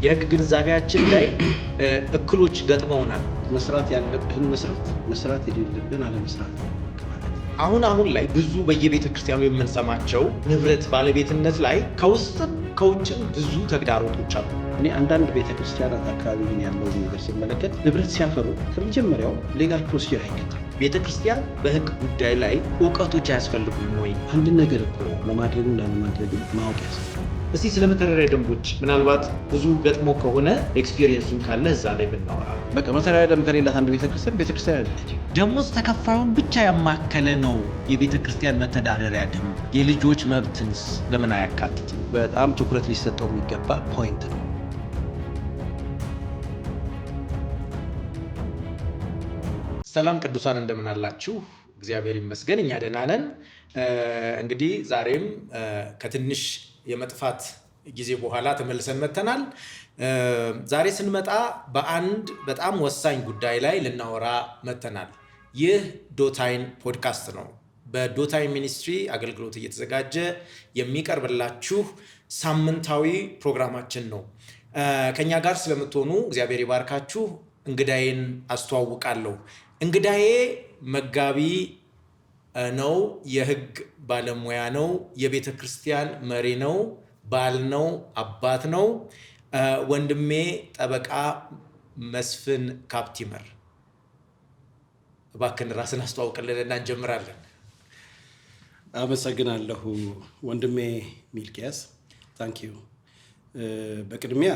የህግ ግንዛቤያችን ላይ እክሎች ገጥመውናል። መስራት ያለብህን መስራት የሌለብህን አለመስራት። አሁን ላይ ብዙ በየቤተ ክርስቲያኑ የምንሰማቸው ንብረት ባለቤትነት ላይ ከውስጥም ከውጭም ብዙ ተግዳሮቶች አሉ። እኔ አንዳንድ ቤተክርስቲያናት አካባቢ ያለውን ነገር ሲመለከት ንብረት ሲያፈሩ ከመጀመሪያው ሌጋል ፕሮሲጀር አይከተሉም። ቤተክርስቲያን በህግ ጉዳይ ላይ እውቀቶች አያስፈልጉም ወይ? አንድ ነገር እኮ ለማድረግ እንዳለማድረግ ማወቅ ያስፈልጋል። እስቲ ስለ መተዳደሪያ ደንቦች ምናልባት ብዙ ገጥሞ ከሆነ ኤክስፒሪየንሱን ካለ እዛ ላይ ብናወራ። በቃ መተዳደሪያ ደንብ ከሌላት አንድ ቤተክርስቲያን አይደለች። ደሞዝ ተከፋዩን ብቻ ያማከለ ነው የቤተክርስቲያን መተዳደሪያ ደንብ። የልጆች መብትንስ ለምን አያካትትም? በጣም ትኩረት ሊሰጠው የሚገባ ፖይንት ነው። ሰላም ቅዱሳን እንደምን አላችሁ? እግዚአብሔር ይመስገን እኛ ደህና ነን። እንግዲህ ዛሬም ከትንሽ የመጥፋት ጊዜ በኋላ ተመልሰን መጥተናል። ዛሬ ስንመጣ በአንድ በጣም ወሳኝ ጉዳይ ላይ ልናወራ መጥተናል። ይህ ዶታይን ፖድካስት ነው። በዶታይን ሚኒስትሪ አገልግሎት እየተዘጋጀ የሚቀርብላችሁ ሳምንታዊ ፕሮግራማችን ነው። ከኛ ጋር ስለምትሆኑ እግዚአብሔር ይባርካችሁ። እንግዳዬን አስተዋውቃለሁ። እንግዳዬ መጋቢ ነው፣ የህግ ባለሙያ ነው፣ የቤተ ክርስቲያን መሪ ነው፣ ባል ነው፣ አባት ነው። ወንድሜ ጠበቃ መስፍን ካፕቲመር፣ እባክህን ራስን አስተዋውቅልንና እንጀምራለን። አመሰግናለሁ ወንድሜ ሚልኪያስ፣ ታንኪዩ። በቅድሚያ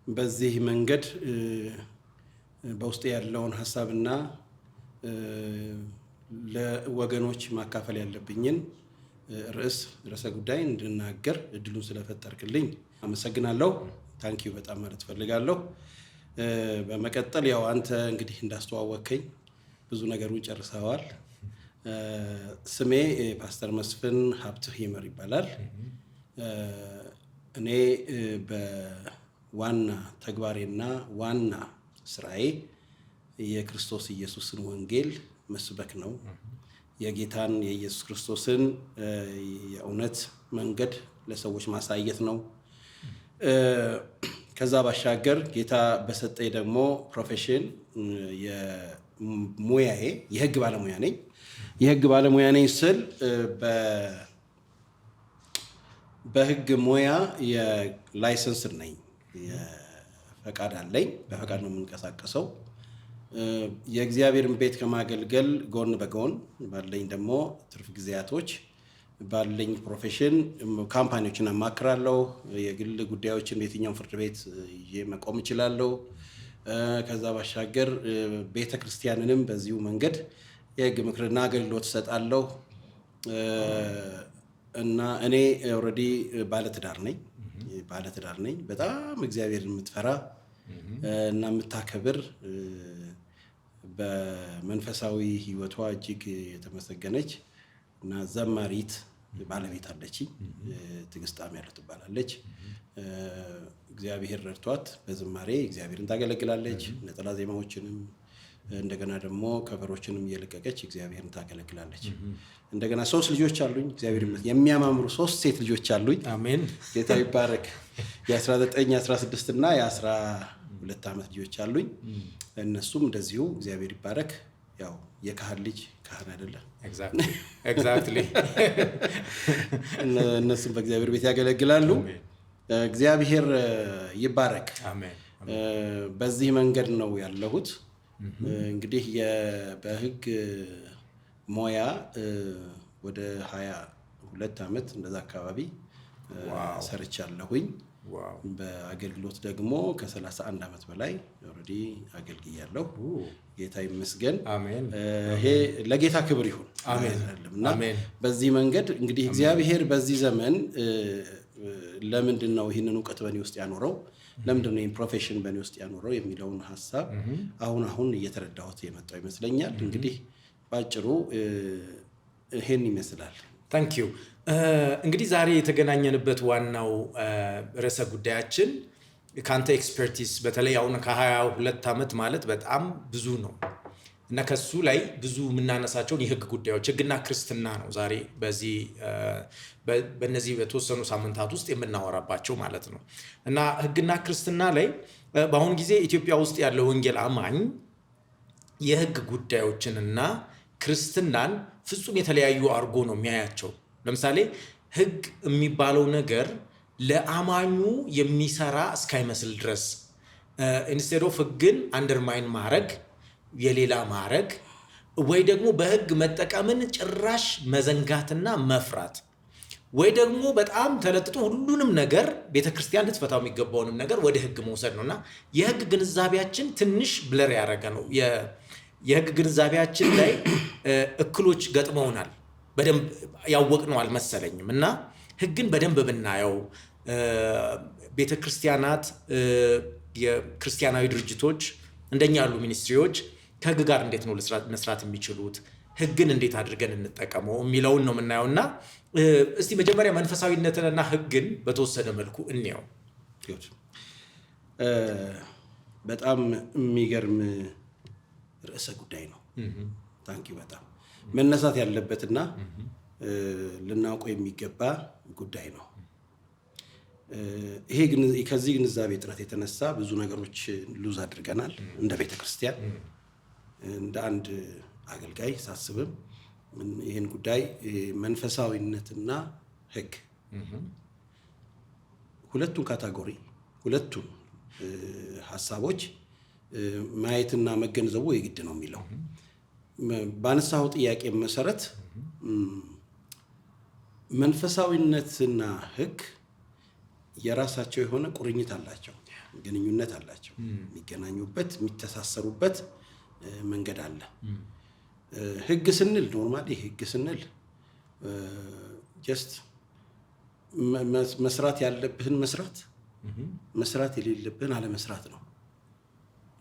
በዚህ መንገድ በውስጥ ያለውን ሀሳብና ለወገኖች ማካፈል ያለብኝን ርዕሰ ጉዳይ እንድናገር እድሉን ስለፈጠርክልኝ አመሰግናለሁ። ታንኪዩ በጣም ማለት ፈልጋለሁ። በመቀጠል ያው አንተ እንግዲህ እንዳስተዋወከኝ ብዙ ነገሩን ጨርሰዋል። ስሜ ፓስተር መስፍን ሀብትህ ይመር ይባላል። እኔ በዋና ተግባሬና ዋና ስራዬ የክርስቶስ ኢየሱስን ወንጌል መስበክ ነው። የጌታን የኢየሱስ ክርስቶስን የእውነት መንገድ ለሰዎች ማሳየት ነው። ከዛ ባሻገር ጌታ በሰጠኝ ደግሞ ፕሮፌሽን ሙያዬ የህግ ባለሙያ ነኝ። የህግ ባለሙያ ነኝ ስል በህግ ሙያ የላይሰንስ ነኝ። ፈቃድ አለኝ። በፈቃድ ነው የምንቀሳቀሰው። የእግዚአብሔርን ቤት ከማገልገል ጎን በጎን ባለኝ ደግሞ ትርፍ ጊዜያቶች ባለኝ ፕሮፌሽን ካምፓኒዎችን አማክራለሁ። የግል ጉዳዮችን በየትኛውም ፍርድ ቤት ይዤ መቆም እችላለሁ። ከዛ ባሻገር ቤተ ክርስቲያንንም በዚሁ መንገድ የህግ ምክርና አገልግሎት እሰጣለሁ። እና እኔ ኦልሬዲ ባለትዳር ነኝ። በጣም እግዚአብሔርን የምትፈራ እና የምታከብር በመንፈሳዊ ህይወቷ እጅግ የተመሰገነች እና ዘማሪት ባለቤት አለችኝ። ትዕግስት ጣሚያለሁ ትባላለች። እግዚአብሔር ረድቷት በዝማሬ እግዚአብሔርን ታገለግላለች። ነጠላ ዜማዎችንም እንደገና ደግሞ ከበሮችንም እየለቀቀች እግዚአብሔርን ታገለግላለች። እንደገና 3 ልጆች አሉኝ። እግዚአብሔር ይመስገን የሚያማምሩ 3 ሴት ልጆች አሉኝ። አሜን። ጌታ ይባረክ። የ19፣ የ16 እና የ12 ዓመት ልጆች አሉኝ። እነሱም እንደዚሁ እግዚአብሔር ይባረክ። ያው የካህን ልጅ ካህን አይደለም። ኤግዛክትሊ። እነሱም በእግዚአብሔር ቤት ያገለግላሉ። እግዚአብሔር ይባረክ። አሜን። በዚህ መንገድ ነው ያለሁት። እንግዲህ በህግ ሙያ ወደ 22 ዓመት እንደዛ አካባቢ ሰርቻለሁኝ። በአገልግሎት ደግሞ ከ31 ዓመት በላይ ኦልሬዲ አገልግያለሁ። ጌታ ይመስገን። አሜን። ይሄ ለጌታ ክብር ይሁን። አሜን። በዚህ መንገድ እንግዲህ እግዚአብሔር በዚህ ዘመን ለምንድን ነው ይህንን እውቀት በእኔ ውስጥ ያኖረው፣ ለምንድን ነው ይህን ፕሮፌሽን በእኔ ውስጥ ያኖረው የሚለውን ሀሳብ አሁን እየተረዳሁት የመጣው ይመስለኛል። እንግዲህ ባጭሩ ይሄን ይመስላል። ታንክ ዩ። እንግዲህ ዛሬ የተገናኘንበት ዋናው ርዕሰ ጉዳያችን ከአንተ ኤክስፐርቲስ በተለይ አሁን ከ22 ዓመት ማለት በጣም ብዙ ነው እና ከሱ ላይ ብዙ የምናነሳቸውን የህግ ጉዳዮች ህግና ክርስትና ነው ዛሬ በእነዚህ በተወሰኑ ሳምንታት ውስጥ የምናወራባቸው ማለት ነው። እና ህግና ክርስትና ላይ በአሁን ጊዜ ኢትዮጵያ ውስጥ ያለው ወንጌል አማኝ የህግ ጉዳዮችንና ክርስትናን ፍጹም የተለያዩ አድርጎ ነው የሚያያቸው። ለምሳሌ ህግ የሚባለው ነገር ለአማኙ የሚሰራ እስካይመስል ድረስ ኢንስቴድ ኦፍ ህግን አንደርማይን ማድረግ የሌላ ማድረግ ወይ ደግሞ በህግ መጠቀምን ጭራሽ መዘንጋትና መፍራት ወይ ደግሞ በጣም ተለጥጦ ሁሉንም ነገር ቤተክርስቲያን ልትፈታው የሚገባውንም ነገር ወደ ህግ መውሰድ ነውና የህግ ግንዛቤያችን ትንሽ ብለር ያደረገ ነው። የህግ ግንዛቤያችን ላይ እክሎች ገጥመውናል። በደንብ ያወቅነው አልመሰለኝም። እና ህግን በደንብ ብናየው ቤተክርስቲያናት፣ የክርስቲያናዊ ድርጅቶች እንደኛ ያሉ ሚኒስትሪዎች ከህግ ጋር እንዴት ነው መስራት የሚችሉት፣ ህግን እንዴት አድርገን እንጠቀመው የሚለውን ነው የምናየውና እስቲ መጀመሪያ መንፈሳዊነትንና ህግን በተወሰነ መልኩ እንየው። በጣም የሚገርም ርዕሰ ጉዳይ ነው። ታንኪዩ። በጣም መነሳት ያለበትና ልናውቀው የሚገባ ጉዳይ ነው። ይሄ ከዚህ ግንዛቤ ጥረት የተነሳ ብዙ ነገሮች ሉዝ አድርገናል እንደ ቤተክርስቲያን። እንደ አንድ አገልጋይ ሳስብም ይህን ጉዳይ መንፈሳዊነትና ህግ ሁለቱን ካታጎሪ ሁለቱን ሀሳቦች ማየትና መገንዘቡ የግድ ነው የሚለው ባነሳው ጥያቄ መሰረት መንፈሳዊነትና ህግ የራሳቸው የሆነ ቁርኝት አላቸው፣ ግንኙነት አላቸው። የሚገናኙበት የሚተሳሰሩበት መንገድ አለ። ህግ ስንል ኖርማሊ ህግ ስንል ጀስት መስራት ያለብህን መስራት የሌለብህን አለመስራት ነው።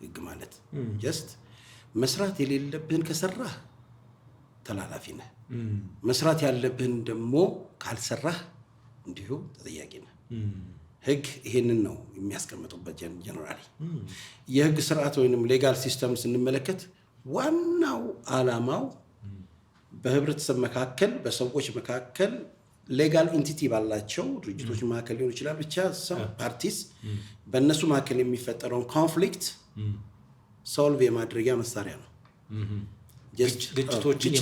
ህግ ማለት ጀስት መስራት የሌለብህን ከሰራህ ተላላፊ ነህ። መስራት ያለብህን ደግሞ ካልሰራህ እንዲሁ ተጠያቂ ነህ። ህግ ይሄንን ነው የሚያስቀምጡበት። ጀነራሊ የህግ ስርዓት ወይንም ሌጋል ሲስተም ስንመለከት ዋናው ዓላማው በህብረተሰብ መካከል በሰዎች መካከል ሌጋል ኢንቲቲ ባላቸው ድርጅቶች መካከል ሊሆን ይችላል፣ ብቻ ሰም ፓርቲስ በእነሱ መካከል የሚፈጠረውን ኮንፍሊክት ሶልቭ የማድረጊያ መሳሪያ ነው። ግጭቶችን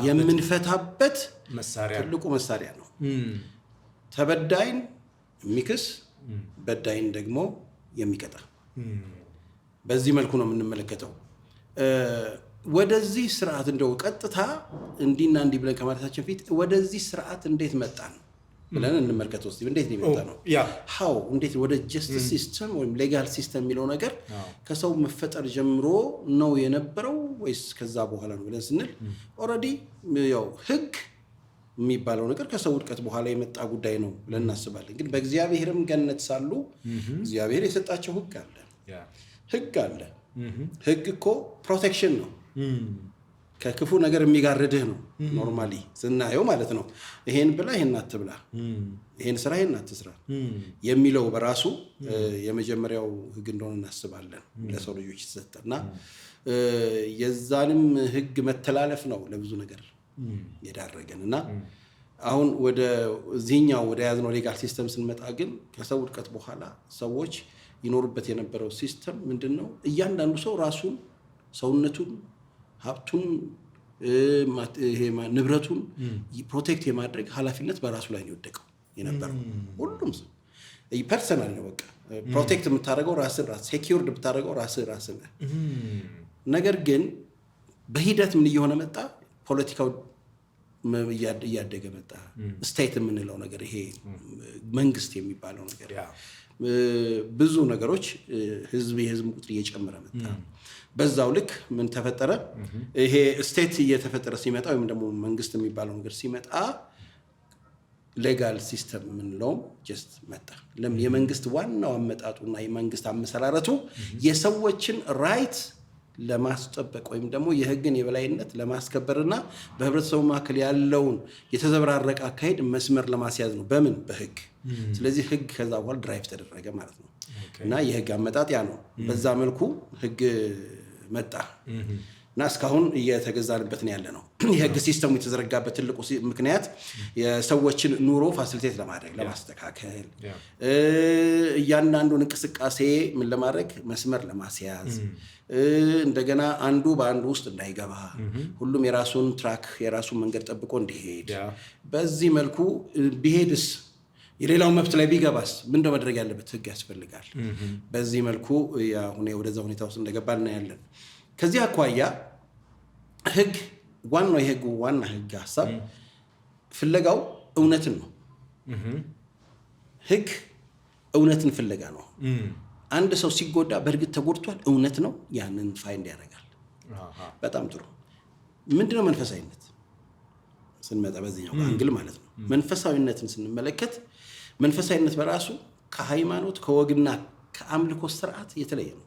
የምንፈታበት ትልቁ መሳሪያ ነው። ተበዳይን የሚክስ በዳይን ደግሞ የሚቀጣ በዚህ መልኩ ነው የምንመለከተው። ወደዚህ ስርዓት እንደው ቀጥታ እንዲና እንዲ ብለን ከማለታችን ፊት ወደዚህ ስርዓት እንዴት መጣን ብለን እንመልከተው። እስቲ እንዴት ነው የመጣ ነው? ሃው እንዴት ወደ ጀስቲስ ሲስተም ወይም ሌጋል ሲስተም የሚለው ነገር ከሰው መፈጠር ጀምሮ ነው የነበረው ወይስ ከዛ በኋላ ነው ብለን ስንል ኦልሬዲ ያው ህግ የሚባለው ነገር ከሰው ውድቀት በኋላ የመጣ ጉዳይ ነው ብለን እናስባለን። ግን በእግዚአብሔርም ገነት ሳሉ እግዚአብሔር የሰጣቸው ህግ አለ። ህግ እኮ ፕሮቴክሽን ነው፣ ከክፉ ነገር የሚጋርድህ ነው። ኖርማሊ ስናየው ማለት ነው። ይሄን ብላ ይሄን አትብላ፣ ይሄን ስራ ይሄን አትስራ የሚለው በራሱ የመጀመሪያው ህግ እንደሆነ እናስባለን። ለሰው ልጆች የተሰጠና የዛንም ህግ መተላለፍ ነው ለብዙ ነገር የዳረገን እና አሁን ወደ እዚህኛው ወደ ያዝነው ሌጋል ሲስተም ስንመጣ ግን ከሰው ውድቀት በኋላ ሰዎች ይኖሩበት የነበረው ሲስተም ምንድነው? እያንዳንዱ ሰው ራሱን፣ ሰውነቱን፣ ሀብቱን፣ ንብረቱን ፕሮቴክት የማድረግ ኃላፊነት በራሱ ላይ ነው የወደቀው የነበረው። ሁሉም ሰው ፐርሰናል ነው። በቃ ፕሮቴክት የምታደርገው ራስን ራስ ሴኪዩርድ የምታደርገው ራስን። ነገር ግን በሂደት ምን እየሆነ መጣ? ፖለቲካው እያደገ መጣ። ስቴት የምንለው ነገር ይሄ መንግስት የሚባለው ነገር ብዙ ነገሮች የህዝብ ቁጥር እየጨመረ መጣ። በዛው ልክ ምን ተፈጠረ? ይሄ ስቴት እየተፈጠረ ሲመጣ ወይም ደግሞ መንግስት የሚባለው ነገር ሲመጣ ሌጋል ሲስተም የምንለው ጀስት መጣ። ለምን? የመንግስት ዋናው አመጣጡና የመንግስት አመሰራረቱ የሰዎችን ራይት ለማስጠበቅ ወይም ደግሞ የህግን የበላይነት ለማስከበርና በህብረተሰቡ መካከል ያለውን የተዘበራረቀ አካሄድ መስመር ለማስያዝ ነው። በምን? በህግ። ስለዚህ ህግ ከዛ በኋላ ድራይቭ ተደረገ ማለት ነው። እና የህግ አመጣጥ ያ ነው። በዛ መልኩ ህግ መጣ። እና እስካሁን እየተገዛንበት ነው ያለ ነው። የህግ ሲስተሙ የተዘረጋበት ትልቁ ምክንያት የሰዎችን ኑሮ ፋሲሊቴት ለማድረግ ለማስተካከል፣ እያንዳንዱን እንቅስቃሴ ምን ለማድረግ መስመር ለማስያዝ፣ እንደገና አንዱ በአንዱ ውስጥ እንዳይገባ ሁሉም የራሱን ትራክ የራሱን መንገድ ጠብቆ እንዲሄድ፣ በዚህ መልኩ ቢሄድስ የሌላውን መብት ላይ ቢገባስ ምንድነው መድረግ ያለበት? ህግ ያስፈልጋል። በዚህ መልኩ ወደዛ ሁኔታ ውስጥ እንደገባ እናያለን። ከዚህ አኳያ ህግ የህጉ ዋና ህግ ሀሳብ ፍለጋው እውነትን ነው። ህግ እውነትን ፍለጋ ነው። አንድ ሰው ሲጎዳ በእርግጥ ተጎድቷል፣ እውነት ነው፣ ያንን ፋይንድ ያደርጋል። በጣም ጥሩ። ምንድነው መንፈሳዊነት ስንመጣ በዚህኛው አንግል ማለት ነው። መንፈሳዊነትን ስንመለከት መንፈሳዊነት በራሱ ከሃይማኖት ከወግና ከአምልኮ ስርዓት የተለየ ነው።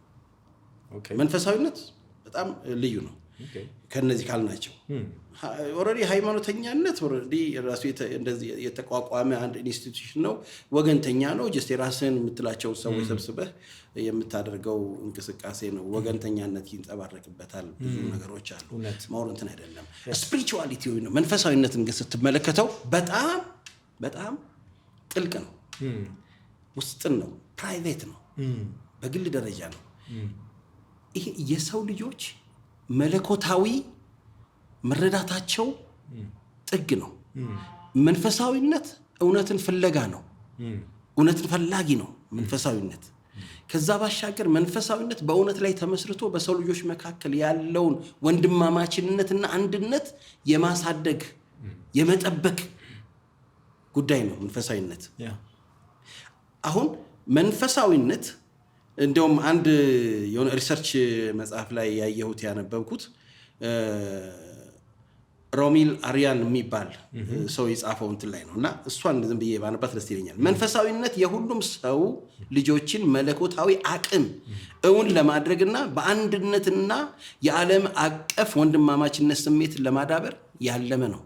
መንፈሳዊነት በጣም ልዩ ነው ከነዚህ ካልናቸው። ኦልሬዲ ሃይማኖተኛነት ኦልሬዲ ራሱ እንደዚህ የተቋቋመ አንድ ኢንስቲትዩሽን ነው። ወገንተኛ ነው። ጀስት የራስን የምትላቸው ሰዎች ሰብስበህ የምታደርገው እንቅስቃሴ ነው። ወገንተኛነት ይንጸባረቅበታል። ብዙ ነገሮች አሉ። ማውረንትን አይደለም። ስፒሪቹዋሊቲ ነው። መንፈሳዊነትን ግን ስትመለከተው በጣም በጣም ጥልቅ ነው። ውስጥን ነው። ፕራይቬት ነው። በግል ደረጃ ነው። ይሄ የሰው ልጆች መለኮታዊ መረዳታቸው ጥግ ነው። መንፈሳዊነት እውነትን ፍለጋ ነው። እውነትን ፈላጊ ነው መንፈሳዊነት። ከዛ ባሻገር መንፈሳዊነት በእውነት ላይ ተመስርቶ በሰው ልጆች መካከል ያለውን ወንድማማችነትና አንድነት የማሳደግ የመጠበቅ ጉዳይ ነው መንፈሳዊነት። አሁን መንፈሳዊነት እንደውም አንድ የሆነ ሪሰርች መጽሐፍ ላይ ያየሁት ያነበብኩት ሮሚል አሪያን የሚባል ሰው የጻፈው እንትን ላይ ነው እና እሷን ዝም ብዬ ባነባት ደስ ይለኛል። መንፈሳዊነት የሁሉም ሰው ልጆችን መለኮታዊ አቅም እውን ለማድረግና በአንድነትና የዓለም አቀፍ ወንድማማችነት ስሜት ለማዳበር ያለመ ነው።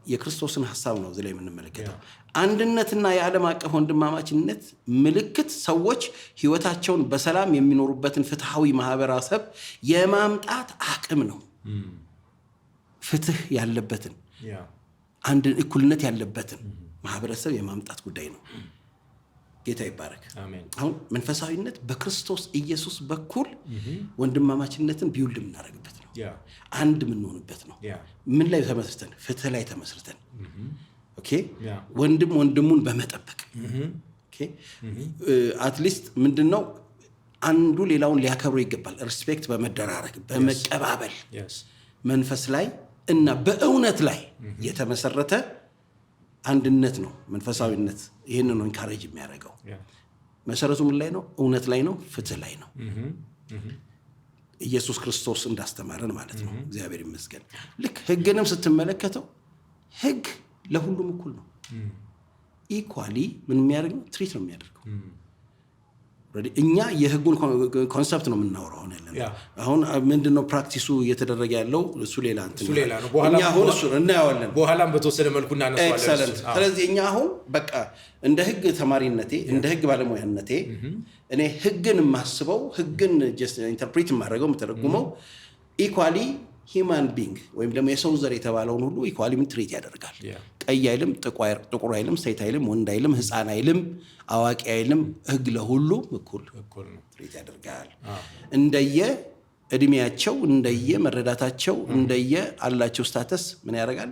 የክርስቶስን ሐሳብ ነው እዚህ ላይ የምንመለከተው። አንድነትና የዓለም አቀፍ ወንድማማችነት ምልክት ሰዎች ህይወታቸውን በሰላም የሚኖሩበትን ፍትሃዊ ማህበረሰብ የማምጣት አቅም ነው። ፍትህ ያለበትን አንድ እኩልነት ያለበትን ማህበረሰብ የማምጣት ጉዳይ ነው። ጌታ ይባረክ። አሁን መንፈሳዊነት በክርስቶስ ኢየሱስ በኩል ወንድማማችነትን ቢውልድ የምናደርግበት ነው። አንድ የምንሆንበት ነው። ምን ላይ ተመስርተን? ፍትህ ላይ ተመስርተን ወንድም ወንድሙን በመጠበቅ አትሊስት ምንድነው አንዱ ሌላውን ሊያከብሩ ይገባል። ሪስፔክት በመደራረግ በመቀባበል መንፈስ ላይ እና በእውነት ላይ የተመሰረተ አንድነት ነው መንፈሳዊነት። ይህንን ነው ኢንካሬጅ የሚያደርገው። መሰረቱ ምን ላይ ነው? እውነት ላይ ነው፣ ፍትህ ላይ ነው። ኢየሱስ ክርስቶስ እንዳስተማረን ማለት ነው። እግዚአብሔር ይመስገን። ልክ ህግንም ስትመለከተው ህግ ለሁሉም እኩል ነው። ኢኳሊ ምን የሚያደርግ ነው? ትሪት ነው የሚያደርገው። እኛ የህጉን ኮንሰፕት ነው የምናወራው አሁን ምንድነው ፕራክቲሱ እየተደረገ ያለው? እሱ ሌላ ነው። እኛ አሁን እሱ እናያለን፣ በኋላም በተወሰነ መልኩ እናነሳዋለን። ስለዚህ እኛ አሁን በቃ እንደ ህግ ተማሪነቴ እንደ ህግ ባለሙያነቴ እኔ ህግን የማስበው ህግን ጀስት ኢንተርፕሬት የማደርገው የምተረጉመው ኢኳሊ ሂማን ቢንግ ወይም ደግሞ የሰው ዘር የተባለውን ሁሉ ኢኳሊ ምን ትሪት ያደርጋል። ቀይ አይልም፣ ጥቁር አይልም፣ ሴት አይልም፣ ወንድ አይልም፣ ህፃን አይልም፣ አዋቂ አይልም። ህግ ለሁሉ እኩል ነው ትሪት ያደርጋል። እንደየ እድሜያቸው፣ እንደየ መረዳታቸው፣ እንደየ አላቸው ስታተስ ምን ያደርጋል?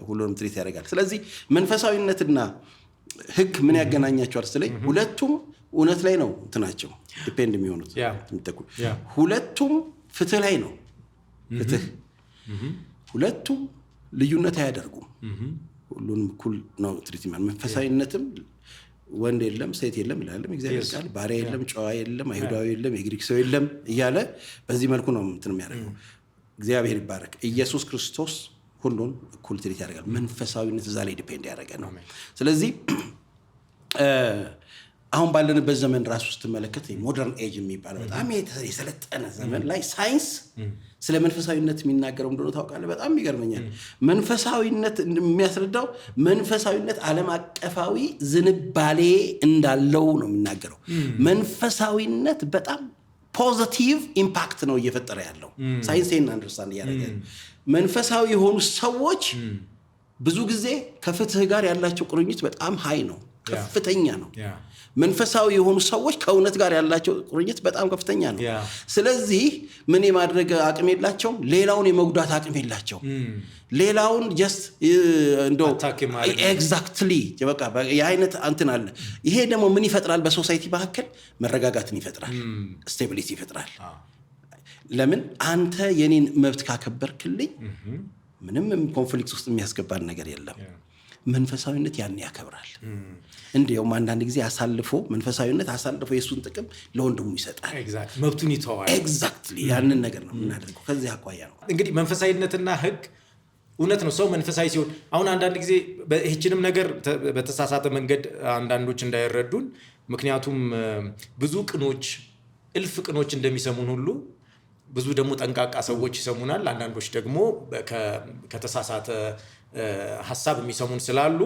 ሁሉንም ትሪት ያደርጋል። ስለዚህ መንፈሳዊነትና ህግ ምን ያገናኛቸዋል ስለኝ ሁለቱም እውነት ላይ ነው እንትናቸው ዲፔንድ የሚሆኑት። ሁለቱም ፍትህ ላይ ነው። ፍትህ ሁለቱም ልዩነት አያደርጉም። ሁሉንም እኩል ነው ትሪትመንት። መንፈሳዊነትም ወንድ የለም ሴት የለም ይላል እግዚአብሔር ቃል። ባሪያ የለም ጨዋ የለም፣ አይሁዳዊ የለም፣ የግሪክ ሰው የለም እያለ በዚህ መልኩ ነው እንትን የሚያደርገው። እግዚአብሔር ይባረክ። ኢየሱስ ክርስቶስ ሁሉን እኩል ትሪት ያደርጋል። መንፈሳዊነት እዛ ላይ ዲፔንድ ያደረገ ነው። ስለዚህ አሁን ባለንበት ዘመን ራሱ ስትመለከት ሞደርን ኤጅ የሚባለው በጣም የሰለጠነ ዘመን ላይ ሳይንስ ስለ መንፈሳዊነት የሚናገረው እንደሆነ ታውቃለህ። በጣም ይገርመኛል። መንፈሳዊነት የሚያስረዳው መንፈሳዊነት ዓለም አቀፋዊ ዝንባሌ እንዳለው ነው የሚናገረው። መንፈሳዊነት በጣም ፖዚቲቭ ኢምፓክት ነው እየፈጠረ ያለው። ሳይንስን አንደርስታንድ ያደረገ መንፈሳዊ የሆኑ ሰዎች ብዙ ጊዜ ከፍትህ ጋር ያላቸው ቁርኝት በጣም ሃይ ነው፣ ከፍተኛ ነው። መንፈሳዊ የሆኑ ሰዎች ከእውነት ጋር ያላቸው ቁርኝት በጣም ከፍተኛ ነው። ስለዚህ ምን የማድረግ አቅም የላቸውም፣ ሌላውን የመጉዳት አቅም የላቸውም። ሌላውን ጀስት እንደው ኤግዛክትሊ በቃ የአይነት እንትን አለ። ይሄ ደግሞ ምን ይፈጥራል? በሶሳይቲ መካከል መረጋጋትን ይፈጥራል፣ ስቴቢሊቲ ይፈጥራል። ለምን አንተ የኔን መብት ካከበርክልኝ ምንም ኮንፍሊክት ውስጥ የሚያስገባን ነገር የለም። መንፈሳዊነት ያን ያከብራል። እንዲያውም አንዳንድ ጊዜ መንፈሳዊነት አሳልፎ የሱን ጥቅም ለወንድሙ ይሰጣል፣ መብቱን ይተዋል። ኤግዛክትሊ ያንን ነገር ነው የምናደርገው። ከዚህ አኳያ ነው እንግዲህ መንፈሳዊነትና ህግ እውነት ነው። ሰው መንፈሳዊ ሲሆን አሁን አንዳንድ ጊዜ ይህችንም ነገር በተሳሳተ መንገድ አንዳንዶች እንዳይረዱን፣ ምክንያቱም ብዙ ቅኖች እልፍ ቅኖች እንደሚሰሙን ሁሉ ብዙ ደግሞ ጠንቃቃ ሰዎች ይሰሙናል። አንዳንዶች ደግሞ ከተሳሳተ ሐሳብ የሚሰሙን ስላሉ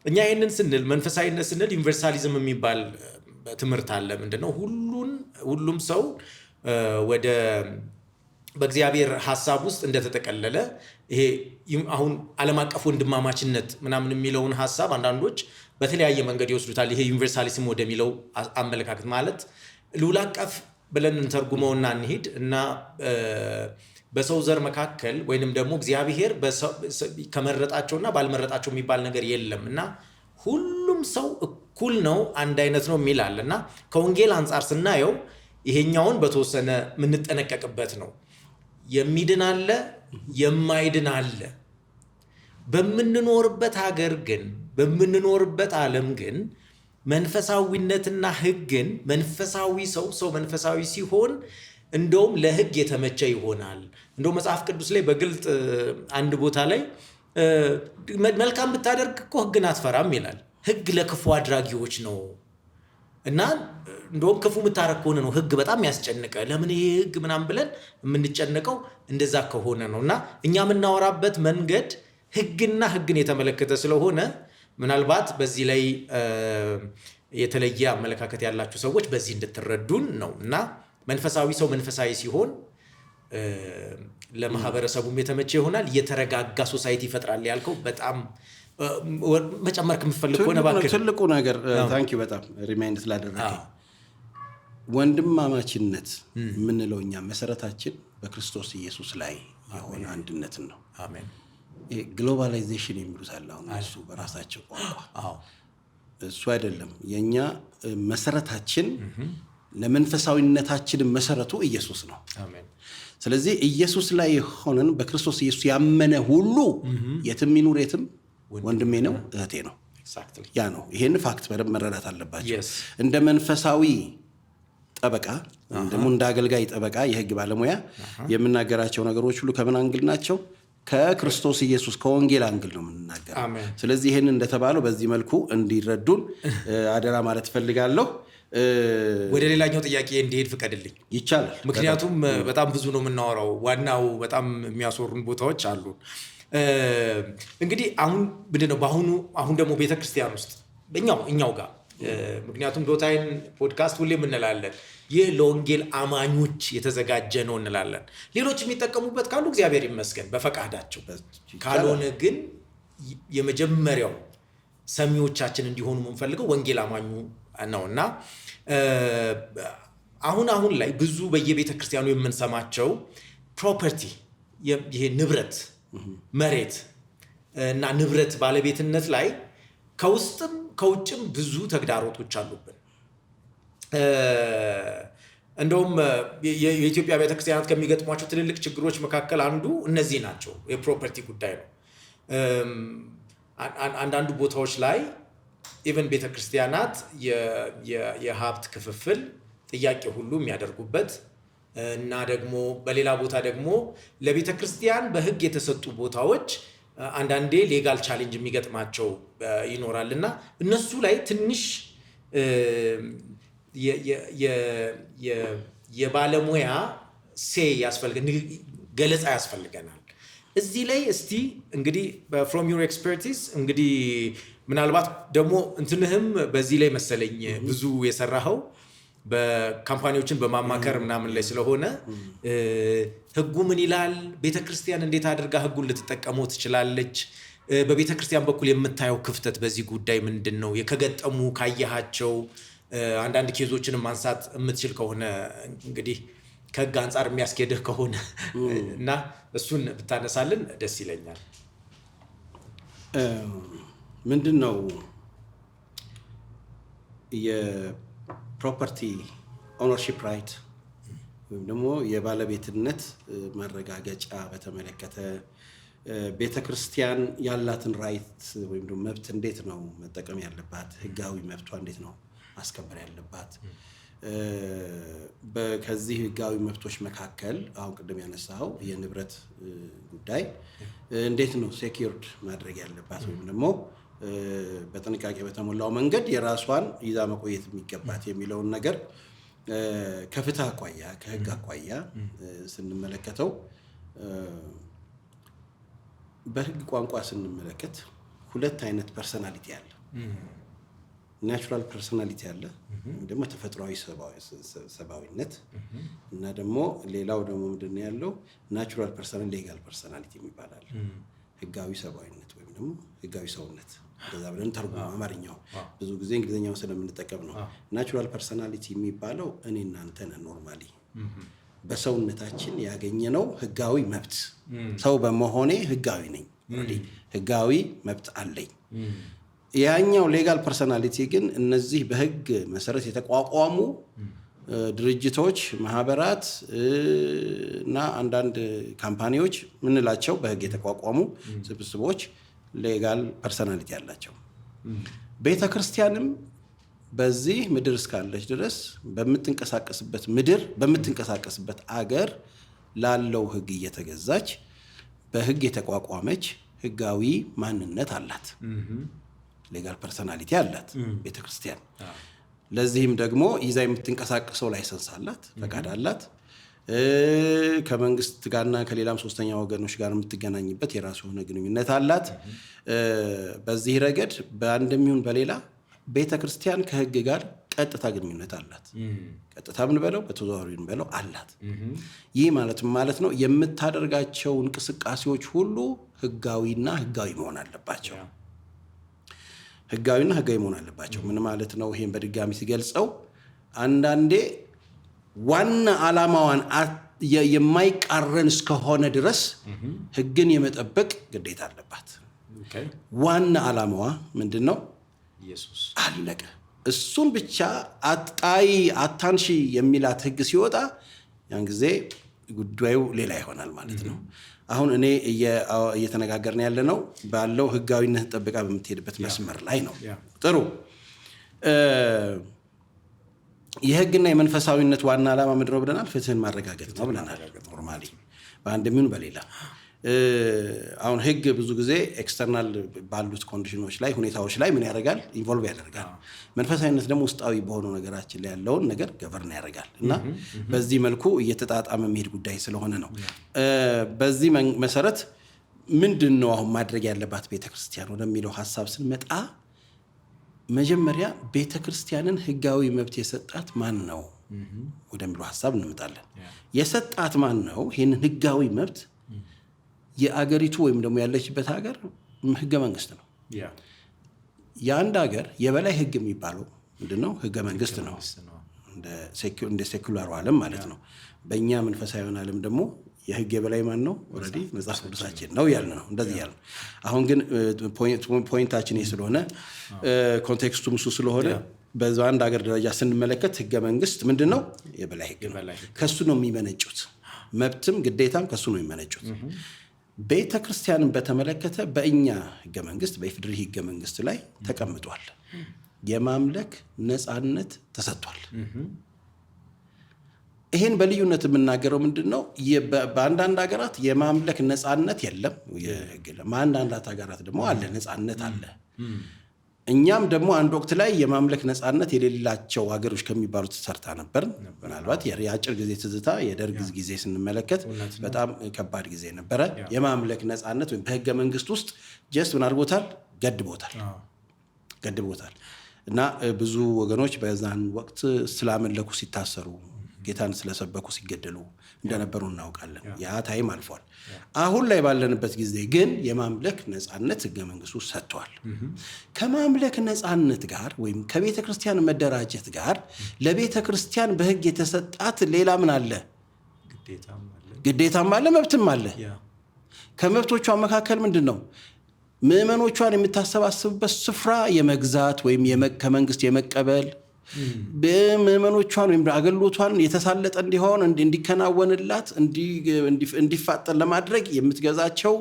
እኛ ይሄንን ስንል መንፈሳዊነት ስንል ዩኒቨርሳሊዝም የሚባል ትምህርት አለ። ምንድነው? ሁሉም ሰው ወደ በእግዚአብሔር ሐሳብ ውስጥ እንደተጠቀለለ ይሄ አሁን ዓለም አቀፍ ወንድማማችነት ምናምን የሚለውን ሐሳብ አንዳንዶች በተለያየ መንገድ ይወስዱታል። ይሄ ዩኒቨርሳሊዝም ወደሚለው አመለካከት ማለት ልዑል አቀፍ ብለን እንተርጉመውና እንሂድ እና በሰው ዘር መካከል ወይንም ደግሞ እግዚአብሔር ከመረጣቸውና ባልመረጣቸው የሚባል ነገር የለም እና ሁሉም ሰው እኩል ነው፣ አንድ አይነት ነው የሚላል እና ከወንጌል አንጻር ስናየው ይሄኛውን በተወሰነ የምንጠነቀቅበት ነው። የሚድን አለ፣ የማይድን አለ። በምንኖርበት ሀገር ግን በምንኖርበት ዓለም ግን መንፈሳዊነትና ህግን መንፈሳዊ ሰው መንፈሳዊ ሲሆን እንደውም ለህግ የተመቸ ይሆናል። እንደውም መጽሐፍ ቅዱስ ላይ በግልጥ አንድ ቦታ ላይ መልካም ብታደርግ እኮ ህግን አትፈራም ይላል። ህግ ለክፉ አድራጊዎች ነው እና እንደውም ክፉ የምታረግ ከሆነ ነው ህግ በጣም ያስጨንቀ። ለምን ይሄ ህግ ምናምን ብለን የምንጨነቀው እንደዛ ከሆነ ነው። እና እኛ የምናወራበት መንገድ ህግና ህግን የተመለከተ ስለሆነ ምናልባት በዚህ ላይ የተለየ አመለካከት ያላችሁ ሰዎች በዚህ እንድትረዱን ነው። እና መንፈሳዊ ሰው መንፈሳዊ ሲሆን ለማህበረሰቡም የተመቸ ይሆናል፣ የተረጋጋ ሶሳይቲ ይፈጥራል ያልከው በጣም መጨመር ከምፈልግ ሆነ ባክህ ትልቁ ነገር ታንኪዩ በጣም ሪማይንድ ስላደረገኝ ወንድማማችነት የምንለው እኛ መሰረታችን በክርስቶስ ኢየሱስ ላይ የሆነ አንድነትን ነው። አሜን። ግሎባላይዜሽን የሚሉት አለ አሁን እሱ በራሳቸው ቋንቋ እሱ አይደለም። የኛ መሰረታችን ለመንፈሳዊነታችን መሰረቱ ኢየሱስ ነው። አሜን። ስለዚህ ኢየሱስ ላይ ሆነን በክርስቶስ ኢየሱስ ያመነ ሁሉ የትም ይኑር የትም ወንድሜ ነው እህቴ ነው። ያ ነው። ይሄን ፋክት በደንብ መረዳት አለባቸው። እንደ መንፈሳዊ ጠበቃ ደግሞ እንደ አገልጋይ ጠበቃ የህግ ባለሙያ የምናገራቸው ነገሮች ሁሉ ከምን አንግል ናቸው? ከክርስቶስ ኢየሱስ ከወንጌል አንግል ነው የምንናገረው። ስለዚህ ይሄን እንደተባለው በዚህ መልኩ እንዲረዱን አደራ ማለት ፈልጋለሁ። ወደ ሌላኛው ጥያቄ እንዲሄድ ፍቀድልኝ። ይቻላል። ምክንያቱም በጣም ብዙ ነው የምናወራው። ዋናው በጣም የሚያስወሩን ቦታዎች አሉ። እንግዲህ አሁን ምንድነው አሁን ደግሞ ቤተክርስቲያን ውስጥ እኛው ጋር ምክንያቱም ዶታይን ፖድካስት ሁሌ እንላለን ይህ ለወንጌል አማኞች የተዘጋጀ ነው እንላለን። ሌሎች የሚጠቀሙበት ካሉ እግዚአብሔር ይመስገን በፈቃዳቸው፣ ካልሆነ ግን የመጀመሪያው ሰሚዎቻችን እንዲሆኑ የምንፈልገው ወንጌል አማኙ ነውና አሁን ላይ ብዙ በየቤተ ክርስቲያኑ የምንሰማቸው ፕሮፐርቲ ይሄ ንብረት መሬት እና ንብረት ባለቤትነት ላይ ከውስጥም ከውጭም ብዙ ተግዳሮቶች አሉብን። እንደውም የኢትዮጵያ ቤተክርስቲያናት ከሚገጥሟቸው ትልልቅ ችግሮች መካከል አንዱ እነዚህ ናቸው። የፕሮፐርቲ ጉዳይ ነው። አንዳንዱ ቦታዎች ላይ ኢቨን ቤተክርስቲያናት የሀብት ክፍፍል ጥያቄ ሁሉ የሚያደርጉበት እና ደግሞ በሌላ ቦታ ደግሞ ለቤተክርስቲያን በሕግ የተሰጡ ቦታዎች አንዳንዴ ሌጋል ቻሌንጅ የሚገጥማቸው ይኖራልና እነሱ ላይ ትንሽ የባለሙያ ገለጻ ያስፈልገናል። እዚህ ላይ እስቲ እንግዲህ from your expertise እንግዲህ ምናልባት ደግሞ እንትንህም በዚህ ላይ መሰለኝ ብዙ የሰራኸው በካምፓኒዎችን በማማከር ምናምን ላይ ስለሆነ ህጉ ምን ይላል? ቤተክርስቲያን እንዴት አድርጋ ህጉን ልትጠቀመው ትችላለች? በቤተክርስቲያን በኩል የምታየው ክፍተት በዚህ ጉዳይ ምንድን ነው? ከገጠሙ ካየሃቸው አንዳንድ ኬዞችን ማንሳት የምትችል ከሆነ እንግዲህ ከህግ አንጻር የሚያስኬድህ ከሆነ እና እሱን ብታነሳልን ደስ ይለኛል። ምንድን ነው የፕሮፐርቲ ኦነርሺፕ ራይት ወይም ደግሞ የባለቤትነት ማረጋገጫ በተመለከተ ቤተክርስቲያን ያላትን ራይት ወይም ደግሞ መብት እንዴት ነው መጠቀም ያለባት? ህጋዊ መብቷ እንዴት ነው ማስከበር ያለባት? ከዚህ ህጋዊ መብቶች መካከል አሁን ቅድም ያነሳው የንብረት ጉዳይ እንዴት ነው ሴኪዩርድ ማድረግ ያለባት ወይም ደግሞ በጥንቃቄ በተሞላው መንገድ የራሷን ይዛ መቆየት የሚገባት የሚለውን ነገር ከፍትህ አኳያ ከህግ አኳያ ስንመለከተው በህግ ቋንቋ ስንመለከት ሁለት አይነት ፐርሰናሊቲ አለ። ናቹራል ፐርሰናሊቲ አለ ደግሞ ተፈጥሯዊ ሰብአዊነት እና ደግሞ ሌላው ደግሞ ምንድነው ያለው ናቹራል ፐርሰናል ሌጋል ፐርሰናሊቲ የሚባላል ህጋዊ ሰብአዊነት ወይም ደግሞ ህጋዊ ሰውነት እንደዛ ብለን ተርጉሞ አማርኛው ብዙ ጊዜ እንግሊዘኛው ስለምንጠቀም ነው። ናቹራል ፐርሰናሊቲ የሚባለው እኔ እና አንተ ነን ኖርማሊ በሰውነታችን ያገኘነው ህጋዊ መብት ሰው በመሆኔ ህጋዊ ነኝ ህጋዊ መብት አለኝ። ያኛው ሌጋል ፐርሰናሊቲ ግን እነዚህ በህግ መሰረት የተቋቋሙ ድርጅቶች፣ ማህበራት እና አንዳንድ ካምፓኒዎች ምንላቸው በህግ የተቋቋሙ ስብስቦች ሌጋል ፐርሰናሊቲ ያላቸው። ቤተክርስቲያንም በዚህ ምድር እስካለች ድረስ በምትንቀሳቀስበት ምድር በምትንቀሳቀስበት አገር ላለው ህግ እየተገዛች በህግ የተቋቋመች ህጋዊ ማንነት አላት። ሌጋል ፐርሰናሊቲ አላት ቤተክርስቲያን። ለዚህም ደግሞ ይዛ የምትንቀሳቀሰው ላይሰንስ አላት፣ ፈቃድ አላት። ከመንግስት ጋርና ከሌላም ሶስተኛ ወገኖች ጋር የምትገናኝበት የራሱ የሆነ ግንኙነት አላት። በዚህ ረገድ በአንድም ይሁን በሌላ ቤተክርስቲያን ከህግ ጋር ቀጥታ ግንኙነት አላት። ቀጥታ ምን በለው በተዘዋዋሪ ምን በለው አላት። ይህ ማለት ነው የምታደርጋቸው እንቅስቃሴዎች ሁሉ ህጋዊና ህጋዊ መሆን አለባቸው። ህጋዊና ህጋዊ መሆን አለባቸው ምን ማለት ነው? ይሄን በድጋሚ ሲገልጸው አንዳንዴ ዋና ዓላማዋን የማይቃረን እስከሆነ ድረስ ህግን የመጠበቅ ግዴታ አለባት። ዋና ዓላማዋ ምንድነው? ኢየሱስ አለቀ። እሱን ብቻ አጣይ አታንሺ የሚላት ህግ ሲወጣ ያን ጊዜ ጉዳዩ ሌላ ይሆናል ማለት ነው። አሁን እኔ እየተነጋገርን ያለነው ባለው ህጋዊነት ጠብቃ በምትሄድበት መስመር ላይ ነው። ጥሩ። የህግና የመንፈሳዊነት ዋና ዓላማ ምንድነው ብለናል? ፍትህን ማረጋገጥ ነው ብለናል። ኖርማሊ በአንድም ይሁን በሌላ አሁን ህግ ብዙ ጊዜ ኤክስተርናል ባሉት ኮንዲሽኖች ላይ ሁኔታዎች ላይ ምን ያደርጋል? ኢንቮልቭ ያደርጋል። መንፈሳዊነት ደግሞ ውስጣዊ በሆነው ነገራችን ላይ ያለውን ነገር ገቨርን ያደርጋል እና በዚህ መልኩ እየተጣጣመ የሚሄድ ጉዳይ ስለሆነ ነው። በዚህ መሰረት ምንድን ነው አሁን ማድረግ ያለባት ቤተክርስቲያን ወደሚለው ሀሳብ ስንመጣ መጀመሪያ ቤተክርስቲያንን ህጋዊ መብት የሰጣት ማን ነው ወደሚለው ሀሳብ እንመጣለን። የሰጣት ማን ነው? ይህንን ህጋዊ መብት የአገሪቱ ወይም ደግሞ ያለችበት ሀገር ህገ መንግስት ነው። የአንድ ሀገር የበላይ ህግ የሚባለው ምንድነው? ህገ መንግስት ነው። እንደ ሴኩላሩ ዓለም ማለት ነው። በእኛ መንፈሳዊ ዓለም ደግሞ የህግ የበላይ ማን ነው? ኦልሬዲ መጽሐፍ ቅዱሳችን ነው ያልን ነው። እንደዚህ ያልን። አሁን ግን ፖይንታችን ይሄ ስለሆነ ኮንቴክስቱም እሱ ስለሆነ በአንድ ሀገር ደረጃ ስንመለከት ህገ መንግስት ምንድነው? የበላይ ህግ ነው። ከሱ ነው የሚመነጩት መብትም ግዴታም ከሱ ነው የሚመነጩት። ቤተ ክርስቲያንን በተመለከተ በእኛ ህገ መንግስት በኢፌዴሪ ህገ መንግስት ላይ ተቀምጧል። የማምለክ ነፃነት ተሰጥቷል። ይሄን በልዩነት የምናገረው ምንድነው? በአንዳንድ ሀገራት የማምለክ ነፃነት የለም። በአንዳንድ ሀገራት ደግሞ አለ፣ ነፃነት አለ። እኛም ደግሞ አንድ ወቅት ላይ የማምለክ ነፃነት የሌላቸው ሀገሮች ከሚባሉት ተሰርታ ነበር። ምናልባት የአጭር ጊዜ ትዝታ የደርግ ጊዜ ስንመለከት በጣም ከባድ ጊዜ ነበረ። የማምለክ ነፃነት ወይም በህገ መንግስት ውስጥ ጀስት ምን አድርጎታል? ገድቦታል። እና ብዙ ወገኖች በዛን ወቅት ስላመለኩ ሲታሰሩ ጌታን ስለሰበኩ ሲገደሉ እንደነበሩ እናውቃለን። ያ ታይም አልፏል። አሁን ላይ ባለንበት ጊዜ ግን የማምለክ ነፃነት ሕገ መንግስቱ ሰጥቷል። ከማምለክ ነፃነት ጋር ወይም ከቤተ ክርስቲያን መደራጀት ጋር ለቤተ ክርስቲያን በሕግ የተሰጣት ሌላ ምን አለ? ግዴታም አለ፣ መብትም አለ። ከመብቶቿ መካከል ምንድን ነው? ምዕመኖቿን የምታሰባስብበት ስፍራ የመግዛት ወይም ከመንግስት የመቀበል በምዕመኖቿን ወይም አገልግሎቷን የተሳለጠ እንዲሆን እንዲከናወንላት እንዲፋጠን ለማድረግ የምትገዛቸው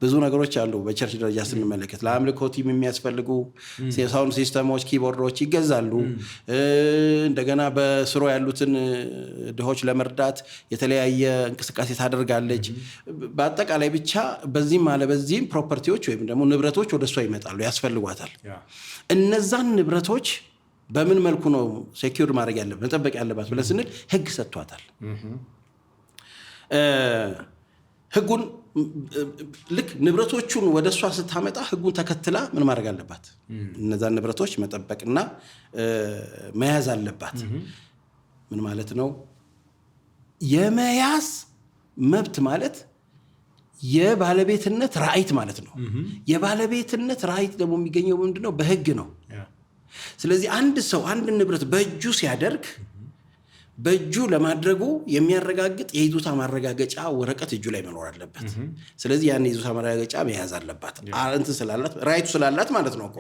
ብዙ ነገሮች አሉ። በቸርች ደረጃ ስንመለከት ለአምልኮ ቲም የሚያስፈልጉ ሳውንድ ሲስተሞች፣ ኪቦርዶች ይገዛሉ። እንደገና በስሮ ያሉትን ድሆች ለመርዳት የተለያየ እንቅስቃሴ ታደርጋለች። በአጠቃላይ ብቻ በዚህም አለ በዚህም ፕሮፐርቲዎች ወይም ደግሞ ንብረቶች ወደ እሷ ይመጣሉ፣ ያስፈልጓታል። እነዛን ንብረቶች በምን መልኩ ነው ሴኪዩር ማድረግ ያለበት መጠበቅ ያለባት ብለን ስንል ሕግ ሰጥቷታል። ሕጉን ልክ ንብረቶቹን ወደ እሷ ስታመጣ ሕጉን ተከትላ ምን ማድረግ አለባት? እነዛን ንብረቶች መጠበቅና መያዝ አለባት። ምን ማለት ነው? የመያዝ መብት ማለት የባለቤትነት ራይት ማለት ነው። የባለቤትነት ራይት ደግሞ የሚገኘው ምንድነው? በሕግ ነው። ስለዚህ አንድ ሰው አንድ ንብረት በእጁ ሲያደርግ በእጁ ለማድረጉ የሚያረጋግጥ የይዞታ ማረጋገጫ ወረቀት እጁ ላይ መኖር አለበት። ስለዚህ ያን የይዞታ ማረጋገጫ መያዝ አለባት። ራይቱ ስላላት ማለት ነው እኮ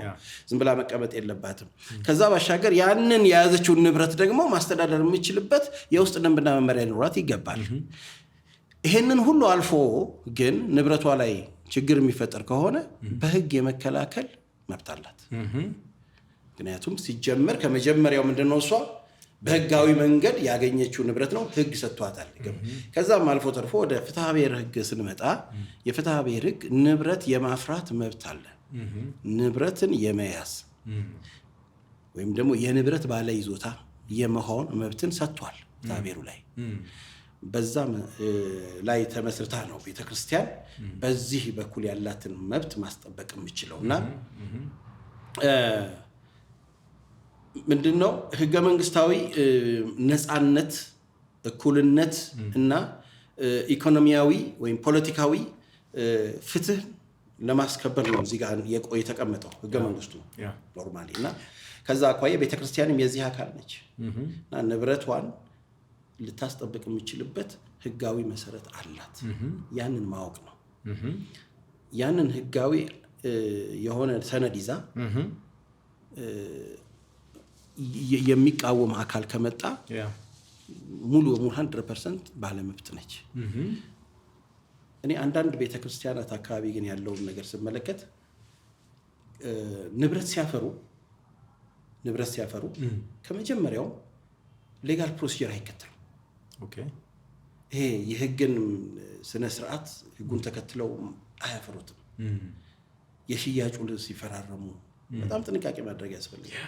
ዝም ብላ መቀመጥ የለባትም። ከዛ ባሻገር ያንን የያዘችውን ንብረት ደግሞ ማስተዳደር የሚችልበት የውስጥ ደንብና መመሪያ ሊኖራት ይገባል። ይሄንን ሁሉ አልፎ ግን ንብረቷ ላይ ችግር የሚፈጠር ከሆነ በሕግ የመከላከል መብት አላት። ምክንያቱም ሲጀመር ከመጀመሪያው ምንድነው እሷ በሕጋዊ መንገድ ያገኘችው ንብረት ነው፣ ሕግ ሰጥቷታል። ከዛም አልፎ ተርፎ ወደ ፍትሐ ብሔር ሕግ ስንመጣ የፍትሐ ብሔር ሕግ ንብረት የማፍራት መብት አለ። ንብረትን የመያዝ ወይም ደግሞ የንብረት ባለ ይዞታ የመሆን መብትን ሰጥቷል ፍትሐ ብሔሩ ላይ። በዛ ላይ ተመስርታ ነው ቤተክርስቲያን በዚህ በኩል ያላትን መብት ማስጠበቅ የምችለውና ምንድነው ሕገ መንግስታዊ ነፃነት፣ እኩልነት እና ኢኮኖሚያዊ ወይም ፖለቲካዊ ፍትህ ለማስከበር ነው እዚህ ጋር የተቀመጠው ሕገ መንግስቱ ኖርማሊ። እና ከዛ አኳያ ቤተክርስቲያንም የዚህ አካል ነች እና ንብረቷን ልታስጠብቅ የምችልበት ሕጋዊ መሰረት አላት። ያንን ማወቅ ነው። ያንን ሕጋዊ የሆነ ሰነድ ይዛ የሚቃወም አካል ከመጣ ሙሉ በሙሉ 100% ባለመብት ነች። እኔ አንዳንድ ቤተክርስቲያናት አካባቢ ግን ያለውን ነገር ስመለከት ንብረት ሲያፈሩ ከመጀመሪያው ሌጋል ፕሮሲጀር አይከተሉም። ይሄ የሕግን ስነ ስርዓት ሕጉን ተከትለው አያፈሩትም። የሽያጩን ሲፈራረሙ በጣም ጥንቃቄ ማድረግ ያስፈልጋል።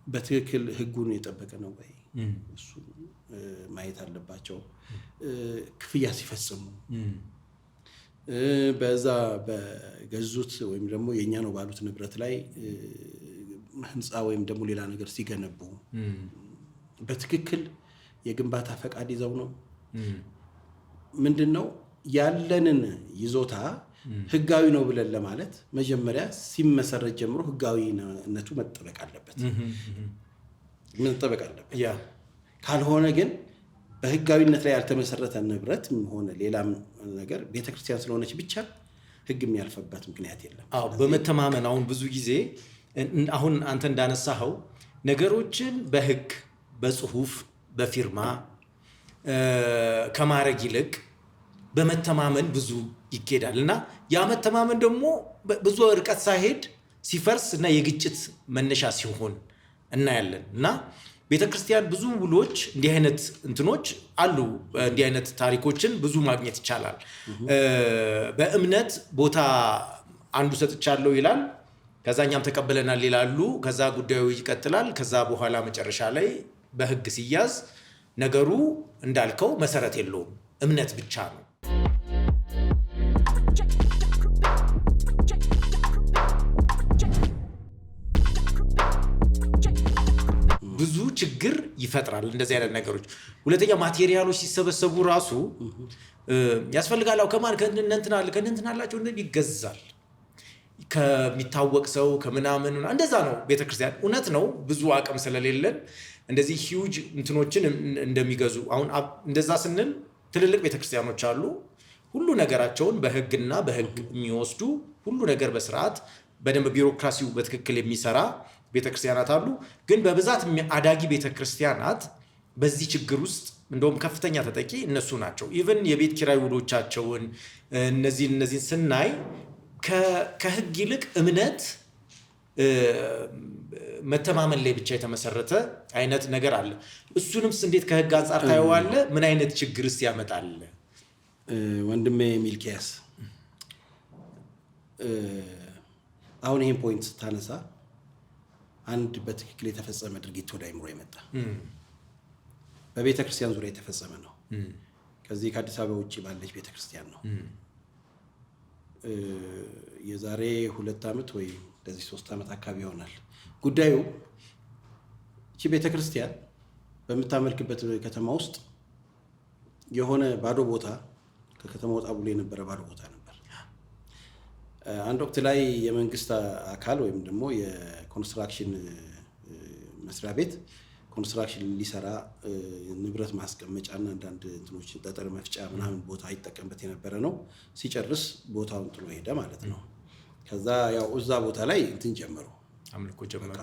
በትክክል ሕጉን የጠበቀ ነው ወይ እሱ ማየት አለባቸው። ክፍያ ሲፈጽሙ በዛ በገዙት ወይም ደግሞ የኛ ነው ባሉት ንብረት ላይ ህንፃ ወይም ደግሞ ሌላ ነገር ሲገነቡ በትክክል የግንባታ ፈቃድ ይዘው ነው ምንድነው ያለንን ይዞታ ሕጋዊ ነው ብለን ለማለት መጀመሪያ ሲመሰረት ጀምሮ ሕጋዊነቱ መጠበቅ አለበት። ካልሆነ ግን በሕጋዊነት ላይ ያልተመሰረተ ንብረት ሆነ ሌላም ነገር ቤተክርስቲያን ስለሆነች ብቻ ሕግ የሚያልፈበት ምክንያት የለም። በመተማመን አሁን ብዙ ጊዜ አሁን አንተ እንዳነሳኸው ነገሮችን በሕግ በጽሁፍ በፊርማ ከማድረግ ይልቅ በመተማመን ብዙ ይኬዳል እና ያ መተማመን ደግሞ ብዙ ርቀት ሳይሄድ ሲፈርስ እና የግጭት መነሻ ሲሆን እናያለን። እና ቤተክርስቲያን ብዙ ውሎች እንዲህ አይነት እንትኖች አሉ። እንዲህ አይነት ታሪኮችን ብዙ ማግኘት ይቻላል። በእምነት ቦታ አንዱ ሰጥቻለሁ ይላል፣ ከዛኛም ተቀበለናል ይላሉ። ከዛ ጉዳዩ ይቀጥላል። ከዛ በኋላ መጨረሻ ላይ በሕግ ሲያዝ ነገሩ እንዳልከው መሰረት የለውም፣ እምነት ብቻ ነው። ብዙ ችግር ይፈጥራል እንደዚህ አይነት ነገሮች። ሁለተኛ ማቴሪያሎች ሲሰበሰቡ ራሱ ያስፈልጋል። ከማን ከእንትን አላቸው ይገዛል ከሚታወቅ ሰው ከምናምን እንደዛ ነው ቤተክርስቲያን። እውነት ነው ብዙ አቅም ስለሌለን እንደዚህ ሂውጅ እንትኖችን እንደሚገዙ አሁን እንደዛ ስንል ትልልቅ ቤተክርስቲያኖች አሉ ሁሉ ነገራቸውን በህግና በህግ የሚወስዱ ሁሉ ነገር በስርዓት በደንብ ቢሮክራሲው በትክክል የሚሰራ ቤተክርስቲያናት አሉ። ግን በብዛት አዳጊ ቤተክርስቲያናት በዚህ ችግር ውስጥ እንደውም ከፍተኛ ተጠቂ እነሱ ናቸው። ኢቭን የቤት ኪራይ ውሎቻቸውን እነዚህን ስናይ ከህግ ይልቅ እምነት መተማመን ላይ ብቻ የተመሰረተ አይነት ነገር አለ። እሱንም እንዴት ከህግ አንጻር ታየዋለህ? ምን አይነት ችግርስ ያመጣል? ወንድሜ ሚልኪያስ አሁን ይሄን ፖይንት ስታነሳ አንድ በትክክል የተፈጸመ ድርጊት ወደ አይምሮ ይመጣ። በቤተ ክርስቲያን ዙሪያ የተፈጸመ ነው። ከዚህ ከአዲስ አበባ ውጭ ባለች ቤተ ክርስቲያን ነው። የዛሬ 2 ዓመት ወይ እንደዚህ 3 ዓመት አካባቢ ይሆናል ጉዳዩ። እቺ ቤተ ክርስቲያን በምታመልክበት ከተማ ውስጥ የሆነ ባዶ ቦታ ከከተማው ወጣ ብሎ የነበረ ባዶ ቦታ ነበር። አንድ ወቅት ላይ የመንግስት አካል ወይም ደግሞ የኮንስትራክሽን መስሪያ ቤት ኮንስትራክሽን ሊሰራ ንብረት ማስቀመጫና አንዳንድ እንትኖች ጠጠር መፍጫ ምናምን ቦታ ይጠቀምበት የነበረ ነው። ሲጨርስ ቦታውን ጥሎ ሄደ ማለት ነው። ከዛ ያው እዛ ቦታ ላይ እንትን ጀመሩ፣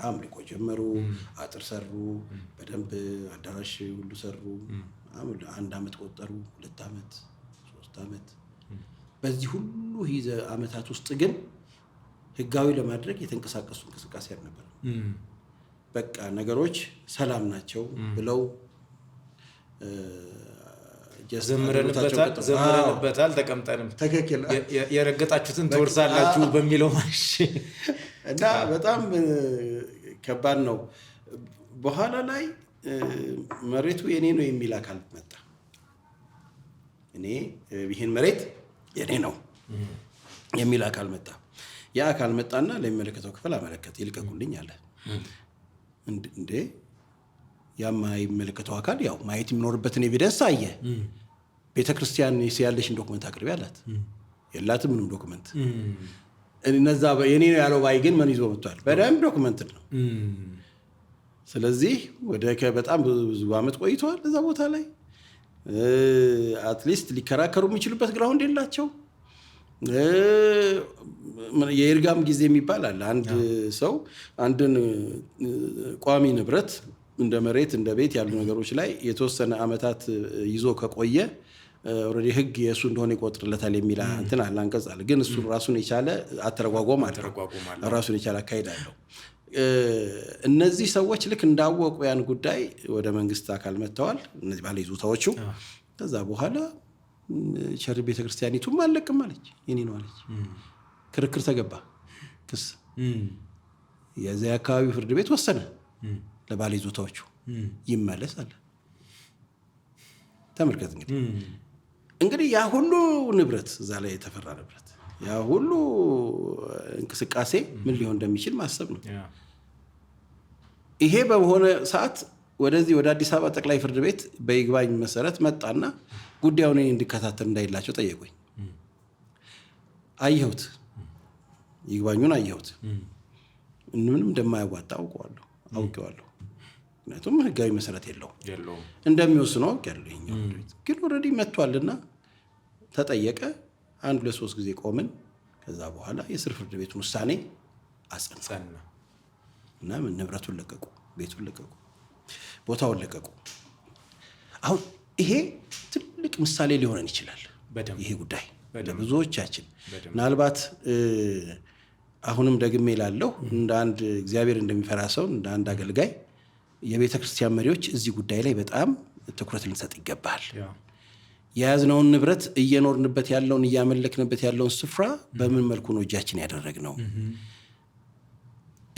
አምልኮ ጀመሩ። አጥር ሰሩ፣ በደንብ አዳራሽ ሁሉ ሰሩ። 1 ዓመት ቆጠሩ፣ 2 ዓመት፣ 3 ዓመት። በዚህ ሁሉ ዓመታት ውስጥ ግን ህጋዊ ለማድረግ የተንቀሳቀሱ እንቅስቃሴ አልነበረም። በቃ ነገሮች ሰላም ናቸው ብለው ዘምረንበታል፣ ተቀምጠንም የረገጣችሁትን ትወርሳላችሁ በሚለው ማሽ እና በጣም ከባድ ነው። በኋላ ላይ መሬቱ የኔ ነው የሚል አካል መጣ። እኔ ይህን መሬት የኔ ነው የሚል አካል መጣ። ያ አካል መጣና ለሚመለከተው ክፍል አመለከተ። ይልቀቁልኝ አለ። እንዴ የማይመለከተው አካል ያው ማየት የሚኖርበትን ኤቪደንስ አየ። ቤተክርስቲያን ያለሽን ዶክመንት አቅርቢ አላት። የላትም ምንም ዶክመንት። እነዛ የኔ ነው ያለው ባይ ግን ምን ይዞ መጥቷል? በደንብ ዶክመንት ነው። ስለዚህ በጣም ብዙ ዓመት ቆይቷል እዛ ቦታ ላይ። አትሊስት ሊከራከሩ የሚችሉበት ግራውንድ የላቸው። የይርጋም ጊዜ የሚባል አለ። አንድ ሰው አንድን ቋሚ ንብረት እንደ መሬት እንደ ቤት ያሉ ነገሮች ላይ የተወሰነ ዓመታት ይዞ ከቆየ ኦልሬዲ ህግ የእሱ እንደሆነ ይቆጥርለታል የሚል እንትን አለ፣ አንቀጽ አለ። ግን እሱ ራሱን የቻለ አተረጓጎም አለ፣ ራሱን የቻለ አካሄድ አለው። እነዚህ ሰዎች ልክ እንዳወቁ ያን ጉዳይ ወደ መንግስት አካል መጥተዋል፣ እነዚህ ባለ ይዞታዎቹ። ከዛ በኋላ ቸር ቤተክርስቲያኒቱም አለቅም አለች፣ የኔ ነው አለች። ክርክር ተገባ፣ ክስ። የዚያ አካባቢ ፍርድ ቤት ወሰነ ለባለ ይዞታዎቹ ይመለስ አለ። ተመልከት እንግዲህ ያ ሁሉ ንብረት እዛ ላይ የተፈራ ንብረት፣ ያ ሁሉ እንቅስቃሴ ምን ሊሆን እንደሚችል ማሰብ ነው። ይሄ በሆነ ሰዓት ወደዚህ ወደ አዲስ አበባ ጠቅላይ ፍርድ ቤት በይግባኝ መሰረት መጣና ጉዳዩን እንዲከታተል እንዳይላቸው ጠየቁኝ። አየሁት፣ ይግባኙን አየሁት። ምንም እንደማያዋጣ አውቀዋለሁ። ምክንያቱም ህጋዊ መሰረት የለውም እንደሚወስነው አውቃለሁ። ግን ኦልሬዲ መጥቷልና ተጠየቀ። 1 2 3 ጊዜ ቆምን። ከዛ በኋላ የስር ፍርድ ቤቱን ውሳኔ አጸና እና ንብረቱን ለቀቁ፣ ቤቱን ለቀቁ፣ ቦታውን ለቀቁ። አሁን ይሄ ትልቅ ምሳሌ ሊሆነን ይችላል። ይሄ ጉዳይ ለብዙዎቻችን ምናልባት አሁንም ደግሜ እላለሁ እንደ አንድ እግዚአብሔር እንደሚፈራ ሰው እንደ አንድ አገልጋይ የቤተ ክርስቲያን መሪዎች እዚህ ጉዳይ ላይ በጣም ትኩረት ልንሰጥ ይገባል። የያዝነውን ንብረት እየኖርንበት ያለውን እያመለክንበት ያለውን ስፍራ በምን መልኩ ነው እጃችን ያደረግነው?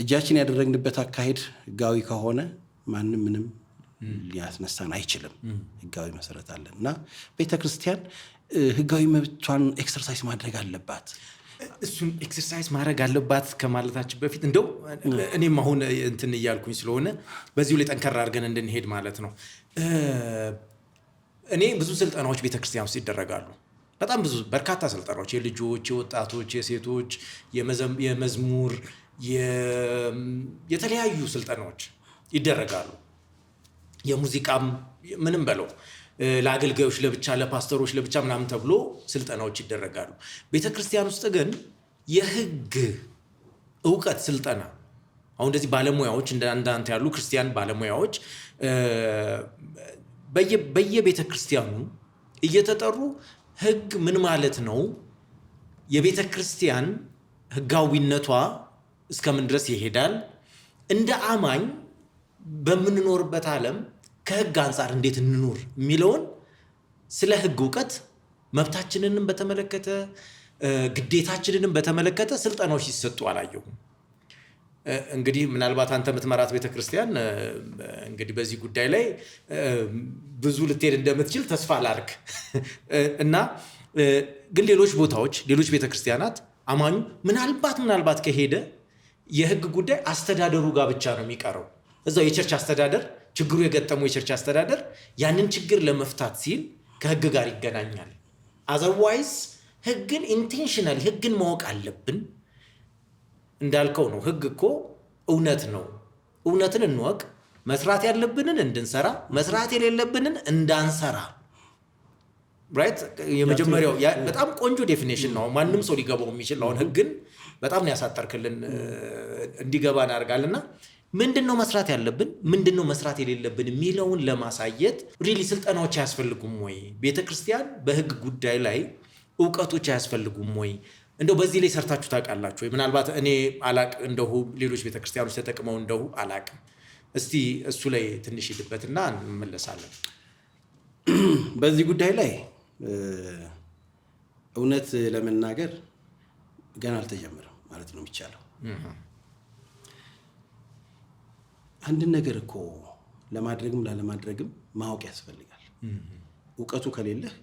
እጃችን ያደረግንበት አካሄድ ህጋዊ ከሆነ ማንም ምንም ሊያስነሳን አይችልም። ህጋዊ መሰረት አለን እና ቤተ ክርስቲያን ህጋዊ መብቷን ኤክሰርሳይዝ ማድረግ አለባት። እሱን ኤክሰርሳይዝ ማድረግ አለባት ከማለታችን በፊት እንደው እኔም አሁን እንትን እያልኩኝ ስለሆነ በዚሁ ላይ ጠንከር አድርገን እንድንሄድ ማለት ነው። እኔ ብዙ ስልጠናዎች ቤተክርስቲያን ውስጥ ይደረጋሉ። በጣም ብዙ በርካታ ስልጠናዎች፣ የልጆች፣ የወጣቶች፣ የሴቶች፣ የመዝሙር፣ የተለያዩ ስልጠናዎች ይደረጋሉ። የሙዚቃም ምንም በለው ለአገልጋዮች ለብቻ ለፓስተሮች ለብቻ ምናምን ተብሎ ስልጠናዎች ይደረጋሉ። ቤተክርስቲያን ውስጥ ግን የህግ እውቀት ስልጠና አሁን እንደዚህ ባለሙያዎች እንዳንተ ያሉ ክርስቲያን ባለሙያዎች በየቤተ ክርስቲያኑ እየተጠሩ ህግ ምን ማለት ነው፣ የቤተ ክርስቲያን ህጋዊነቷ እስከምን ድረስ ይሄዳል፣ እንደ አማኝ በምንኖርበት ዓለም ከህግ አንጻር እንዴት እንኖር የሚለውን ስለ ህግ እውቀት መብታችንንም በተመለከተ ግዴታችንንም በተመለከተ ስልጠናዎች ሲሰጡ አላየሁም። እንግዲህ ምናልባት አንተ የምትመራት ቤተክርስቲያን እንግዲህ በዚህ ጉዳይ ላይ ብዙ ልትሄድ እንደምትችል ተስፋ ላድርግ እና ግን ሌሎች ቦታዎች ሌሎች ቤተክርስቲያናት አማኙ ምናልባት ከሄደ የህግ ጉዳይ አስተዳደሩ ጋር ብቻ ነው የሚቀረው። እዛው የቸርች አስተዳደር ችግሩ የገጠመው የቸርች አስተዳደር ያንን ችግር ለመፍታት ሲል ከህግ ጋር ይገናኛል። አዘርዋይዝ ህግን ኢንቴንሽናል ህግን ማወቅ አለብን። እንዳልከው ነው። ህግ እኮ እውነት ነው። እውነትን እንወቅ፣ መስራት ያለብንን እንድንሰራ፣ መስራት የሌለብንን እንዳንሰራ። ራይት የመጀመሪያው በጣም ቆንጆ ዴፊኒሽን ነው። ማንም ሰው ሊገባው የሚችል አሁን ህግን በጣም ነው ያሳጠርክልን እንዲገባን ያደርጋልና ምንድነው መስራት ያለብን ምንድነው መስራት የሌለብን የሚለውን ለማሳየት ሪሊ ስልጠናዎች አያስፈልጉም ወይ? ቤተክርስቲያን በህግ ጉዳይ ላይ እውቀቶች አያስፈልጉም ወይ? እንደው በዚህ ላይ ሰርታችሁ ታውቃላችሁ ወይ? ምናልባት እኔ አላቅ እንደው ሌሎች ቤተክርስቲያኖች ተጠቅመው እንደው አላቅ። እስቲ እሱ ላይ ትንሽ ይድበትና እንመለሳለን። በዚህ ጉዳይ ላይ እውነት ለመናገር ገና አልተጀመረም ማለት ነው የሚቻለው። አንድ ነገር እኮ ለማድረግም ላለማድረግም ማወቅ ያስፈልጋል። እውቀቱ ከሌለህ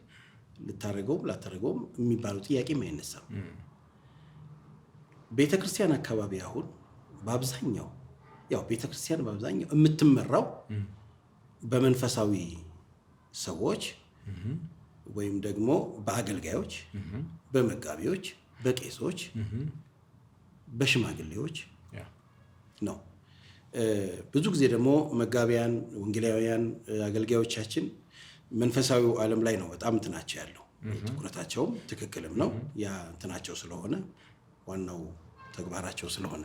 ልታረገውም ላታረገውም የሚባለው ጥያቄም አይነሳም። ቤተክርስቲያን አካባቢ አሁን በአብዛኛው ቤተክርስቲያን በአብዛኛው የምትመራው በመንፈሳዊ ሰዎች ወይም ደግሞ በአገልጋዮች፣ በመጋቢዎች፣ በቄሶች፣ በሽማግሌዎች ነው። ብዙ ጊዜ ደግሞ መጋቢያን፣ ወንጌላውያን አገልጋዮቻችን መንፈሳዊው ዓለም ላይ ነው በጣም እንትናቸው ያለው። ትኩረታቸውም ትክክልም ነው። ያ እንትናቸው ስለሆነ ዋናው ተግባራቸው ስለሆነ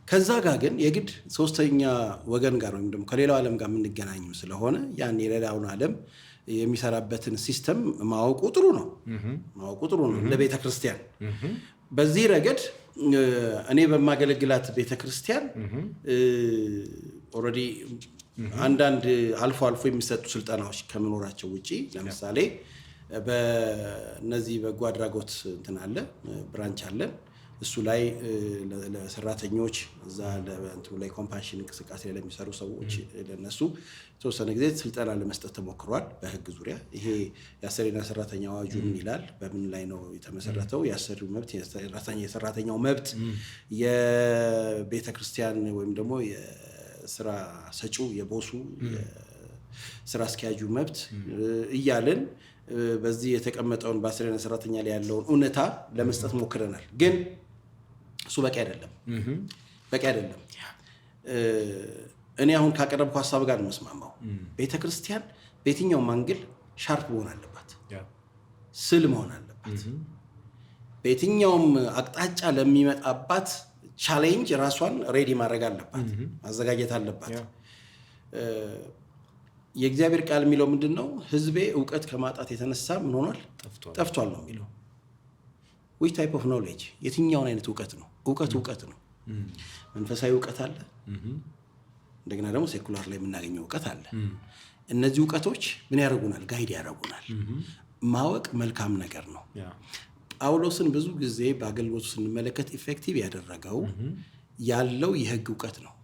ከዛ ጋር ግን የግድ ሶስተኛ ወገን ጋር ወይም ደግሞ ከሌላው ዓለም ጋር የምንገናኝም ስለሆነ ያን የሌላውን ዓለም የሚሰራበትን ሲስተም ማወቁ ጥሩ ነው። እንደ ቤተ ክርስቲያን በዚህ ረገድ እኔ በማገለግላት ቤተ ክርስቲያን ኦልሬዲ አንዳንድ አልፎ የሚሰጡ ስልጠናዎች ከመኖራቸው ውጪ ለምሳሌ በእነዚህ በጎ አድራጎት እንትን አለ ብራንች አለን። እሱ ላይ ለሰራተኞች እዛ ለእንትኑ ላይ ኮምፓሽን እንቅስቃሴ ላይ ለሚሰሩ ሰዎች ለነሱ ተወሰነ ጊዜ ስልጠና ለመስጠት ተሞክሯል። በህግ ዙሪያ ይሄ የአሰሪና ሰራተኛ አዋጁ ምን ይላል፣ በምን ላይ ነው የተመሰረተው፣ የአሰሪው መብት የሰራተኛው መብት፣ የቤተ ክርስቲያን ወይም ደግሞ የስራ ሰጪው የቦሱ የስራ አስኪያጁ መብት እያልን በዚህ የተቀመጠውን በአሰሪና ሰራተኛ ላይ ያለውን እውነታ ለመስጠት ሞክረናል። ግን እሱ በቂ አይደለም። እኔ አሁን ካቀረብኩ ሀሳብ ጋር ነው መስማማው። ቤተክርስቲያን በየትኛውም አንግል ሻርፕ መሆን አለባት፣ ስል መሆን አለባት። በየትኛውም አቅጣጫ ለሚመጣባት ቻሌንጅ ራሷን ሬዲ ማድረግ አለባት፣ ማዘጋጀት አለባት። የእግዚአብሔር ቃል የሚለው ምንድነው? ህዝቤ እውቀት ከማጣት የተነሳ ምን ሆኗል? ጠፍቷል ነው የሚለው። which type of knowledge? የትኛውን አይነት እውቀት ነው? እውቀት ነው። መንፈሳዊ እውቀት አለ፣ እንደገና ደግሞ ሴኩላር ላይ የምናገኘው እውቀት አለ። እነዚህ እውቀቶች ምን ያደርጉናል? ጋይድ ያደርጉናል። ማወቅ መልካም ነገር ነው። ጳውሎስን ብዙ ጊዜ በአገልግሎቱ ስንመለከት ኢፌክቲቭ ያደረገው ያለው የህግ እውቀት ነው።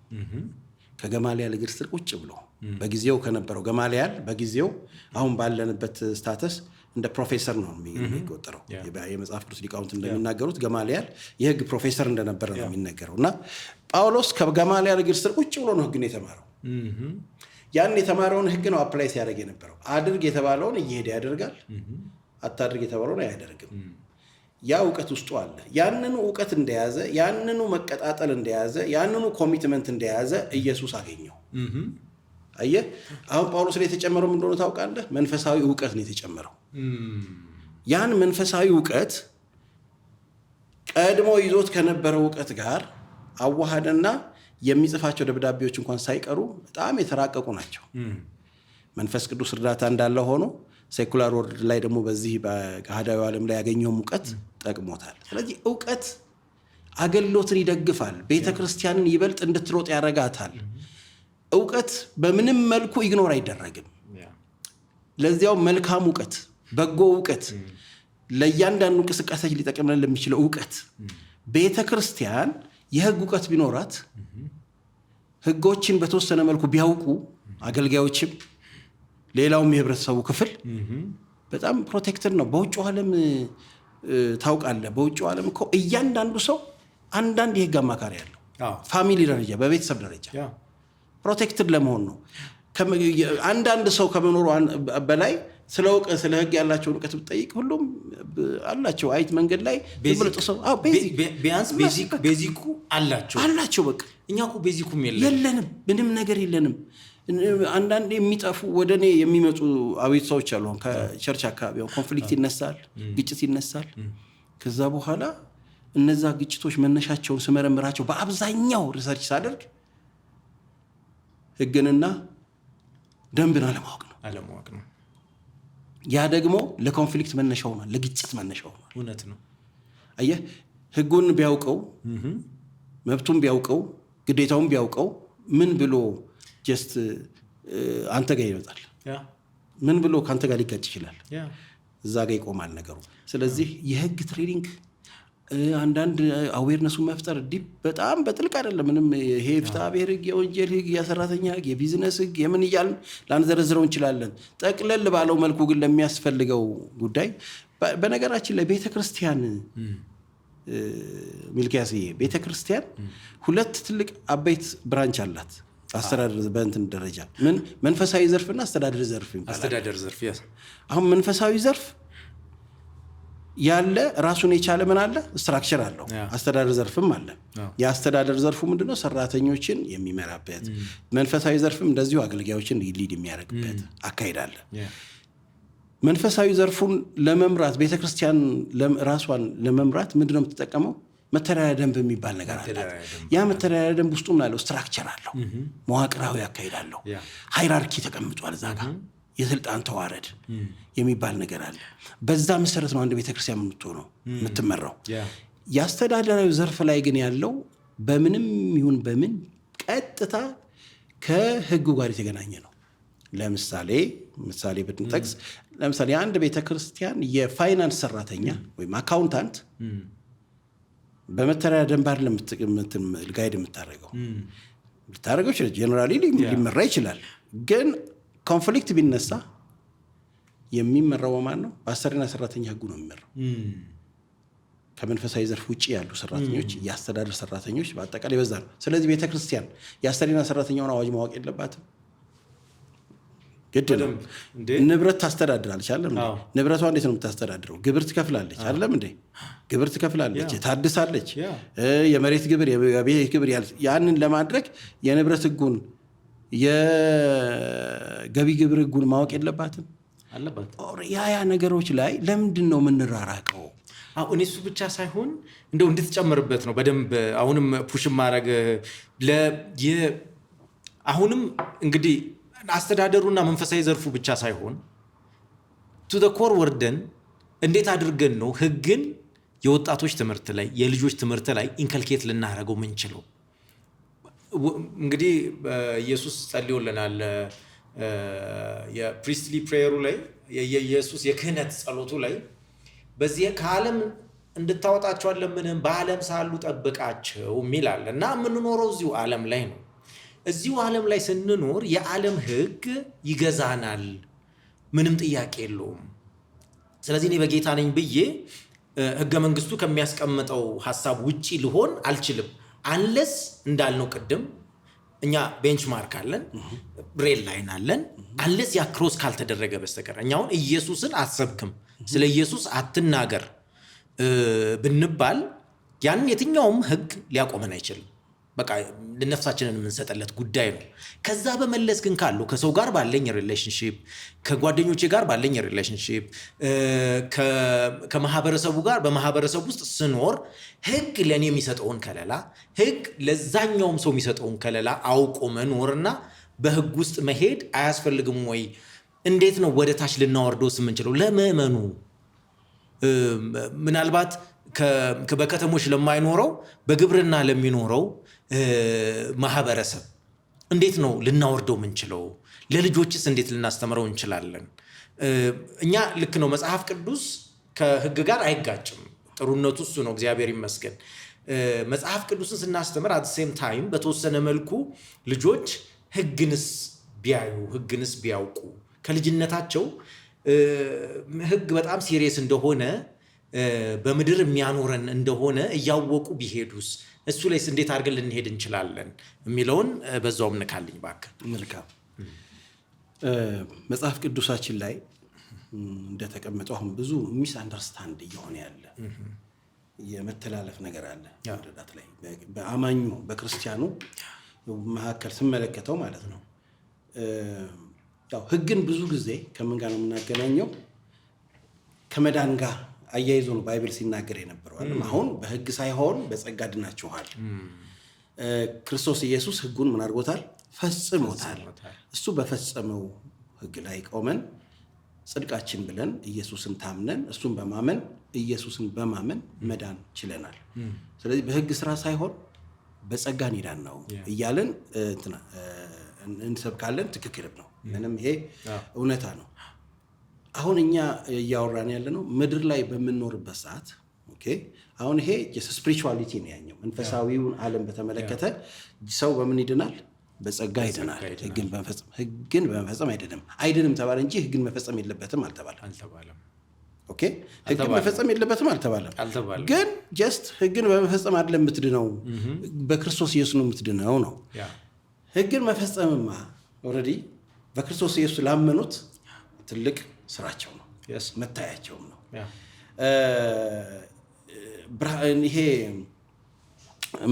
ከገማልያል እግር ስር ቁጭ ብሎ በጊዜው ከነበረው ገማልያል በጊዜው አሁን ባለንበት ስታተስ እንደ ፕሮፌሰር ነው የሚቆጠረው። የመጽሐፍ ቅዱስ ሊቃውንት እንደሚናገሩት ገማልያል የህግ ፕሮፌሰር እንደነበረ ነው የሚነገረው። እና ጳውሎስ ከገማልያል እግር ስር ቁጭ ብሎ ነው ህግን የተማረው። ያን የተማረውን ህግ ነው አፕላይ ሲያደርግ የነበረው። አድርግ የተባለውን እየሄደ ያደርጋል፣ አታድርግ የተባለውን አያደርግም። ያ እውቀት ውስጡ አለ። ያንኑ እውቀት እንደያዘ፣ ያንኑ መቀጣጠል እንደያዘ፣ ያንኑ ኮሚትመንት እንደያዘ ኢየሱስ አገኘው። አየህ፣ አሁን ጳውሎስ ላይ የተጨመረው ምን እንደሆነ ታውቃለህ? መንፈሳዊ እውቀት ነው የተጨመረው። ያን መንፈሳዊ እውቀት ቀድሞ ይዞት ከነበረው እውቀት ጋር አዋሃደና የሚጽፋቸው ደብዳቤዎች እንኳን ሳይቀሩ በጣም የተራቀቁ ናቸው። መንፈስ ቅዱስ እርዳታ እንዳለ ሆኖ ሴኩላር ወርልድ ላይ ደግሞ በዚህ በገሃዳዊ ዓለም ላይ ያገኘው እውቀት ጠቅሞታል። ስለዚህ እውቀት አገልግሎትን ይደግፋል። ቤተ ክርስቲያንን ይበልጥ እንድትሮጥ ያረጋታል። እውቀት በምንም መልኩ ኢግኖር አይደረግም። ለዚያው መልካም እውቀት፣ በጎ እውቀት፣ ለእያንዳንዱ እንቅስቃሴ ሊጠቅመን ለሚችለው እውቀት ቤተ ክርስቲያን የህግ እውቀት ቢኖራት፣ ህጎችን በተወሰነ መልኩ ቢያውቁ አገልጋዮችም ሌላውም የህብረተሰቡ ክፍል በጣም ፕሮቴክትድ ነው። በውጭው ዓለም ታውቃለህ፣ በውጭው ዓለም እኮ እያንዳንዱ ሰው አንዳንድ የህግ አማካሪ ያለው ፋሚሊ ደረጃ፣ በቤተሰብ ደረጃ ፕሮቴክትድ ለመሆን ነው። አንዳንድ ሰው ከመኖሩ በላይ ስለ ህግ ያላቸውን እውቀት ብትጠይቅ ሁሉም አላቸው። አይት መንገድ ላይ ቢያንስ ቤዚኩ አላቸው። በቃ እኛ እኮ ቤዚኩም የለንም፣ ምንም ነገር የለንም። አንዳንድ የሚጠፉ ወደ እኔ የሚመጡ አቤቱታዎች አሉ። ከቸርች አካባቢ ኮንፍሊክት ይነሳል፣ ግጭት ይነሳል። ከዛ በኋላ እነዛ ግጭቶች መነሻቸውን ስመረምራቸው በአብዛኛው ሪሰርች ሳደርግ ህግንና ደንብን አለማወቅ ነው። ያ ደግሞ ለኮንፍሊክት መነሻ ሆኗል፣ ለግጭት መነሻ ሆኗል። እውነት ነው። አየህ፣ ህጉን ቢያውቀው፣ መብቱን ቢያውቀው፣ ግዴታውን ቢያውቀው ምን ብሎ ጀስት አንተ ጋር ይመጣል? ምን ብሎ ከአንተ ጋር ሊጋጭ ይችላል? እዛ ጋር ይቆማል ነገሩ። ስለዚህ የህግ ትሬኒንግ አንዳንድ አዌርነሱን መፍጠር በጣም በጥልቅ አይደለም። ምንም ይሄ ፍትሐ ብሔር ህግ፣ የወንጀል ህግ፣ የሰራተኛ ህግ፣ የቢዝነስ ህግ የምን እያልን ላንዘረዝረው እንችላለን። ጠቅለል ባለው መልኩ ግን ለሚያስፈልገው ጉዳይ በነገራችን ላይ ቤተክርስቲያን ሚልኪያስዬ፣ ቤተክርስቲያን ሁለት ትልቅ አበይት ብራንች አላት። አስተዳደር በእንትን ደረጃ ምን መንፈሳዊ ዘርፍና አስተዳደር ዘርፍ ይባላል። አስተዳደር ዘርፍ አሁን መንፈሳዊ ዘርፍ ያለ ራሱን የቻለ ምን አለ? ስትራክቸር አለው። አስተዳደር ዘርፍም አለ። የአስተዳደር ዘርፉ ምንድነው? ሰራተኞችን የሚመራበት። መንፈሳዊ ዘርፍም እንደዚሁ አገልጋዮችን ሊድ የሚያደርግበት አካሄድ አለ። መንፈሳዊ ዘርፉን ለመምራት ቤተክርስቲያን ራሷን ለመምራት ምንድነው የምትጠቀመው? መተዳደሪያ ደንብ የሚባል ነገር አለ። ያ መተዳደሪያ ደንብ ውስጡ ምን አለው? ስትራክቸር አለው። መዋቅራዊ አካሄድ አለው። ሃይራርኪ ተቀምጧል እዛ ጋር። የስልጣን ተዋረድ የሚባል ነገር አለ። በዛ መሰረት ነው አንድ ቤተክርስቲያን የምትሆነው የምትመራው። የአስተዳደራዊ ዘርፍ ላይ ግን ያለው በምንም ይሁን በምን ቀጥታ ከህጉ ጋር የተገናኘ ነው። ምሳሌ ብንጠቅስ፣ ለምሳሌ አንድ ቤተክርስቲያን የፋይናንስ ሰራተኛ ወይም አካውንታንት በመተዳደሪያ ደንብ አይደለም ጋይድ የምታደርገው። ልታደርገው ይችላል፣ ጀነራሊ ሊመራ ይችላል። ግን ኮንፍሊክት ቢነሳ የሚመራው ማን ነው? በአሰሪና ሰራተኛ ህጉ ነው የሚመራው። ከመንፈሳዊ ዘርፍ ውጭ ያሉ ሰራተኞች፣ የአስተዳደር ሰራተኞች በአጠቃላይ በዛ ነው። ስለዚህ ቤተክርስቲያን የአሰሪና ሰራተኛውን አዋጅ ማወቅ የለባትም። ግድ ነው። ንብረት ታስተዳድራለች አይደለም? ንብረቷ እንዴት ነው የምታስተዳድረው? ግብር ትከፍላለች አይደለም እንዴ? ግብር ትከፍላለች፣ ታድሳለች። የመሬት ግብር፣ የቤት ግብር። ያንን ለማድረግ የንብረት ህጉን የገቢ ግብር ህጉን ማወቅ የለባትም አለባት። ያ ነገሮች ላይ ለምንድን ነው የምንራራቀው? አሁን እሱ ብቻ ሳይሆን እንደው እንድትጨምርበት ነው በደንብ አሁንም ፑሽ ማድረግ አሁንም እንግዲህ አስተዳደሩና መንፈሳዊ ዘርፉ ብቻ ሳይሆን ቱ ዘ ኮር ወርደን እንዴት አድርገን ነው ህግን የወጣቶች ትምህርት ላይ የልጆች ትምህርት ላይ ኢንከልኬት ልናደርገው ምንችለው? እንግዲህ ኢየሱስ ጸልዮልናል። የፕሪስትሊ ፕሬየሩ ላይ የኢየሱስ የክህነት ጸሎቱ ላይ በዚህ ከዓለም እንድታወጣቸው አለምንም በዓለም ሳሉ ጠብቃቸው የሚላል እና የምንኖረው እዚሁ ዓለም ላይ ነው። እዚሁ ዓለም ላይ ስንኖር የዓለም ህግ ይገዛናል፣ ምንም ጥያቄ የለውም። ስለዚህ እኔ በጌታ ነኝ ብዬ ህገ መንግስቱ ከሚያስቀምጠው ሐሳብ ውጪ ልሆን አልችልም። አንለስ እንዳልነው ቅድም እኛ ቤንችማርክ አለን፣ ሬል ላይን አለን። አንለስ ያ ክሮስ ካልተደረገ በስተቀር እኛ አሁን ኢየሱስን አትሰብክም፣ ስለ ኢየሱስ አትናገር ብንባል ያን የትኛውም ህግ ሊያቆመን አይችልም። በቃ ለነፍሳችንን የምንሰጠለት ጉዳይ ነው። ከዛ በመለስ ግን ካሉ ከሰው ጋር ባለኝ ሪሌሽንሺፕ፣ ከጓደኞቼ ጋር ባለኝ ሪሌሽንሺፕ፣ ከማህበረሰቡ ጋር በማህበረሰቡ ውስጥ ስኖር ህግ ለእኔ የሚሰጠውን ከለላ፣ ህግ ለዛኛውም ሰው የሚሰጠውን ከለላ አውቆ መኖርና በህግ ውስጥ መሄድ አያስፈልግም ወይ? እንዴት ነው ወደ ታች ልናወርደውስ የምንችለው? ለምዕመኑ ምናልባት በከተሞች ለማይኖረው በግብርና ለሚኖረው ማህበረሰብ እንዴት ነው ልናወርደው የምንችለው? ለልጆችስ እንዴት ልናስተምረው እንችላለን? እኛ ልክ ነው መጽሐፍ ቅዱስ ከህግ ጋር አይጋጭም። ጥሩነቱ እሱ ነው፣ እግዚአብሔር ይመስገን። መጽሐፍ ቅዱስን ስናስተምር አት ሴም ታይም በተወሰነ መልኩ ልጆች ህግንስ ቢያዩ ህግንስ ቢያውቁ ከልጅነታቸው ህግ በጣም ሲሪየስ እንደሆነ በምድር የሚያኖረን እንደሆነ እያወቁ ቢሄዱስ እሱ ላይስ እንዴት አድርገን ልንሄድ እንችላለን የሚለውን በዛውም ንካልኝ እባክህ። መልካም። መጽሐፍ ቅዱሳችን ላይ እንደተቀመጠው አሁን ብዙ ሚስ አንደርስታንድ እየሆነ ያለ የመተላለፍ ነገር አለ መረዳት ላይ በአማኙ በክርስቲያኑ መካከል ስመለከተው ማለት ነው። ያው ህግን ብዙ ጊዜ ከምን ጋር ነው የምናገናኘው? ከመዳን ጋር አያይዞ ነው ባይብል ሲናገር የነበረው። አሁን በህግ ሳይሆን በጸጋ ድናችኋል። ክርስቶስ ኢየሱስ ህጉን ምን አድርጎታል? ፈጽሞታል። እሱ በፈጸመው ህግ ላይ ቆመን ጽድቃችን ብለን ኢየሱስን ታምነን እሱን በማመን ኢየሱስን በማመን መዳን ችለናል። ስለዚህ በህግ ስራ ሳይሆን በጸጋ እንሄዳን ነው እያለን እንሰብካለን። ትክክልም ነው። ምንም ይሄ እውነታ ነው። አሁን እኛ እያወራን ያለ ነው ምድር ላይ በምንኖርበት ሰዓት ኦኬ። አሁን ይሄ ስፒሪቹዋሊቲ ነው ያኛው መንፈሳዊውን ዓለም በተመለከተ ሰው በምን ይድናል? በጸጋ ይድናል። ህግን በመፈጸም አይድንም ተባለ እንጂ ህግን መፈጸም የለበትም አልተባለም። ኦኬ፣ ህግን መፈጸም የለበትም አልተባለም። ግን ጀስት ህግን በመፈጸም አይደለም የምትድነው፣ በክርስቶስ ኢየሱስ ነው የምትድነው ነው። ህግን መፈጸምማ ኦልሬዲ በክርስቶስ ኢየሱስ ላመኑት ትልቅ ስራቸው ነው፣ መታያቸውም ነው። ይሄ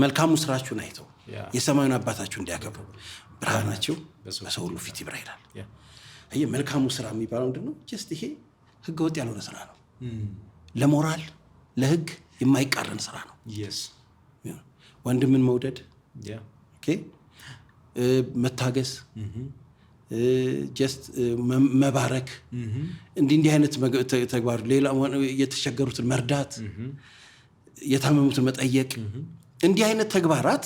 መልካሙ ስራችሁን አይተው የሰማዩን አባታችሁ እንዲያከብሩ ብርሃናችሁ በሰው ሁሉ ፊት ይብራ ይላል። ይሄ መልካሙ ስራ የሚባለው ምንድነው? ጀስት ይሄ ህገ ወጥ ያልሆነ ስራ ነው። ለሞራል ለህግ የማይቃረን ስራ ነው። ወንድምን መውደድ፣ መታገስ፣ ጀስት መባረክ፣ እንዲህ አይነት ተግባር፣ ሌላ የተቸገሩትን መርዳት፣ የታመሙትን መጠየቅ፣ እንዲህ አይነት ተግባራት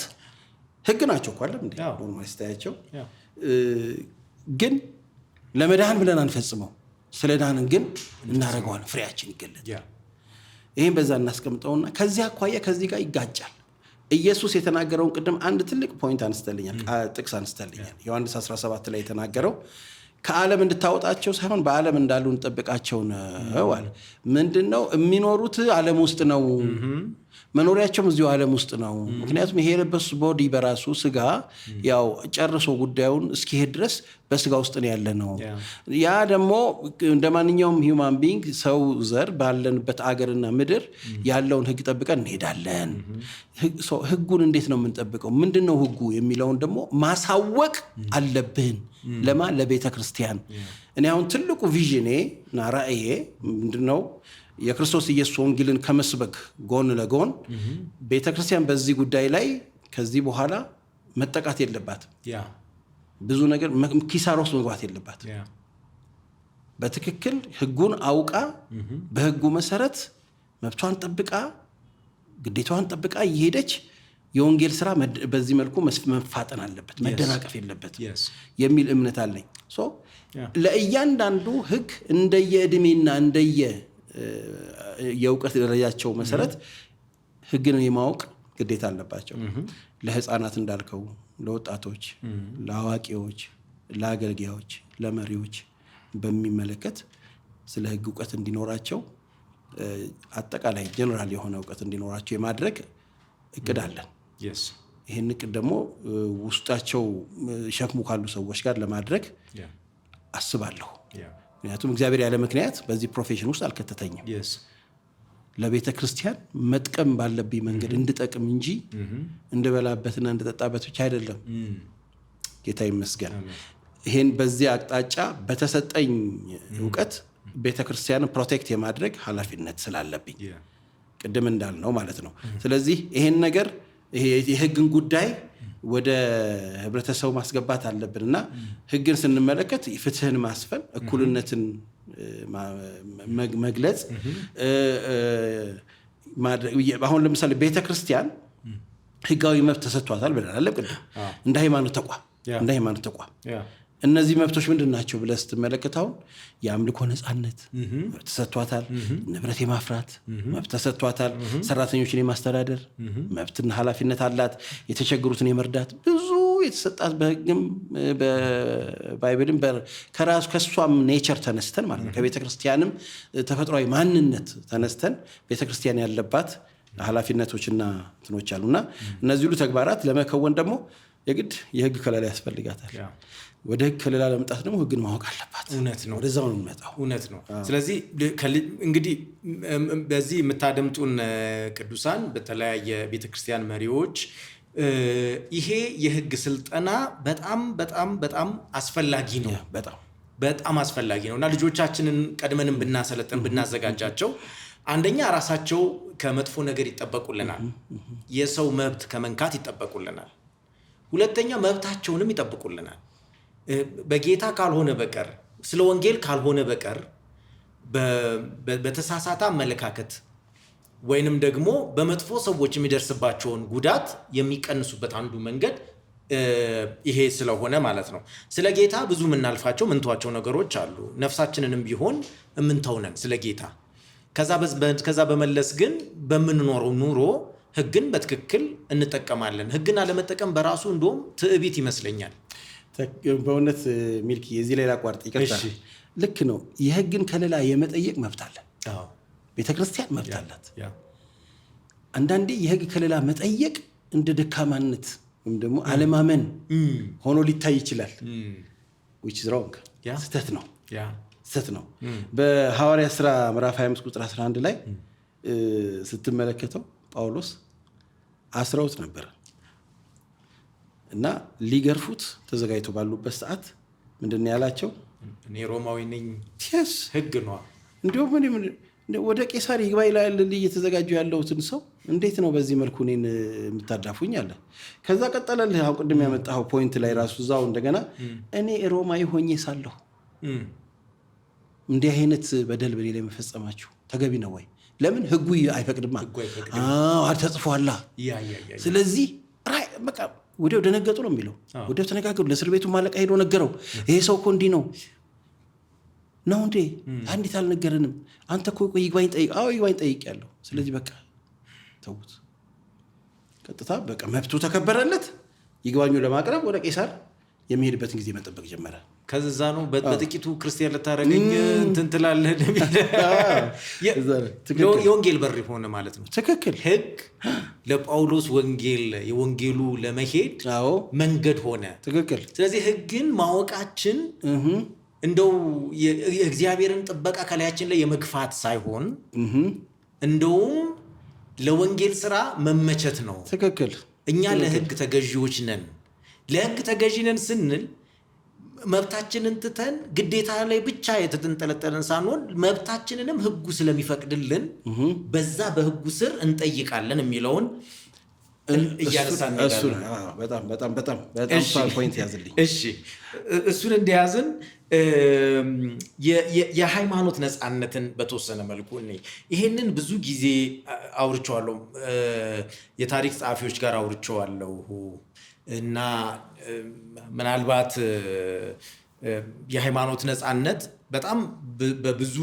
ህግ ናቸው እኮ አይደል እንዴ? ኖርማል ስታያቸው። ግን ለመዳን ብለን አንፈጽመው፣ ስለ ዳንን ግን እናደርገዋለን፣ ፍሬያችን ይገለጥ። ይህም በዛ እናስቀምጠውና ከዚያ አኳያ ከዚህ ጋር ይጋጫል። ኢየሱስ የተናገረውን ቅድም አንድ ትልቅ ፖይንት አንስተልኛል፣ ጥቅስ አንስተልኛል። ዮሐንስ 17 ላይ የተናገረው ከዓለም እንድታወጣቸው ሳይሆን በዓለም እንዳሉ እንጠብቃቸው ነው አለ። ምንድነው? የሚኖሩት ዓለም ውስጥ ነው፣ መኖሪያቸውም እዚሁ ዓለም ውስጥ ነው። ምክንያቱም ይሄ የለበሱ ቦዲ በራሱ ስጋ ያው ጨርሶ ጉዳዩን እስኪሄድ ድረስ በስጋ ውስጥ ነው ያለ ነው። ያ ደግሞ እንደ ማንኛውም ሂውማን ቢንግ ሰው ዘር ባለንበት አገርና ምድር ያለውን ህግ ጠብቀን እንሄዳለን። ህጉን እንዴት ነው የምንጠብቀው? ምንድነው ህጉ የሚለውን ደግሞ ማሳወቅ አለብን። ለማን? ለቤተ ክርስቲያን። እኔ አሁን ትልቁ ቪዥኔ እና ራእዬ ምንድነው? የክርስቶስ ኢየሱስ ወንጌልን ከመስበክ ጎን ለጎን ቤተ ክርስቲያን በዚህ ጉዳይ ላይ ከዚህ በኋላ መጠቃት የለባትም። ብዙ ነገር ኪሳራ ውስጥ መግባት የለባትም። በትክክል ህጉን አውቃ በህጉ መሰረት መብቷን ጠብቃ ግዴታዋን ጠብቃ እየሄደች የወንጌል ስራ በዚህ መልኩ መፋጠን አለበት፣ መደናቀፍ የለበት የሚል እምነት አለኝ። ለእያንዳንዱ ህግ እንደየእድሜና እንደየ የእውቀት ደረጃቸው መሰረት ህግን የማወቅ ግዴታ አለባቸው። ለህፃናት እንዳልከው፣ ለወጣቶች፣ ለአዋቂዎች፣ ለአገልጋዮች፣ ለመሪዎች በሚመለከት ስለ ህግ እውቀት እንዲኖራቸው አጠቃላይ ጀነራል የሆነ እውቀት እንዲኖራቸው የማድረግ እቅድ አለን። ይሄን እቅድ ደግሞ ውስጣቸው ሸክሙ ካሉ ሰዎች ጋር ለማድረግ አስባለሁ። ምክንያቱም እግዚአብሔር ያለ ምክንያት በዚህ ፕሮፌሽን ውስጥ አልከተተኝም። ለቤተ ክርስቲያን መጥቀም ባለብኝ መንገድ እንድጠቅም እንጂ እንድበላበትና እንድጠጣበት ብቻ አይደለም። ጌታ ይመስገን። ይሄን በዚህ አቅጣጫ በተሰጠኝ እውቀት ቤተ ክርስቲያንን ፕሮቴክት የማድረግ ኃላፊነት ስላለብኝ ቅድም እንዳልነው ማለት ነው። ስለዚህ ይሄን ነገር ይሄ የህግን ጉዳይ ወደ ህብረተሰቡ ማስገባት አለብንና ህግን ስንመለከት ፍትህን ማስፈን፣ እኩልነትን መግለጽ አሁን ለምሳሌ ቤተ ክርስቲያን ህጋዊ መብት ተሰጥቷታል ብለናል ቅድም እንደ ሃይማኖት ተቋም እነዚህ መብቶች ምንድናቸው ብለህ ስትመለከታው የአምልኮ ነፃነት መብት ተሰጥቷታል፣ ንብረት የማፍራት መብት ተሰጥቷታል፣ ሰራተኞችን የማስተዳደር መብትና ኃላፊነት አላት፣ የተቸገሩትን የመርዳት ብዙ የተሰጣት በህግም በባይብልም ከሷም ኔቸር ተነስተን ማለት ነው ከቤተ ክርስቲያንም ተፈጥሯዊ ማንነት ተነስተን ቤተ ክርስቲያን ያለባት ኃላፊነቶችና እንትኖች አሉና እነዚህ ሁሉ ተግባራት ለመከወን ደግሞ የግድ የህግ ከለላ ያስፈልጋታል። ወደ ህግ ከለላ ለመምጣት ደግሞ ህግን ማወቅ አለባት። እውነት ነው። ወደዛው ነው የሚመጣው። እውነት ነው። ስለዚህ እንግዲህ በዚህ የምታደምጡን ቅዱሳን በተለያየ ቤተክርስቲያን መሪዎች ይሄ የህግ ስልጠና በጣም በጣም በጣም አስፈላጊ ነው። በጣም አስፈላጊ ነው እና ልጆቻችንን ቀድመንም ብናሰለጥን ብናዘጋጃቸው አንደኛ ራሳቸው ከመጥፎ ነገር ይጠበቁልናል፣ የሰው መብት ከመንካት ይጠበቁልናል። ሁለተኛ መብታቸውንም ይጠብቁልናል። በጌታ ካልሆነ በቀር ስለ ወንጌል ካልሆነ በቀር በተሳሳተ አመለካከት ወይንም ደግሞ በመጥፎ ሰዎች የሚደርስባቸውን ጉዳት የሚቀንሱበት አንዱ መንገድ ይሄ ስለሆነ ማለት ነው። ስለ ጌታ ብዙ የምናልፋቸው ምንተዋቸው ነገሮች አሉ። ነፍሳችንንም ቢሆን የምንተውነን ስለ ጌታ። ከዛ በመለስ ግን በምንኖረው ኑሮ ህግን በትክክል እንጠቀማለን። ህግን አለመጠቀም በራሱ እንደውም ትዕቢት ይመስለኛል። በእውነት ሚልኪ የዚህ ላይ ላቋርጥ፣ ይቅርታ። ልክ ነው። የህግን ከለላ የመጠየቅ መብት አለ፣ ቤተክርስቲያን መብት አላት። አንዳንዴ የህግ ከለላ መጠየቅ እንደ ደካማነት ወይም ደግሞ አለማመን ሆኖ ሊታይ ይችላል። which is wrong፣ ስህተት ነው። በሐዋርያ ሥራ ምዕራፍ 25 ቁጥር 11 ላይ ስትመለከተው ጳውሎስ አስረውት ነበር እና ሊገርፉት ተዘጋጅቶ ባሉበት ሰዓት ምንድነው ያላቸው? እኔ ሮማዊ ነኝ፣ ህግ ነው። እንዲሁም ወደ ቄሳር ይግባኝ ይላል እየተዘጋጁ ያለውትን ሰው እንዴት ነው በዚህ መልኩ እኔን የምታዳፉኝ አለ። ከዛ ቀጠለልህ። አሁን ቅድም ያመጣው ፖይንት ላይ ራሱ እዛው እንደገና እኔ ሮማዊ ሆኜ ሳለሁ እንዲህ አይነት በደል በኔ ላይ መፈጸማችሁ ተገቢ ነው ወይ? ለምን ህጉ አይፈቅድማ። ተጽፏላ። ስለዚህ በቃ ወዲያው ደነገጡ ነው የሚለው። ወዲያው ተነጋገሩ። ለእስር ቤቱ ማለቃ ሄዶ ነገረው። ይሄ ሰው እኮ እንዲህ ነው እንዴ? አንዲት አልነገረንም። አንተ እኮ ይግባኝ ጠይቅ። ይግባኝ ጠይቅ ያለው። ስለዚህ በቃ ተውት። ቀጥታ በቃ መብቱ ተከበረለት። ይግባኙ ለማቅረብ ወደ ቄሳር የሚሄድበትን ጊዜ መጠበቅ ጀመረ። ከዛ ነው በጥቂቱ ክርስቲያን ልታረገኝ እንትን ትላለህ። የወንጌል በር ሆነ ማለት ነው። ትክክል። ህግ ለጳውሎስ የወንጌሉ ለመሄድ መንገድ ሆነ። ትክክል። ስለዚህ ህግን ማወቃችን እንደው የእግዚአብሔርን ጥበቃ ከላያችን ላይ የመግፋት ሳይሆን እንደውም ለወንጌል ስራ መመቸት ነው። ትክክል። እኛ ለህግ ተገዢዎች ነን። ለህግ ተገዢ ነን ስንል መብታችንን ትተን ግዴታ ላይ ብቻ የተንጠለጠለን ሳንሆን መብታችንንም ህጉ ስለሚፈቅድልን በዛ በህጉ ስር እንጠይቃለን የሚለውን እያነሳን በጣም ፖይንት ያዝልኝ። እሺ፣ እሱን እንደያዝን የሃይማኖት ነፃነትን በተወሰነ መልኩ ይሄንን ብዙ ጊዜ አውርቼዋለሁ፣ የታሪክ ጸሐፊዎች ጋር አውርቼዋለሁ እና ምናልባት የሃይማኖት ነፃነት በጣም በብዙ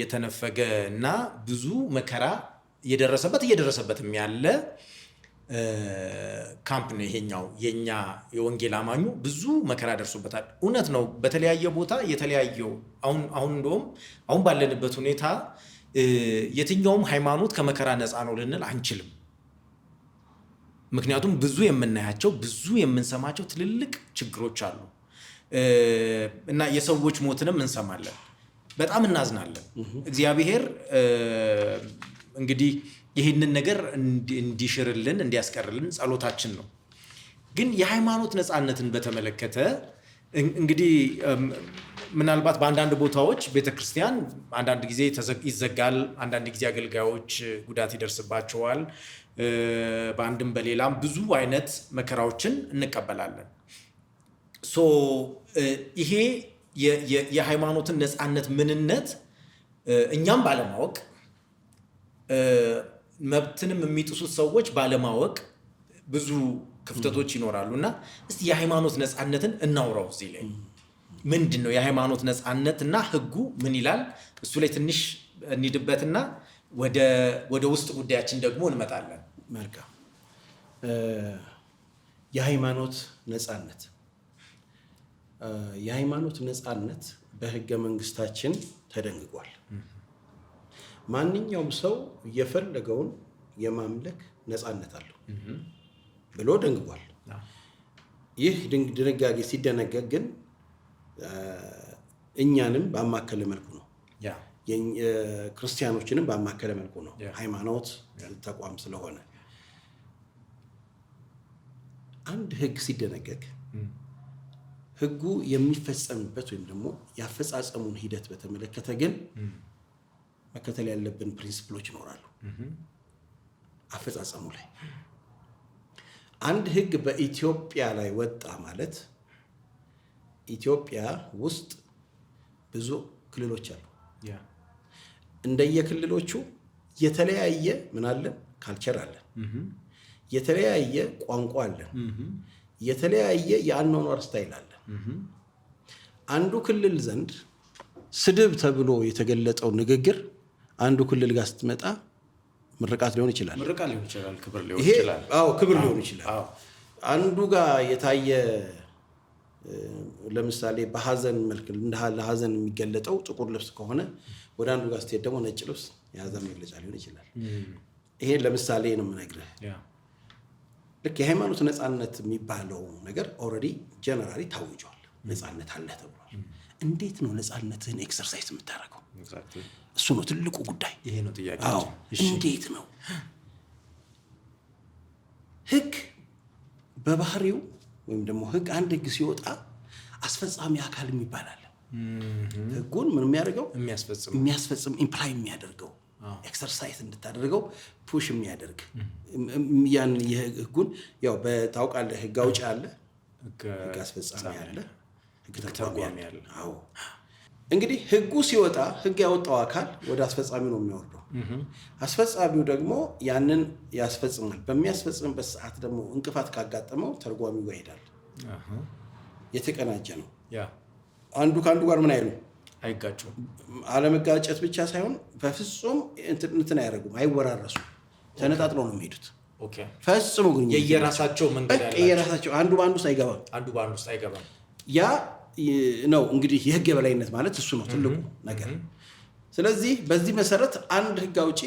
የተነፈገ እና ብዙ መከራ እየደረሰበትም ያለ ካምፕ ነው ይሄኛው የኛ የወንጌል አማኙ ብዙ መከራ ደርሶበታል። እውነት ነው። በተለያየ ቦታ የተለያየው አሁን እንደውም አሁን ባለንበት ሁኔታ የትኛውም ሃይማኖት ከመከራ ነፃ ነው ልንል አንችልም። ምክንያቱም ብዙ የምናያቸው ብዙ የምንሰማቸው ትልልቅ ችግሮች አሉ እና የሰዎች ሞትንም እንሰማለን። በጣም እናዝናለን። እግዚአብሔር እንግዲህ ይህንን ነገር እንዲሽርልን እንዲያስቀርልን ጸሎታችን ነው። ግን የሃይማኖት ነፃነትን በተመለከተ እንግዲህ ምናልባት በአንዳንድ ቦታዎች ቤተክርስቲያን አንዳንድ ጊዜ ይዘጋል፣ አንዳንድ ጊዜ አገልጋዮች ጉዳት ይደርስባቸዋል። በአንድም በሌላም ብዙ አይነት መከራዎችን እንቀበላለን። ይሄ የሃይማኖትን ነፃነት ምንነት እኛም ባለማወቅ መብትንም የሚጥሱት ሰዎች ባለማወቅ ብዙ ክፍተቶች ይኖራሉ እና እስቲ የሃይማኖት ነፃነትን እናውራው። እዚህ ላይ ምንድን ነው የሃይማኖት ነፃነትና ህጉ ምን ይላል? እሱ ላይ ትንሽ እንሂድበትና ወደ ውስጥ ጉዳያችን ደግሞ እንመጣለን። መልካም። የሃይማኖት ነፃነት በህገ መንግስታችን ተደንግጓል። ማንኛውም ሰው የፈለገውን የማምለክ ነፃነት አለው ብሎ ደንግጓል። ይህ ድንጋጌ ሲደነገግ ግን እኛንም ባማከለ መልኩ ነው፣ ክርስቲያኖችንም ባማከለ መልኩ ነው። ሃይማኖት ተቋም ስለሆነ አንድ ህግ ሲደነገግ ህጉ የሚፈጸምበት ወይም ደግሞ ያፈጻጸሙን ሂደት በተመለከተ ግን መከተል ያለብን ፕሪንሲፕሎች ይኖራሉ። አፈጻጸሙ ላይ አንድ ህግ በኢትዮጵያ ላይ ወጣ ማለት ኢትዮጵያ ውስጥ ብዙ ክልሎች አሉ። እንደየክልሎቹ የተለያየ ምን አለን? ካልቸር አለን። የተለያየ ቋንቋ አለን። የተለያየ የአኗኗር ስታይል አለን። አንዱ ክልል ዘንድ ስድብ ተብሎ የተገለጠው ንግግር አንዱ ክልል ጋር ስትመጣ ምርቃት ሊሆን ይችላል። ክብር ሊሆን ይችላል። ክብር ሊሆን ይችላል። አንዱ ጋር የታየ ለምሳሌ በሐዘን መልክ ለሐዘን የሚገለጠው ጥቁር ልብስ ከሆነ ወደ አንዱ ጋር ስትሄድ ደግሞ ነጭ ልብስ የሐዘን መግለጫ ሊሆን ይችላል። ይሄ ለምሳሌ ነው የምነግርህ። ልክ የሃይማኖት ነፃነት የሚባለው ነገር ኦልሬዲ ጀነራሊ ታውጇል። ነፃነት አለ ተብሏል። እንዴት ነው ነፃነትህን ኤክሰርሳይዝ የምታደርገው? እሱ ነው ትልቁ ጉዳይ። ይሄ ነው ጥያቄ። እንዴት ነው? ህግ በባህሪው ወይም ደግሞ አንድ ህግ ሲወጣ አስፈጻሚ አካል የሚባል አለ። ህጉን ምን የሚያደርገው? የሚያስፈጽም ኢምፕላይ የሚያደርገው ኤክሰርሳይዝ እንድታደርገው ፑሽ የሚያደርግ ያን የህጉን ያው በታውቃለህ፣ ህግ አውጪ አለ፣ ህግ አስፈጻሚ አለ፣ ህግ ተርጓሚ አለ። እንግዲህ ህጉ ሲወጣ ህግ ያወጣው አካል ወደ አስፈጻሚ ነው የሚወርደው። አስፈጻሚው ደግሞ ያንን ያስፈጽማል። በሚያስፈጽምበት ሰዓት ደግሞ እንቅፋት ካጋጠመው ተርጓሚው ጋር ይሄዳል። የተቀናጀ ነው። አንዱ ከአንዱ ጋር ምን አይሉ አይጋጩም። አለመጋጨት ብቻ ሳይሆን በፍጹም እንትን አያደርጉም፣ አይወራረሱም። ተነጣጥለው ነው የሚሄዱት። ፈጽሞ ግን የየራሳቸው መንገድ ያላቸው የየራሳቸው አንዱ በአንዱ ውስጥ አይገባም። ያ ነው እንግዲህ የህግ የበላይነት ማለት እሱ ነው ትልቁ ነገር። ስለዚህ በዚህ መሰረት አንድ ህግ አውጪ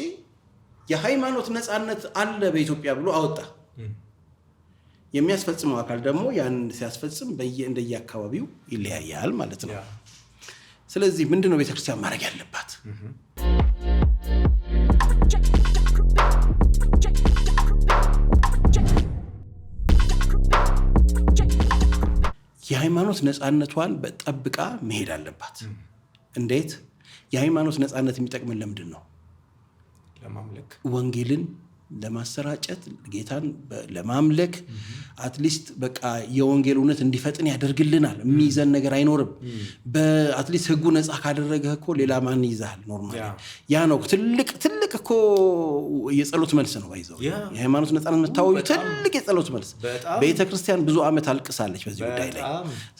የሃይማኖት ነፃነት አለ በኢትዮጵያ ብሎ አወጣ። የሚያስፈጽመው አካል ደግሞ ያን ሲያስፈጽም እንደየአካባቢው ይለያያል ማለት ነው። ስለዚህ ምንድነው ቤተክርስቲያን ማድረግ ያለባት? የሃይማኖት ነፃነቷን በጠብቃ መሄድ አለባት። እንዴት? የሃይማኖት ነፃነት የሚጠቅመን ለምንድን ነው? ለማምለክ፣ ወንጌልን ለማሰራጨት፣ ጌታን ለማምለክ አትሊስት በቃ የወንጌል እውነት እንዲፈጥን ያደርግልናል። የሚይዘን ነገር አይኖርም። በአትሊስት ህጉ ነፃ ካደረገህ እኮ ሌላ ማን ይዛል? ኖርማሊ ያ ነው ትልቅ እኮ የጸሎት መልስ ነው። ባይዘው የሃይማኖት ነፃነት መታወጁ ትልቅ የጸሎት መልስ። ቤተክርስቲያን ብዙ ዓመት አልቅሳለች በዚህ ጉዳይ ላይ።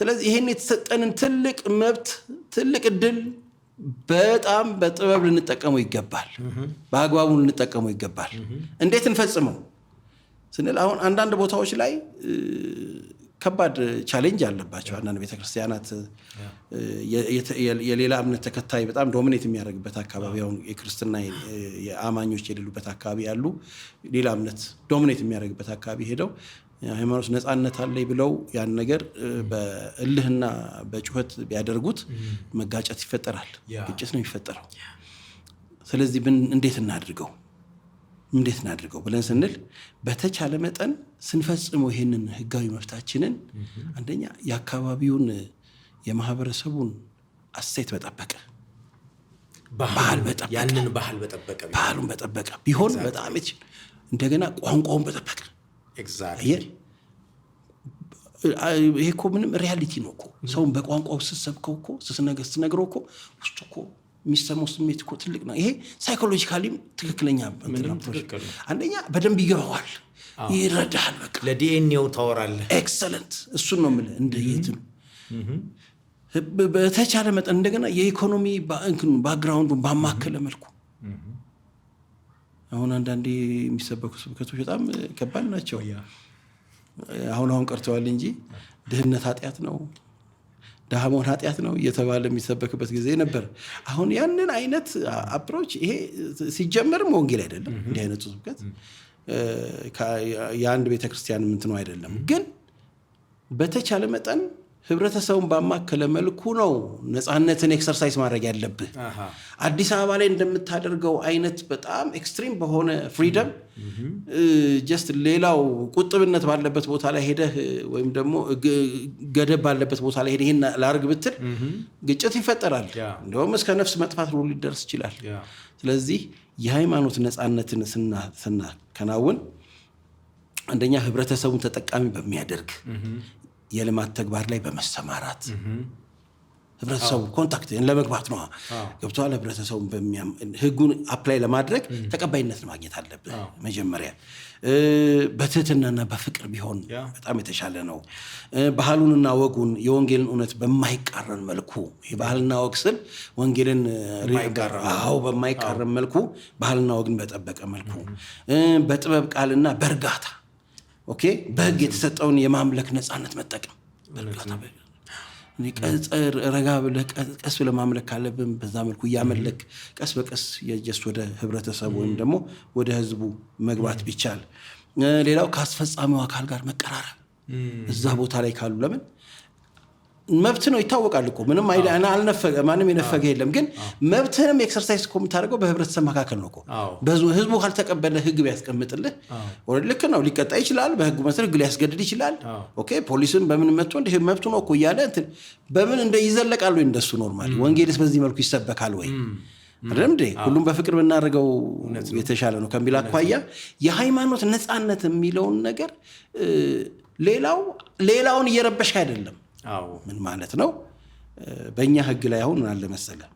ስለዚህ ይሄን የተሰጠንን ትልቅ መብት፣ ትልቅ እድል በጣም በጥበብ ልንጠቀመው ይገባል። በአግባቡ ልንጠቀመው ይገባል። እንዴት እንፈጽመው? ስንል አሁን አንዳንድ ቦታዎች ላይ ከባድ ቻሌንጅ አለባቸው። አንዳንድ ቤተክርስቲያናት የሌላ እምነት ተከታይ በጣም ዶሚኔት የሚያደርግበት አካባቢ አሁን የክርስትና የአማኞች የሌሉበት አካባቢ ያሉ ሌላ እምነት ዶሚኔት የሚያደርግበት አካባቢ ሄደው ሃይማኖት ነፃነት አለኝ ብለው ያን ነገር በእልህና በጩኸት ቢያደርጉት መጋጨት ይፈጠራል፣ ግጭት ነው የሚፈጠረው። ስለዚህ እንዴት እናድርገው ብለን ስንል በተቻለ መጠን ስንፈጽመው ይሄንን ህጋዊ መብታችንን አንደኛ የአካባቢውን የማህበረሰቡን አስተያየት በጠበቀ ባህሉን በጠበቀ ቢሆን በጣም እንደገና ቋንቋውን በጠበቀ ይሄ እኮ ምንም ሪያሊቲ ነው እኮ ሰውን በቋንቋው ስትሰብከው እኮ ስትነግረው እኮ ውስጡ እኮ የሚሰማው ስሜት እኮ ትልቅ ነው። ይሄ ሳይኮሎጂካሊም ትክክለኛ አንደኛ በደንብ ይገባዋል፣ ይረዳሃል። በቃ ለዲኤንኤው ታወራለህ። ኤክሰለንት። እሱን ነው የምልህ። እንደየትም በተቻለ መጠን እንደገና የኢኮኖሚ ባክግራውንዱን ባማከለ መልኩ አሁን አንዳንዴ የሚሰበኩ ስብከቶች በጣም ከባድ ናቸው። አሁን ቀርተዋል እንጂ ድህነት ኃጢአት ነው፣ ድሃ መሆን ኃጢአት ነው እየተባለ የሚሰበክበት ጊዜ ነበር። አሁን ያንን አይነት አፕሮች ይሄ ሲጀመርም ወንጌል አይደለም። እንዲህ አይነቱ ስብከት የአንድ ቤተክርስቲያን ምንት ነው አይደለም። ግን በተቻለ መጠን ህብረተሰቡን ባማከለ መልኩ ነው ነፃነትን ኤክሰርሳይዝ ማድረግ ያለብህ። አዲስ አበባ ላይ እንደምታደርገው አይነት በጣም ኤክስትሪም በሆነ ፍሪደም ጀስት ሌላው ቁጥብነት ባለበት ቦታ ላይ ሄደህ ወይም ደግሞ ገደብ ባለበት ቦታ ላይ ሄደህ ይሄን ላርግ ብትል ግጭት ይፈጠራል። እንደውም እስከ ነፍስ መጥፋት ሁሉ ሊደርስ ይችላል። ስለዚህ የሃይማኖት ነፃነትን ስናከናውን አንደኛ ህብረተሰቡን ተጠቃሚ በሚያደርግ የልማት ተግባር ላይ በመሰማራት ህብረተሰቡ ኮንታክት ለመግባት ነው ገብቷል። ህብረተሰቡ ህጉን አፕላይ ለማድረግ ተቀባይነት ማግኘት አለበት። መጀመሪያ በትህትናና በፍቅር ቢሆን በጣም የተሻለ ነው። ባህሉንና ወጉን የወንጌልን እውነት በማይቃረን መልኩ ባህልና ወግ ስል ወንጌልን በማይቃረን መልኩ ባህልና ወግን በጠበቀ መልኩ በጥበብ ቃልና በእርጋታ በህግ የተሰጠውን የማምለክ ነፃነት መጠቀም ረጋ ብለህ ቀስ ብለህ ማምለክ ካለብን በዛ መልኩ እያመለክ ቀስ በቀስ የጀስ ወደ ህብረተሰቡ ወይም ደግሞ ወደ ህዝቡ መግባት ቢቻል። ሌላው ከአስፈጻሚው አካል ጋር መቀራረብ እዛ ቦታ ላይ ካሉ ለምን መብት ነው ይታወቃል እኮ ምንም አልነፈገ ማንም የነፈገ የለም። ግን መብትንም ኤክሰርሳይዝ እኮ የምታደርገው በህብረተሰብ መካከል ነው እኮ። ህዝቡ ካልተቀበለ ህግ ቢያስቀምጥልህ ልክ ነው፣ ሊቀጣ ይችላል። በህጉ መሰረት ህግ ሊያስገድድ ይችላል። ፖሊስን በምን መጥቶ እንደ መብቱ ነው እኮ እያለ በምን ይዘለቃል ወይ እንደሱ ኖርማሊ ወንጌልስ በዚህ መልኩ ይሰበካል ወይ አይደለም እንዴ? ሁሉም በፍቅር ብናደርገው የተሻለ ነው ከሚል አኳያ የሃይማኖት ነፃነት የሚለውን ነገር ሌላውን እየረበሽክ አይደለም። ምን ማለት ነው? በእኛ ህግ ላይ አሁን ምን አለ መሰለህ፣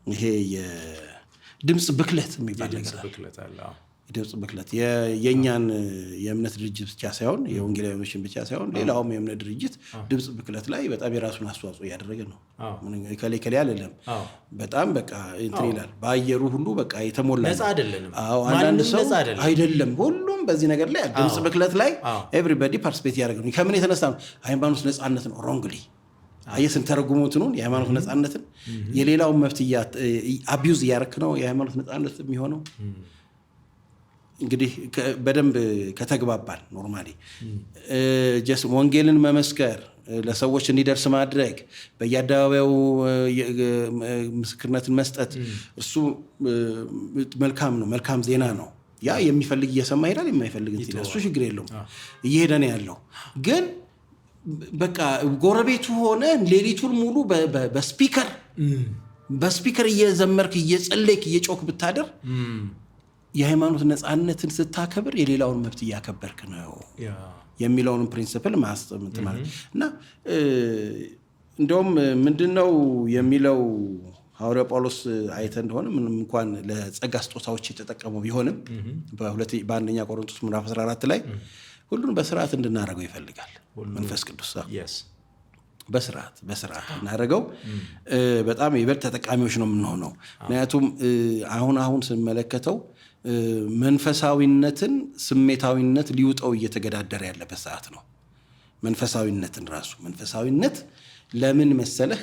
ይሄ የድምፅ ብክለት የሚባል ነገር አለ። የድምፅ ብክለት የእኛን የእምነት ድርጅት ብቻ ሳይሆን የወንጌላውያኖችን ብቻ ሳይሆን ሌላውም የእምነት ድርጅት ድምፅ ብክለት ላይ በጣም የራሱን አስተዋጽኦ እያደረገ ነው። ከሌ አይደለም። በጣም በቃ እንትን ይላል። በአየሩ ሁሉ በቃ የተሞላ ነፃ አይደለንም። አንዳንድ ሰው አይደለም ሁሉም በዚህ ነገር ላይ ድምፅ ብክለት ላይ ኤቭሪባዲ ፓርቲሲፔት ያደርግ ነው። ከምን የተነሳ ነው? ሃይማኖት ነፃነት ነው ሮንግሊ አየስን ተረጉሞትኑን የሃይማኖት ነፃነትን የሌላውን መብት አቢዩዝ እያረክ ነው የሃይማኖት ነፃነት የሚሆነው። እንግዲህ በደንብ ከተግባባል ኖርማሊ ጀስ ወንጌልን መመስከር ለሰዎች እንዲደርስ ማድረግ በየአደባባዩ ምስክርነትን መስጠት እሱ መልካም ነው፣ መልካም ዜና ነው። ያ የሚፈልግ እየሰማ ይሄዳል፣ የማይፈልግ እሱ ችግር የለውም፣ እየሄደ ነው ያለው። ግን በቃ ጎረቤቱ ሆነ ሌሊቱን ሙሉ በስፒከር እየዘመርክ እየጸለይክ እየጮክ ብታደር የሃይማኖት ነፃነትን ስታከብር የሌላውን መብት እያከበርክ ነው የሚለውን ፕሪንሲፕል ማስተምት ማለት እና እንደውም ምንድነው የሚለው ሐዋርያው ጳውሎስ አይተ እንደሆነ ምንም እንኳን ለጸጋ ስጦታዎች የተጠቀመው ቢሆንም በአንደኛ ቆሮንቶስ ምዕራፍ 14 ላይ ሁሉን በስርዓት እንድናደርገው ይፈልጋል መንፈስ ቅዱስ። በስርዓት እናደርገው በጣም ይበልጥ ተጠቃሚዎች ነው የምንሆነው። ምክንያቱም አሁን ስንመለከተው መንፈሳዊነትን ስሜታዊነት ሊውጠው እየተገዳደረ ያለበት ሰዓት ነው። መንፈሳዊነት ለምን መሰለህ?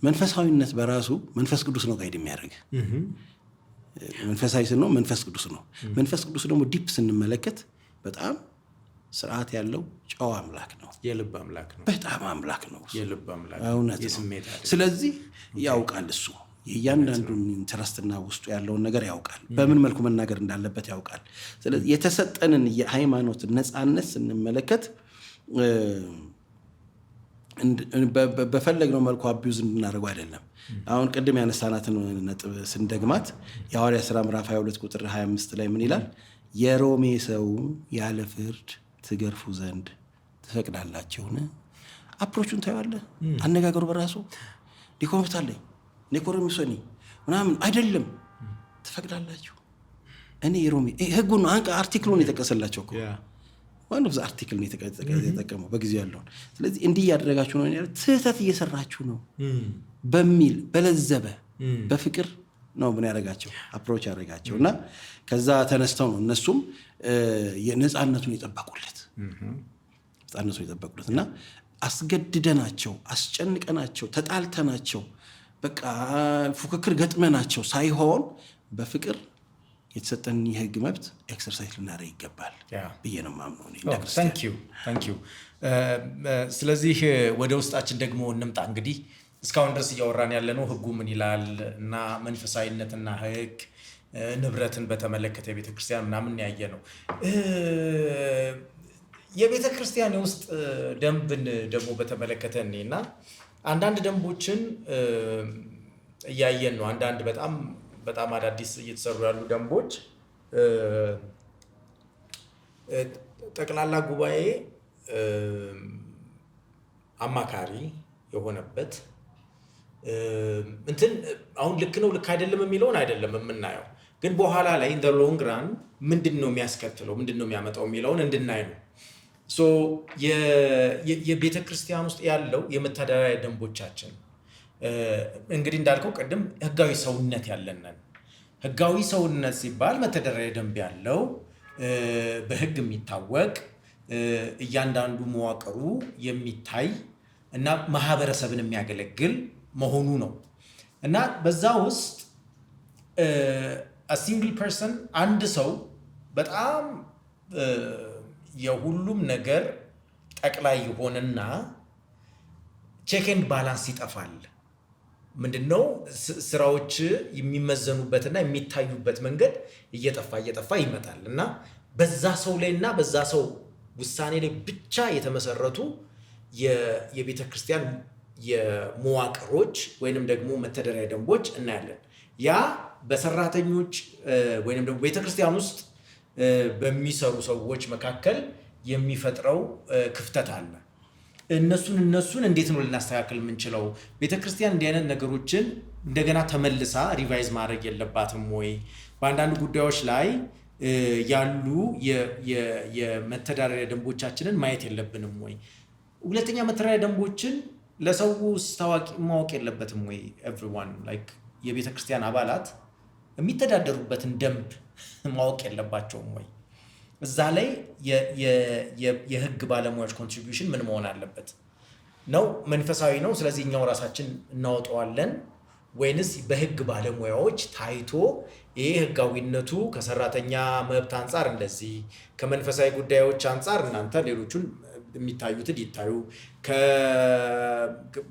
መንፈሳዊነት በራሱ መንፈስ ቅዱስ ነው ጋይድ የሚያደርግ። መንፈሳዊ ስንሆን መንፈስ ቅዱስ ነው። መንፈስ ቅዱስ ደግሞ ዲፕ ስንመለከት በጣም ስርዓት ያለው ጨዋ አምላክ ነው። የልብ አምላክ ነው። በጣም አምላክ ነው። የልብ አምላክ እውነት ነው። ስለዚህ ያውቃል እሱ የእያንዳንዱን ኢንተረስትና ውስጡ ያለውን ነገር ያውቃል። በምን መልኩ መናገር እንዳለበት ያውቃል። ስለዚህ የተሰጠንን የሃይማኖት ነፃነት ስንመለከት በፈለግነው መልኩ አቢዩዝ እንድናደርገው አይደለም። አሁን ቅድም ያነሳናትን ነጥብ ስንደግማት የሐዋርያት ሥራ ምዕራፍ 22 ቁጥር 25 ላይ ምን ይላል? የሮሜ ሰው ያለ ፍርድ ትገርፉ ዘንድ ትፈቅዳላችሁን? አፕሮቹን ታየዋለህ። አነጋገሩ በራሱ ዲኮምታለኝ ኔኮሮሚሶኒ ምናምን አይደለም። ትፈቅዳላችሁ። እኔ የሮሜ ህጉን አርቲክሉን የጠቀሰላቸው እኮ ዋን ኦፍ ዘ አርቲክል ነው የተጠቀመው በጊዜው ያለውን። ስለዚህ እንዲህ እያደረጋችሁ ነው ያለው፣ ስህተት እየሰራችሁ ነው በሚል በለዘበ በፍቅር ነው ምን ያደረጋቸው አፕሮች ያደረጋቸው እና ከዛ ተነስተው ነው እነሱም የነፃነቱን የጠበቁለት እና አስገድደናቸው አስጨንቀናቸው ተጣልተናቸው በቃ ፉክክር ገጥመናቸው ሳይሆን በፍቅር የተሰጠን የህግ መብት ኤክሰርሳይዝ ልናደርግ ይገባል ብዬ ነው የማምነው። ታንክ ዩ። ስለዚህ ወደ ውስጣችን ደግሞ እንምጣ። እንግዲህ እስካሁን ድረስ እያወራን ያለነው ህጉ ምን ይላል እና መንፈሳዊነትና ህግ ንብረትን በተመለከተ የቤተክርስቲያን ምናምን ያየ ነው። የቤተክርስቲያን የውስጥ ደንብን ደግሞ በተመለከተ እኔና አንዳንድ ደንቦችን እያየን ነው። አንዳንድ በጣም አዳዲስ እየተሰሩ ያሉ ደንቦች ጠቅላላ ጉባኤ አማካሪ የሆነበት እንትን አሁን ልክ ነው ልክ አይደለም የሚለውን አይደለም የምናየው፣ ግን በኋላ ላይ ኢን ዘ ሎንግ ራን ምንድን ነው የሚያስከትለው ምንድን ነው የሚያመጣው የሚለውን እንድናይ ነው። የቤተ ክርስቲያን ውስጥ ያለው የመተዳደሪያ ደንቦቻችን እንግዲህ እንዳልከው ቅድም ህጋዊ ሰውነት ያለንን። ህጋዊ ሰውነት ሲባል መተዳደሪያ ደንብ ያለው በህግ የሚታወቅ እያንዳንዱ መዋቅሩ የሚታይ እና ማህበረሰብን የሚያገለግል መሆኑ ነው እና በዛ ውስጥ ሲንግል ፐርሰን አንድ ሰው በጣም የሁሉም ነገር ጠቅላይ የሆነና ቼክ ኤንድ ባላንስ ይጠፋል። ምንድነው ስራዎች የሚመዘኑበትና የሚታዩበት መንገድ እየጠፋ ይመጣል እና በዛ ሰው ላይ እና በዛ ሰው ውሳኔ ላይ ብቻ የተመሰረቱ የቤተ ክርስቲያን የመዋቅሮች ወይንም ደግሞ መተዳደሪያ ደንቦች እናያለን። ያ በሰራተኞች ወይንም ደግሞ ቤተ ክርስቲያን ውስጥ በሚሰሩ ሰዎች መካከል የሚፈጥረው ክፍተት አለ። እነሱን እንዴት ነው ልናስተካክል የምንችለው? ቤተክርስቲያን እንዲህ አይነት ነገሮችን እንደገና ተመልሳ ሪቫይዝ ማድረግ የለባትም ወይ? በአንዳንድ ጉዳዮች ላይ ያሉ የመተዳደሪያ ደንቦቻችንን ማየት የለብንም ወይ? ሁለተኛ መተዳደሪያ ደንቦችን ለሰው ታዋቂ ማወቅ የለበትም ወይ? ኤቭሪዋን ላይክ የቤተክርስቲያን አባላት የሚተዳደሩበትን ደንብ ማወቅ የለባቸውም ወይ? እዛ ላይ የህግ ባለሙያዎች ኮንትሪቢዩሽን ምን መሆን አለበት ነው? መንፈሳዊ ነው ስለዚህ እኛው ራሳችን እናወጣዋለን ወይንስ በህግ ባለሙያዎች ታይቶ ይሄ ህጋዊነቱ ከሰራተኛ መብት አንጻር እንደዚህ፣ ከመንፈሳዊ ጉዳዮች አንጻር እናንተ ሌሎቹን የሚታዩትን ይታዩ፣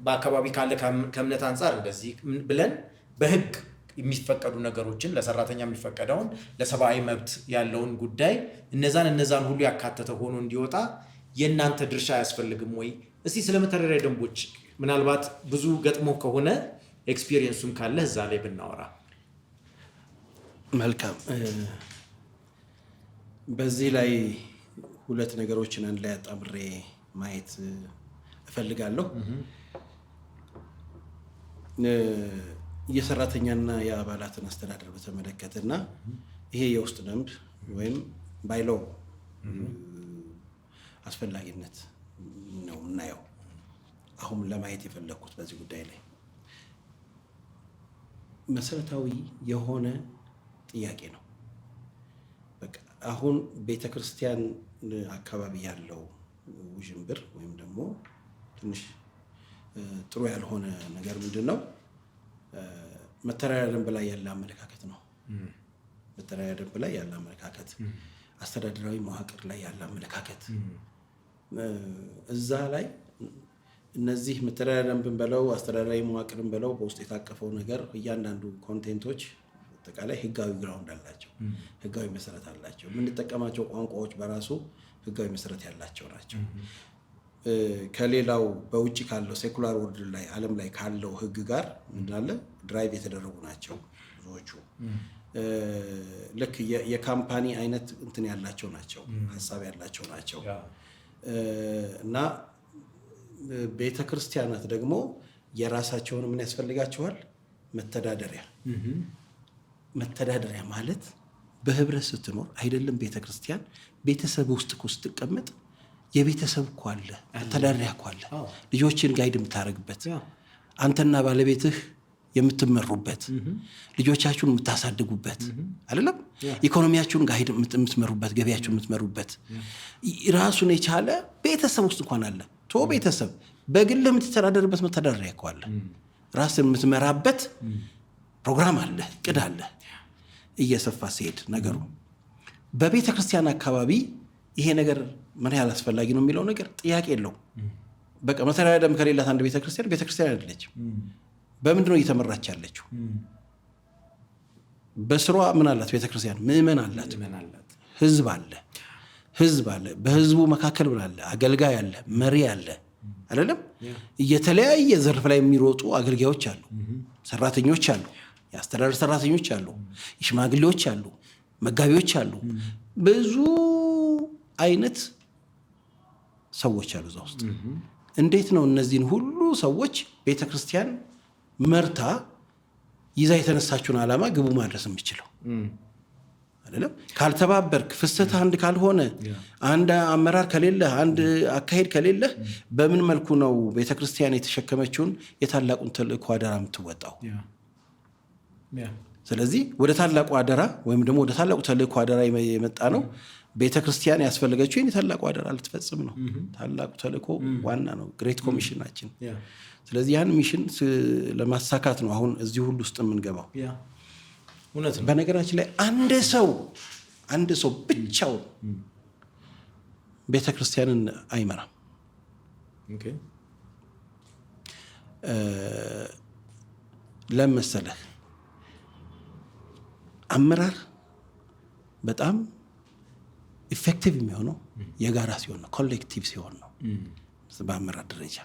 በአካባቢ ካለ ከእምነት አንጻር እንደዚህ ብለን በህግ የሚፈቀዱ ነገሮችን ለሰራተኛ የሚፈቀደውን ለሰብአዊ መብት ያለውን ጉዳይ እነዛን ሁሉ ያካተተ ሆኖ እንዲወጣ የእናንተ ድርሻ አያስፈልግም ወይ? እስቲ ስለ መተዳደሪያ ደንቦች ምናልባት ብዙ ገጥሞ ከሆነ ኤክስፒሪየንሱም ካለ እዛ ላይ ብናወራ መልካም። በዚህ ላይ ሁለት ነገሮችን አንድ ላይ አጣምሬ ማየት እፈልጋለሁ። የሰራተኛና የአባላትን አስተዳደር በተመለከተና ይሄ የውስጥ ደንብ ወይም ባይሎ አስፈላጊነት ነው እናየው። አሁን ለማየት የፈለኩት በዚህ ጉዳይ ላይ መሰረታዊ የሆነ ጥያቄ ነው። በቃ አሁን ቤተክርስቲያን አካባቢ ያለው ውዥንብር ወይም ደግሞ ትንሽ ጥሩ ያልሆነ ነገር ምንድነው? መተዳደሪያ ደንብ ላይ ያለ አመለካከት ነው። መተዳደሪያ ደንብ ላይ ያለ አመለካከት፣ አስተዳደራዊ መዋቅር ላይ ያለ አመለካከት እዛ ላይ እነዚህ መተዳደሪያ ደንብን በለው አስተዳደራዊ መዋቅርን በለው በውስጥ የታቀፈው ነገር እያንዳንዱ ኮንቴንቶች አጠቃላይ ህጋዊ ግራውንድ አላቸው፣ ህጋዊ መሰረት አላቸው። የምንጠቀማቸው ቋንቋዎች በራሱ ህጋዊ መሰረት ያላቸው ናቸው። ከሌላው በውጭ ካለው ሴኩላር ወርልድ ላይ ዓለም ላይ ካለው ህግ ጋር እንዳለ ድራይቭ የተደረጉ ናቸው ብዙዎቹ። ልክ የካምፓኒ አይነት እንትን ያላቸው ናቸው፣ ሐሳብ ያላቸው ናቸው። እና ቤተክርስቲያናት ደግሞ የራሳቸውን ምን ያስፈልጋቸዋል? መተዳደሪያ ማለት በህብረት ስትኖር አይደለም። ቤተክርስቲያን ቤተሰብ ውስጥ እኮ ስትቀመጥ የቤተሰብ እኮ አለ፣ መተዳደሪያ እኮ አለ። ልጆችን ጋይድ የምታደርግበት፣ አንተና ባለቤትህ የምትመሩበት፣ ልጆቻችሁን የምታሳድጉበት አይደለም። ኢኮኖሚያችሁን ጋይድ የምትመሩበት፣ ገበያችሁን የምትመሩበት ራሱን የቻለ ቤተሰብ ውስጥ እንኳን አለ። ቤተሰብ በግል የምትተዳደርበት መተዳደሪያ እኮ አለ። ራስን የምትመራበት ፕሮግራም አለ፣ እቅድ አለ። እየሰፋ ሲሄድ ነገሩ በቤተ ክርስቲያን አካባቢ ይሄ ነገር ምን ያህል አስፈላጊ ነው የሚለው ነገር ጥያቄ የለው። በቃ መተዳደሪያ ደንብ ከሌላት አንድ ቤተክርስቲያን አይደለችም። በምንድን ነው እየተመራች ያለችው? በስሯ ምን አላት? ቤተክርስቲያን ምዕመን አላት፣ ህዝብ አለ። በህዝቡ መካከል ምን አለ? አገልጋይ አለ፣ መሪ አለ አይደለም። የተለያየ ዘርፍ ላይ የሚሮጡ አገልጋዮች አሉ፣ ሰራተኞች አሉ፣ የአስተዳደር ሰራተኞች አሉ፣ ሽማግሌዎች አሉ፣ መጋቢዎች አሉ። ብዙ አይነት ሰዎች አሉ እዛ ውስጥ። እንዴት ነው እነዚህን ሁሉ ሰዎች ቤተክርስቲያን መርታ ይዛ የተነሳችውን ዓላማ ግቡ ማድረስ የሚችለው? አይደለም። ካልተባበርክ፣ ፍሰት አንድ ካልሆነ፣ አንድ አመራር ከሌለ፣ አንድ አካሄድ ከሌለ በምን መልኩ ነው ቤተክርስቲያን የተሸከመችውን የታላቁን ተልእኮ አደራ የምትወጣው? ስለዚህ ወደ ታላቁ አደራ ወይም ደግሞ ወደ ታላቁ ተልእኮ አደራ የመጣ ነው። ቤተክርስቲያን ያስፈልገችው ይሄን ታላቁ አደራ ልትፈጽም ነው። ታላቁ ተልእኮ ዋና ነው፣ ግሬት ኮሚሽናችን። ስለዚህ ያን ሚሽን ለማሳካት ነው አሁን እዚህ ሁሉ ውስጥ የምንገባው። በነገራችን ላይ አንድ ሰው ብቻውን ቤተክርስቲያንን አይመራም። ለመሰለህ አመራር በጣም ኢፌክቲቭ የሚሆነው የጋራ ሲሆን ነው፣ ኮሌክቲቭ ሲሆን ነው። በአመራር ደረጃ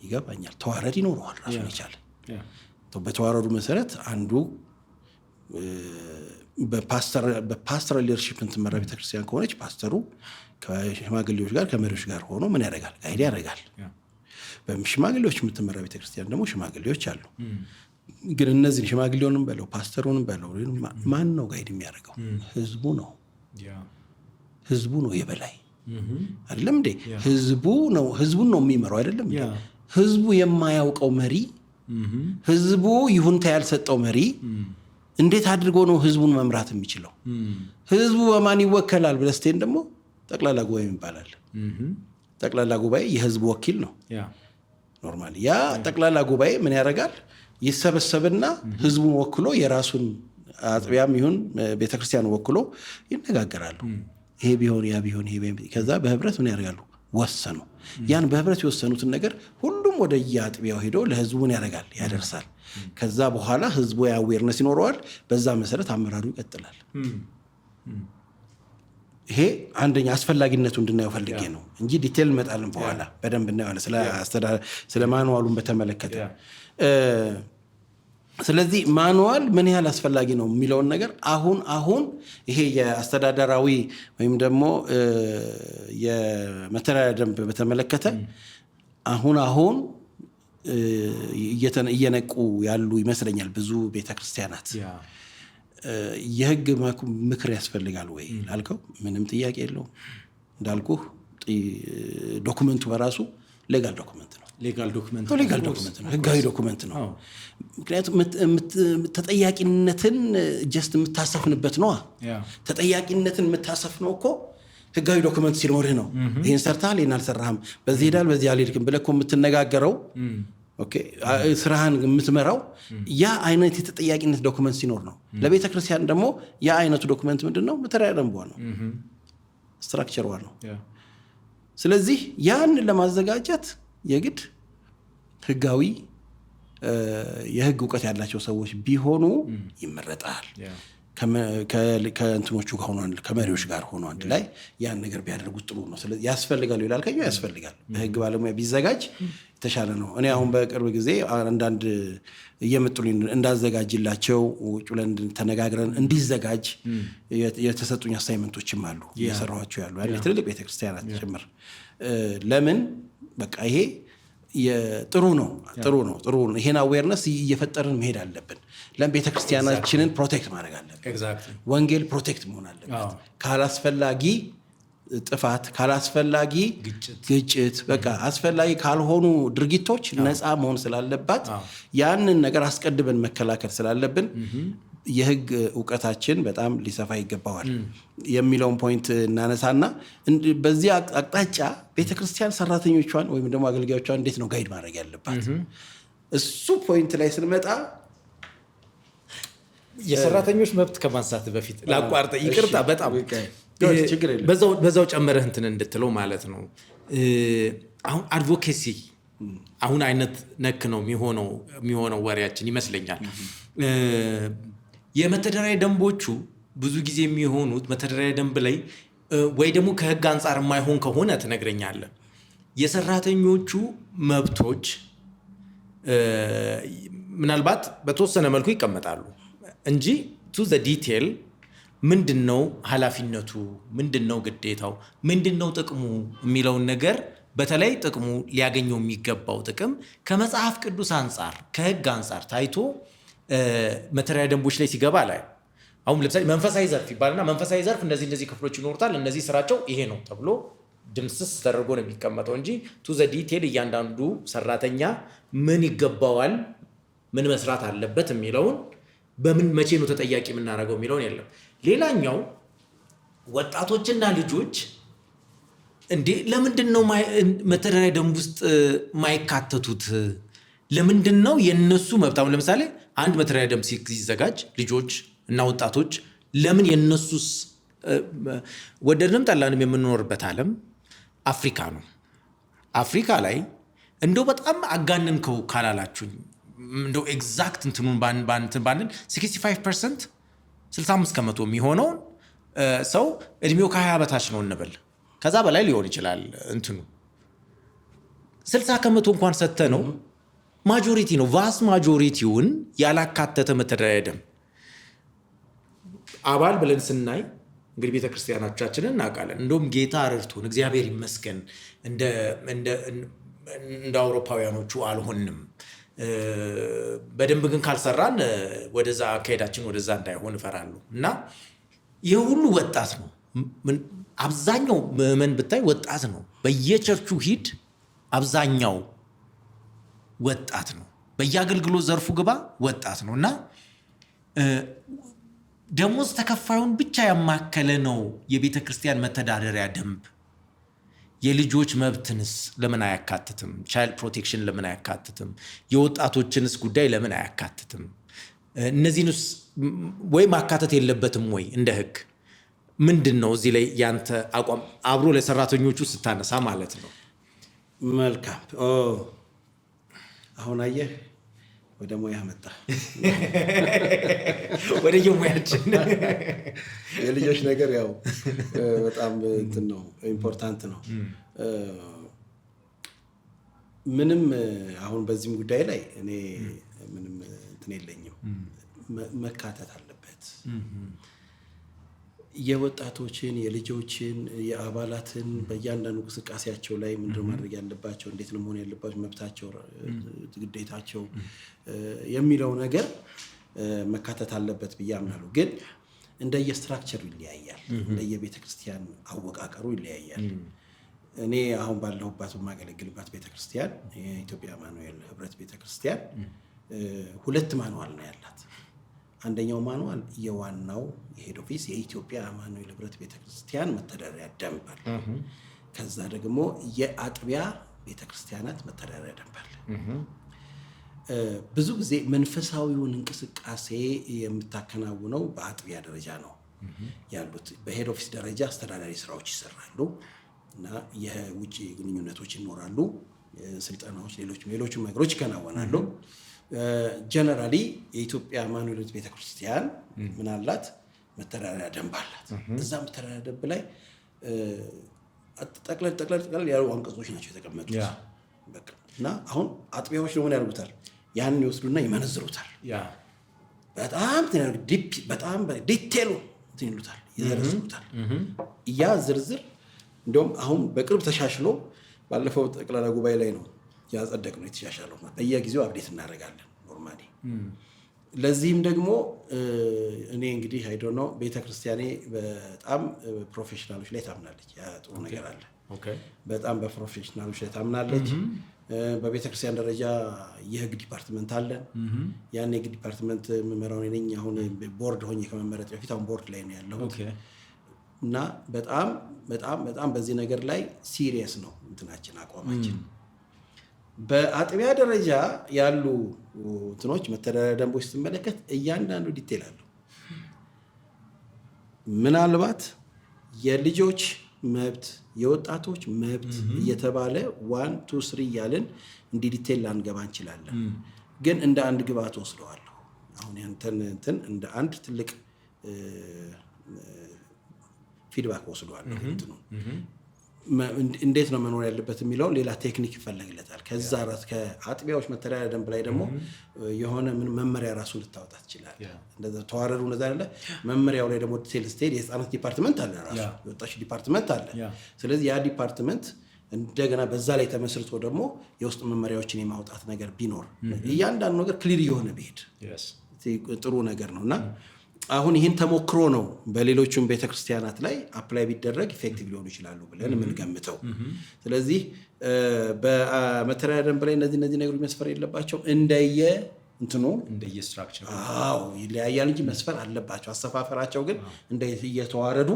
ይገባኛል። ተዋረድ ይኖረዋል ራሱን የቻለ። በተዋረዱ መሰረት አንዱ በፓስተራል ሊደርሺፕ የምትመራ ቤተክርስቲያን ከሆነች ፓስተሩ ከሽማግሌዎች ጋር ከመሪዎች ጋር ሆኖ ምን ያደርጋል? ጋይድ ያደርጋል። በሽማግሌዎች የምትመራ ቤተክርስቲያን ደግሞ ሽማግሌዎች አሉ። ግን እነዚህ ሽማግሌውንም በለው ፓስተሩንም በለው ማን ነው ጋይድ የሚያደርገው? ህዝቡ ነው። ህዝቡ ነው የበላይ አይደለም እንዴ? ህዝቡን ነው የሚመራው አይደለም? ህዝቡ የማያውቀው መሪ፣ ህዝቡ ይሁንታ ያልሰጠው መሪ እንዴት አድርጎ ነው ህዝቡን መምራት የሚችለው? ህዝቡ በማን ይወከላል ብለህ ስትሄድ ደግሞ ጠቅላላ ጉባኤ ይባላል። ጠቅላላ ጉባኤ የህዝቡ ወኪል ነው ኖርማሊ። ያ ጠቅላላ ጉባኤ ምን ያደርጋል? ይሰበሰብና ህዝቡን ወክሎ የራሱን አጥቢያም ይሁን ቤተክርስቲያን ወክሎ ይነጋገራሉ። ይሄ ቢሆን ያ ቢሆን ይሄ ከዛ በህብረት ምን ያደርጋሉ? ወሰኑ። ያን በህብረት የወሰኑትን ነገር ሁሉም ወደ የአጥቢያው ሄዶ ለህዝቡን ያደርጋል፣ ያደርሳል። ከዛ በኋላ ህዝቡ አዌርነስ ይኖረዋል። በዛ መሰረት አመራሩ ይቀጥላል። ይሄ አንደኛ አስፈላጊነቱ እንድናየው ፈልጌ ነው እንጂ ዲቴል እንመጣለን በኋላ በደንብ እናየዋለን ስለ ማኑዋሉን በተመለከተ። ስለዚህ ማኑዋል ምን ያህል አስፈላጊ ነው የሚለውን ነገር አሁን ይሄ የአስተዳደራዊ ወይም ደግሞ የመተዳደሪያ ደንብ በተመለከተ አሁን እየነቁ ያሉ ይመስለኛል ብዙ ቤተክርስቲያናት። የህግ ምክር ያስፈልጋል ወይ ላልከው ምንም ጥያቄ የለውም። እንዳልኩህ ዶክመንቱ በራሱ ሌጋል ዶክመንት ነው። ሌጋል ዶክመንት ነው፣ ህጋዊ ዶክመንት ነው። ምክንያቱም ተጠያቂነትን ጀስት የምታሰፍንበት ነው። ተጠያቂነትን የምታሰፍነው እኮ ህጋዊ ዶክመንት ሲኖርህ ነው። ይሄን ሰርተሃል፣ ይሄን አልሰራህም፣ በዚህ ሄዳል፣ በዚህ አልሄድክም ብለህ እኮ የምትነጋገረው ኦኬ፣ ስራህን የምትመራው ያ አይነት የተጠያቂነት ዶክመንት ሲኖር ነው። ለቤተ ክርስቲያን ደግሞ ያ አይነቱ ዶክመንት ምንድነው? መተዳደሪያ ደንቧ ነው፣ ስትራክቸሯ ነው። ስለዚህ ያን ለማዘጋጀት የግድ ህጋዊ የህግ እውቀት ያላቸው ሰዎች ቢሆኑ ይመረጣል። ከእንትኖቹ ጋር ሆኖ ከመሪዎች ጋር ሆኖ አንድ ላይ ያን ነገር ቢያደርጉት ጥሩ ነው። ስለዚህ ያስፈልጋል ይላል ከዩ ያስፈልጋል። በህግ ባለሙያ ቢዘጋጅ የተሻለ ነው። እኔ አሁን በቅርብ ጊዜ አንዳንድ እየመጡልኝ እንዳዘጋጅላቸው ውጭ ብለን ተነጋግረን እንዲዘጋጅ የተሰጡኝ አሳይመንቶችም አሉ እየሰራኋቸው ያሉ ትልልቅ ቤተክርስቲያናት ጭምር። ለምን በቃ ይሄ ጥሩ ነው። ይሄን አዌርነስ እየፈጠርን መሄድ አለብን። ለቤተክርስቲያናችንን ፕሮቴክት ማድረግ አለብን። ወንጌል ፕሮቴክት መሆን አለበት ካላስፈላጊ ጥፋት፣ ካላስፈላጊ ግጭት፣ በቃ አስፈላጊ ካልሆኑ ድርጊቶች ነፃ መሆን ስላለባት ያንን ነገር አስቀድመን መከላከል ስላለብን የህግ እውቀታችን በጣም ሊሰፋ ይገባዋል የሚለውን ፖይንት እናነሳና በዚህ አቅጣጫ ቤተክርስቲያን ሰራተኞቿን ወይም ደግሞ አገልጋዮቿን እንዴት ነው ጋይድ ማድረግ ያለባት እሱ ፖይንት ላይ ስንመጣ የሰራተኞች መብት ከማንሳት በፊት ላቋርጠ፣ ይቅርታ በጣም በዛው ጨመረህ እንትን እንድትለው ማለት ነው። አሁን አድቮኬሲ አሁን አይነት ነክ ነው የሚሆነው ወሬያችን ይመስለኛል። የመተዳደሪያ ደንቦቹ ብዙ ጊዜ የሚሆኑት መተዳደሪያ ደንብ ላይ ወይ ደግሞ ከህግ አንጻር የማይሆን ከሆነ ትነግረኛለህ። የሰራተኞቹ መብቶች ምናልባት በተወሰነ መልኩ ይቀመጣሉ እንጂ ቱ ዘ ዲቴል ምንድነው ኃላፊነቱ፣ ምንድነው ግዴታው፣ ምንድነው ጥቅሙ የሚለውን ነገር በተለይ ጥቅሙ ሊያገኘው የሚገባው ጥቅም ከመጽሐፍ ቅዱስ አንጻር ከህግ አንጻር ታይቶ መተዳደሪያ ደንቦች ላይ ሲገባ ላይ አሁን ለምሳሌ መንፈሳዊ ዘርፍ ይባልና መንፈሳዊ ዘርፍ እነዚህ ክፍሎች ይኖሩታል፣ እነዚህ ስራቸው ይሄ ነው ተብሎ ድምስስ ተደርጎ ነው የሚቀመጠው እንጂ ቱ ዘ ዲቴል እያንዳንዱ ሰራተኛ ምን ይገባዋል፣ ምን መስራት አለበት የሚለውን በምን መቼ ነው ተጠያቂ የምናደርገው የሚለውን የለም። ሌላኛው ወጣቶችና ልጆች እንዴ ለምንድን ነው መተዳደሪያ ደንብ ውስጥ ማይካተቱት? ለምንድን ነው የነሱ መብት? አሁን ለምሳሌ አንድ መተዳደሪያ ደንብ ሲዘጋጅ ልጆች እና ወጣቶች ለምን የነሱስ ወደድንም ጠላንም የምንኖርበት ዓለም አፍሪካ ነው። አፍሪካ ላይ እንደው በጣም አጋነንከው ካላላችሁኝ እንደው ኤግዛክት እንትኑን ባንል 65% 65% የሚሆነውን ሰው እድሜው ከ20 በታች ነው እንበል፣ ከዛ በላይ ሊሆን ይችላል እንትኑ 60% እንኳን ሰተ ነው ማጆሪቲ ነው። ቫስ ማጆሪቲውን ያላካተተ መተዳደሪያ ደንብ አባል ብለን ስናይ እንግዲህ ቤተክርስቲያናችንን እናውቃለን። እንደውም ጌታ ረድቶን እግዚአብሔር ይመስገን እንደ አውሮፓውያኖቹ አልሆንም። በደንብ ግን ካልሰራን ወደዛ አካሄዳችን ወደዛ እንዳይሆን እፈራለሁ። እና ይህ ሁሉ ወጣት ነው። አብዛኛው ምዕመን ብታይ ወጣት ነው። በየቸርቹ ሂድ አብዛኛው ወጣት ነው። በየአገልግሎት ዘርፉ ግባ ወጣት ነው። እና ደሞዝ ተከፋዩን ብቻ ያማከለ ነው የቤተ ክርስቲያን መተዳደሪያ ደንብ። የልጆች መብትንስ ለምን አያካትትም? ቻይልድ ፕሮቴክሽን ለምን አያካትትም? የወጣቶችንስ ጉዳይ ለምን አያካትትም? እነዚህንስ ወይ ማካተት የለበትም ወይ? እንደ ህግ ምንድን ነው እዚህ ላይ ያንተ አቋም አብሮ ለሰራተኞቹ ስታነሳ ማለት ነው? መልካም። አሁን አየህ ወደ ሙያ መጣ። ወደ የሙያችን የልጆች ነገር ያው በጣም እንትን ነው፣ ኢምፖርታንት ነው። ምንም አሁን በዚህም ጉዳይ ላይ እኔ ምንም እንትን የለኝም። መካተት አለበት። የወጣቶችን፣ የልጆችን፣ የአባላትን በእያንዳንዱ እንቅስቃሴያቸው ላይ ምንድነው ማድረግ ያለባቸው፣ እንዴት ነው መሆን ያለባቸው፣ መብታቸው፣ ግዴታቸው የሚለው ነገር መካተት አለበት ብዬ አምናለሁ። ግን እንደየስትራክቸሩ ይለያያል፣ እንደየቤተ ክርስቲያን አወቃቀሩ ይለያያል። እኔ አሁን ባለሁባት በማገለግልባት ቤተክርስቲያን የኢትዮጵያ አማኑኤል ህብረት ቤተክርስቲያን 2 ማኑዋል ነው ያላት። አንደኛው ማኑዋል የዋናው የሄድ ኦፊስ የኢትዮጵያ አማኑኤል ህብረት ቤተክርስቲያን መተዳደሪያ ደንብ አለ። ከዛ ደግሞ የአጥቢያ ቤተክርስቲያናት መተዳደሪያ ደንብ አለ። ብዙ ጊዜ መንፈሳዊውን እንቅስቃሴ የምታከናውነው በአጥቢያ ደረጃ ነው ያሉት። በሄድ ኦፊስ ደረጃ አስተዳዳሪ ስራዎች ይሰራሉ እና የውጭ ግንኙነቶች ይኖራሉ፣ ስልጠናዎች፣ ሌሎች ነገሮች ይከናወናሉ። ጀነራሊ የኢትዮጵያ አማኑኤል ቤተክርስቲያን ምን አላት? መተዳደሪያ ደንብ አላት። እዛ መተዳደሪያ ደንብ ላይ ጠቅለል ያሉ አንቀጾች ናቸው የተቀመጡት። በቃ እና አሁን አጥቢያዎች ደግሞ ያደርጉታል፣ ያን ይወስዱና ይመነዝሩታል። በጣም ዲቴሉ ይሉታል፣ ይዘረዝሩታል። ያ ዝርዝር እንደውም አሁን በቅርብ ተሻሽሎ ባለፈው ጠቅላላ ጉባኤ ላይ ነው ያጸደቅነው። የተሻሻለው በየጊዜው አፕዴት እናደርጋለን ኖርማሊ። ለዚህም ደግሞ እኔ እንግዲህ አይዶኖ ቤተክርስቲያኔ በጣም ፕሮፌሽናሎች ላይ ታምናለች። ያ ጥሩ ነገር አለ። በጣም በፕሮፌሽናሎች ላይ ታምናለች። በቤተክርስቲያን ደረጃ የህግ ዲፓርትመንት አለን። ያን የህግ ዲፓርትመንት መመራው ነኝ። አሁን ቦርድ ሆኜ ከመመረጥ በፊት አሁን ቦርድ ላይ ነው ያለሁት እና በጣም በዚህ ነገር ላይ ሲሪየስ ነው እንትናችን አቋማችን። በአጥቢያ ደረጃ ያሉ እንትኖች መተዳደሪያ ደንቦች ስትመለከት እያንዳንዱ ዲቴል አለው። ምናልባት የልጆች መብት፣ የወጣቶች መብት እየተባለ 1 2 3 እያልን እንዲህ ዲቴል ላንገባ እንችላለን። ግን እንደ አንድ ግብዓት ወስደዋለሁ። አሁን ያንተን እንትን እንደ አንድ ትልቅ ፊድባክ ወስደዋለሁ። እንትኑ እንዴት ነው መኖር ያለበት የሚለውን ሌላ ቴክኒክ ይፈለግለታል። ከዛ ራስ ከአጥቢያዎች መተዳደሪያ ደንብ ላይ ደግሞ የሆነ መመሪያ ራሱ ልታወጣ ትችላል። እንደዛ ተዋረዱ እንደዛ አይደለ። መመሪያው ላይ ደግሞ ዲቴል ስቴት የህፃናት ዲፓርትመንት አለ፣ ራሱ የወጣች ዲፓርትመንት አለ። ስለዚህ ያ ዲፓርትመንት እንደገና በዛ ላይ ተመስርቶ ደግሞ የውስጥ መመሪያዎችን የማውጣት ነገር ቢኖር እያንዳንዱ ነገር ክሊር የሆነ ቢሄድ ጥሩ ነገር ነውና አሁን ይህን ተሞክሮ ነው በሌሎቹም ቤተክርስቲያናት ላይ አፕላይ ቢደረግ ኢፌክቲቭ ሊሆኑ ይችላሉ ብለን የምንገምተው። ስለዚህ በመተዳደሪያ ደንብ ላይ እነዚህ ነገሮች መስፈር የለባቸው ስትራክቸር ይለያያል እንጂ መስፈር አለባቸው። አሰፋፈራቸው ግን እየተዋረዱ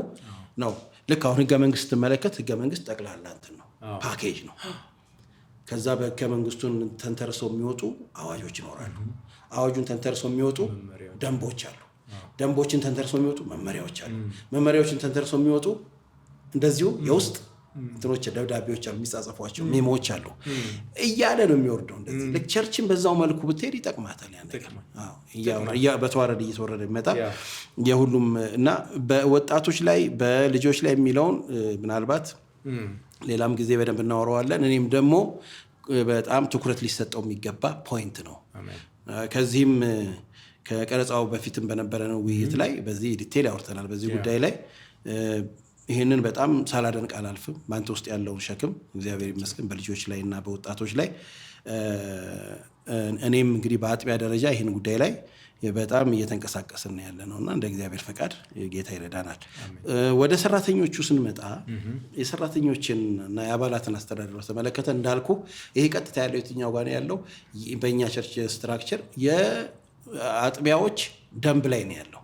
ነው። ልክ አሁን ህገ መንግስት ስትመለከት ህገ መንግስት ጠቅላላ እንትን ነው፣ ፓኬጅ ነው። ከዛ በህገ መንግስቱን ተንተርሰው የሚወጡ አዋጆች ይኖራሉ። አዋጁን ተንተርሰው የሚወጡ ደንቦች አሉ። ደንቦችን ተንተርሰው የሚወጡ መመሪያዎች አሉ። መመሪያዎችን ተንተርሰው የሚወጡ እንደዚሁ የውስጥ እንትኖች ደብዳቤዎች አሉ፣ የሚጻጸፏቸው ሜሞዎች አሉ እያለ ነው የሚወርደው። እንደዚህ ልክ ቸርችን በዛው መልኩ ብትሄድ ይጠቅማታል። ያን ነገር በተዋረድ እየተወረደ ይመጣ የሁሉም እና በወጣቶች ላይ በልጆች ላይ የሚለውን ምናልባት ሌላም ጊዜ በደንብ እናወራዋለን። እኔም ደግሞ በጣም ትኩረት ሊሰጠው የሚገባ ፖይንት ነው። ከዚህም ከቀረጻው በፊትም በነበረነው ውይይት ላይ በዚህ ዲቴል ያወርተናል። በዚህ ጉዳይ ላይ ይህንን በጣም ሳላደንቅ አላልፍም። በአንተ ውስጥ ያለውን ሸክም እግዚአብሔር ይመስገን በልጆች ላይ እና በወጣቶች ላይ እኔም እንግዲህ በአጥቢያ ደረጃ ይህን ጉዳይ ላይ በጣም እየተንቀሳቀስን ያለ ነውና እንደ እግዚአብሔር ፈቃድ ጌታ ይረዳናል። ወደ ሰራተኞቹ ስንመጣ የሰራተኞችን እና የአባላትን አስተዳደር በተመለከተ እንዳልኩ ይሄ ቀጥታ ያለው የትኛው ጋር ያለው በእኛ ቸርች ስትራክቸር የአጥቢያዎች ደንብ ላይ ነው ያለው።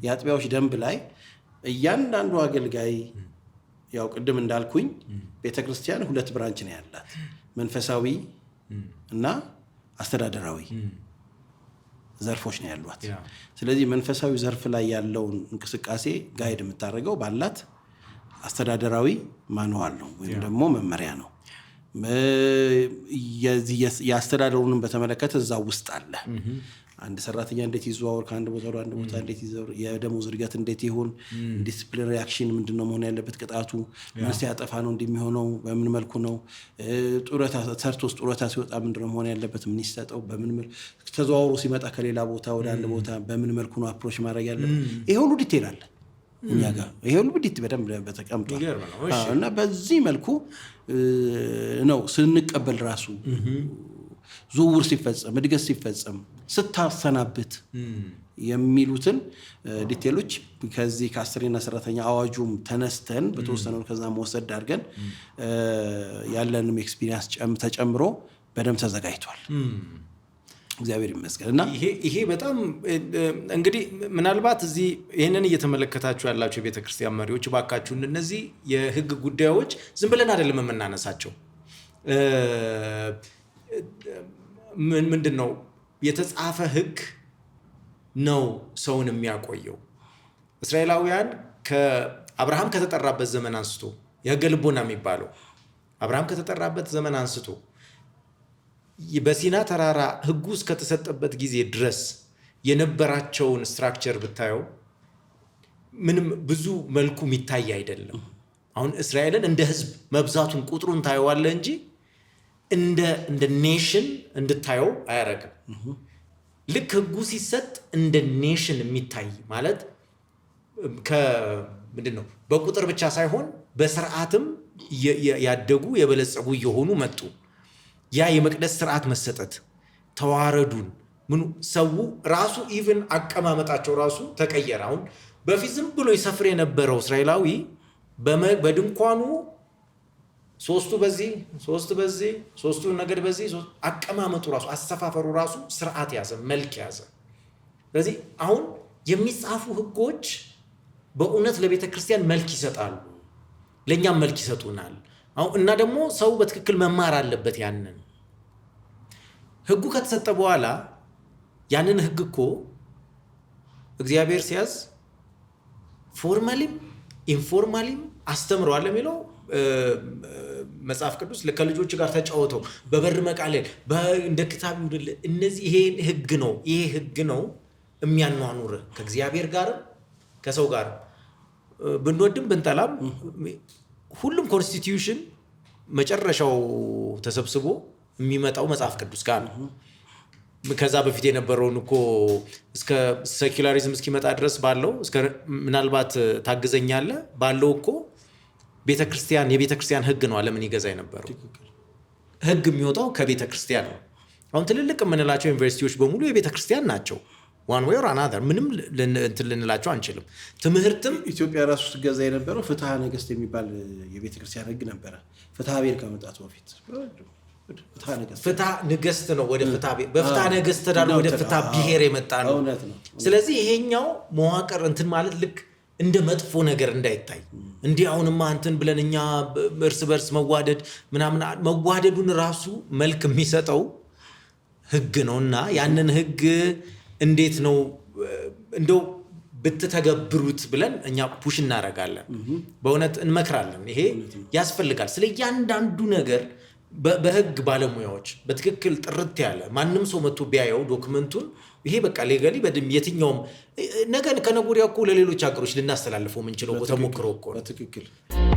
የአጥቢያዎች ደንብ ላይ እያንዳንዱ አገልጋይ ያው ቅድም እንዳልኩኝ ቤተክርስቲያን 2 ብራንች ነው ያላት፣ መንፈሳዊ እና አስተዳደራዊ ዘርፎች ነው ያሏት። ስለዚህ መንፈሳዊ ዘርፍ ላይ ያለውን እንቅስቃሴ ጋይድ የምታደርገው ባላት አስተዳደራዊ ማንዋል ነው ወይም ደግሞ መመሪያ ነው። የአስተዳደሩንም በተመለከተ እዛ ውስጥ አለ። አንድ ሰራተኛ እንዴት ይዘዋወር፣ ከአንድ ቦታ ወደ አንድ ቦታ እንዴት ይዘዋወር፣ የደሞዝ እድገት እንዴት ይሁን፣ ዲስፕሊነሪ አክሽን ምንድነው መሆን ያለበት፣ ቅጣቱ ምን ሲያጠፋ ነው እንደሚሆነው፣ በምን መልኩ ነው፣ ጡረታ ሰርቶስ ጡረታ ሲወጣ ምንድነው መሆን ያለበት፣ ምን ይሰጠው፣ በምን መልኩ ተዘዋውሮ ሲመጣ ከሌላ ቦታ ወደ አንድ ቦታ በምን መልኩ ነው አፕሮች ማድረግ ያለበት፣ ይሄ ሁሉ ዲቴል አለ እኛ ጋር። ይሄ ሁሉ በደንብ ተቀምጧል እና በዚህ መልኩ ነው ስንቀበል ራሱ ዝውውር ሲፈጸም፣ እድገት ሲፈጸም፣ ስታሰናብት የሚሉትን ዲቴሎች ከዚህ ከአሰሪና ሰራተኛ አዋጁም ተነስተን በተወሰነው ከዛ መወሰድ አድርገን ያለንም ኤክስፒሪየንስ ተጨምሮ በደንብ ተዘጋጅቷል። እግዚአብሔር ይመስገን። እና ይሄ በጣም እንግዲህ ምናልባት እዚህ ይህንን እየተመለከታችሁ ያላችሁ የቤተ ክርስቲያን መሪዎች ባካችሁን እነዚህ የህግ ጉዳዮች ዝም ብለን አይደለም የምናነሳቸው። ምንድን ነው የተጻፈ ህግ ነው ሰውን የሚያቆየው። እስራኤላውያን ከአብርሃም ከተጠራበት ዘመን አንስቶ የህገ ልቦና የሚባለው አብርሃም ከተጠራበት ዘመን አንስቶ በሲና ተራራ ህጉ እስከተሰጠበት ጊዜ ድረስ የነበራቸውን ስትራክቸር ብታየው ምንም ብዙ መልኩ የሚታይ አይደለም። አሁን እስራኤልን እንደ ህዝብ መብዛቱን ቁጥሩን ታየዋለህ እንጂ እንደ ኔሽን እንድታየው አያረግም። ልክ ህጉ ሲሰጥ እንደ ኔሽን የሚታይ ማለት ምንድን ነው በቁጥር ብቻ ሳይሆን በስርዓትም ያደጉ የበለጸጉ እየሆኑ መጡ። ያ የመቅደስ ስርዓት መሰጠት ተዋረዱን ምኑ ሰው ራሱ ኢቭን አቀማመጣቸው ራሱ ተቀየረ። አሁን በፊት ዝም ብሎ ይሰፍር የነበረው እስራኤላዊ በድንኳኑ ሶስቱ በዚህ ሶስት በዚህ ሶስቱ ነገድ በዚህ አቀማመጡ ራሱ አሰፋፈሩ ራሱ ስርዓት ያዘ፣ መልክ ያዘ። ስለዚህ አሁን የሚጻፉ ህጎች በእውነት ለቤተ ክርስቲያን መልክ ይሰጣሉ፣ ለኛም መልክ ይሰጡናል። አሁን እና ደግሞ ሰው በትክክል መማር አለበት። ያንን ህጉ ከተሰጠ በኋላ ያንን ህግ እኮ እግዚአብሔር ሲያዝ ፎርማሊም ኢንፎርማሊም አስተምረዋል የሚለው መጽሐፍ ቅዱስ ከልጆች ጋር ተጫወተው በበር መቃለል እንደ ክታብ ይውደል። እነዚህ ይሄ ህግ ነው የሚያኗኑር ከእግዚአብሔር ጋር ከሰው ጋር ብንወድም ብንጠላም ሁሉም ኮንስቲቲዩሽን መጨረሻው ተሰብስቦ የሚመጣው መጽሐፍ ቅዱስ ጋር ነው። ከዛ በፊት የነበረውን እኮ እስከ ሴኩላሪዝም እስኪመጣ ድረስ ባለው እስከ ምናልባት ታግዘኛለህ ባለው እኮ የቤተክርስቲያን ህግ ነው ዓለምን ይገዛ የነበረው። ህግ የሚወጣው ከቤተክርስቲያን ነው። አሁን ትልልቅ የምንላቸው ዩኒቨርሲቲዎች በሙሉ የቤተክርስቲያን ናቸው። ዋን ዌይ ኦር አናዘር ምንም ልንላቸው አንችልም። ትምህርትም ኢትዮጵያ ራሱ ስትገዛ የነበረው ፍትሐ ነገስት የሚባል የቤተክርስቲያን ህግ ነበረ። ፍትሐ ብሔር ከመጣቱ በፊት ፍትሐ ነገስት ነው ወደ ፍትሐ ብሔር በፍትሐ ነገስት ተዳለ ወደ ፍትሐ ብሔር የመጣ ነው። ስለዚህ ይሄኛው መዋቅር ማለት ልክ እንደ መጥፎ ነገር እንዳይታይ እንዲህ አሁንማ ብለን እኛ እርስ በርስ መዋደዱን ራሱ መልክ የሚሰጠው ህግ ነውና ያንን ህግ እንዴት ነው እንደው ብትተገብሩት ብለን እኛ ፑሽ እናደርጋለን። በእውነት እንመክራለን። ይሄ ያስፈልጋል። ስለ እያንዳንዱ ነገር በህግ ባለሙያዎች በትክክል ጥርት ያለ ማንም ሰው መጥቶ ቢያየው ዶክመንቱን ይሄ በቃ ሌጋሊ የትኛውም ነገ ከነገ ወዲያ እኮ ለሌሎች ሀገሮች ልናስተላልፈው የምንችለው ተሞክሮ እኮ ነው።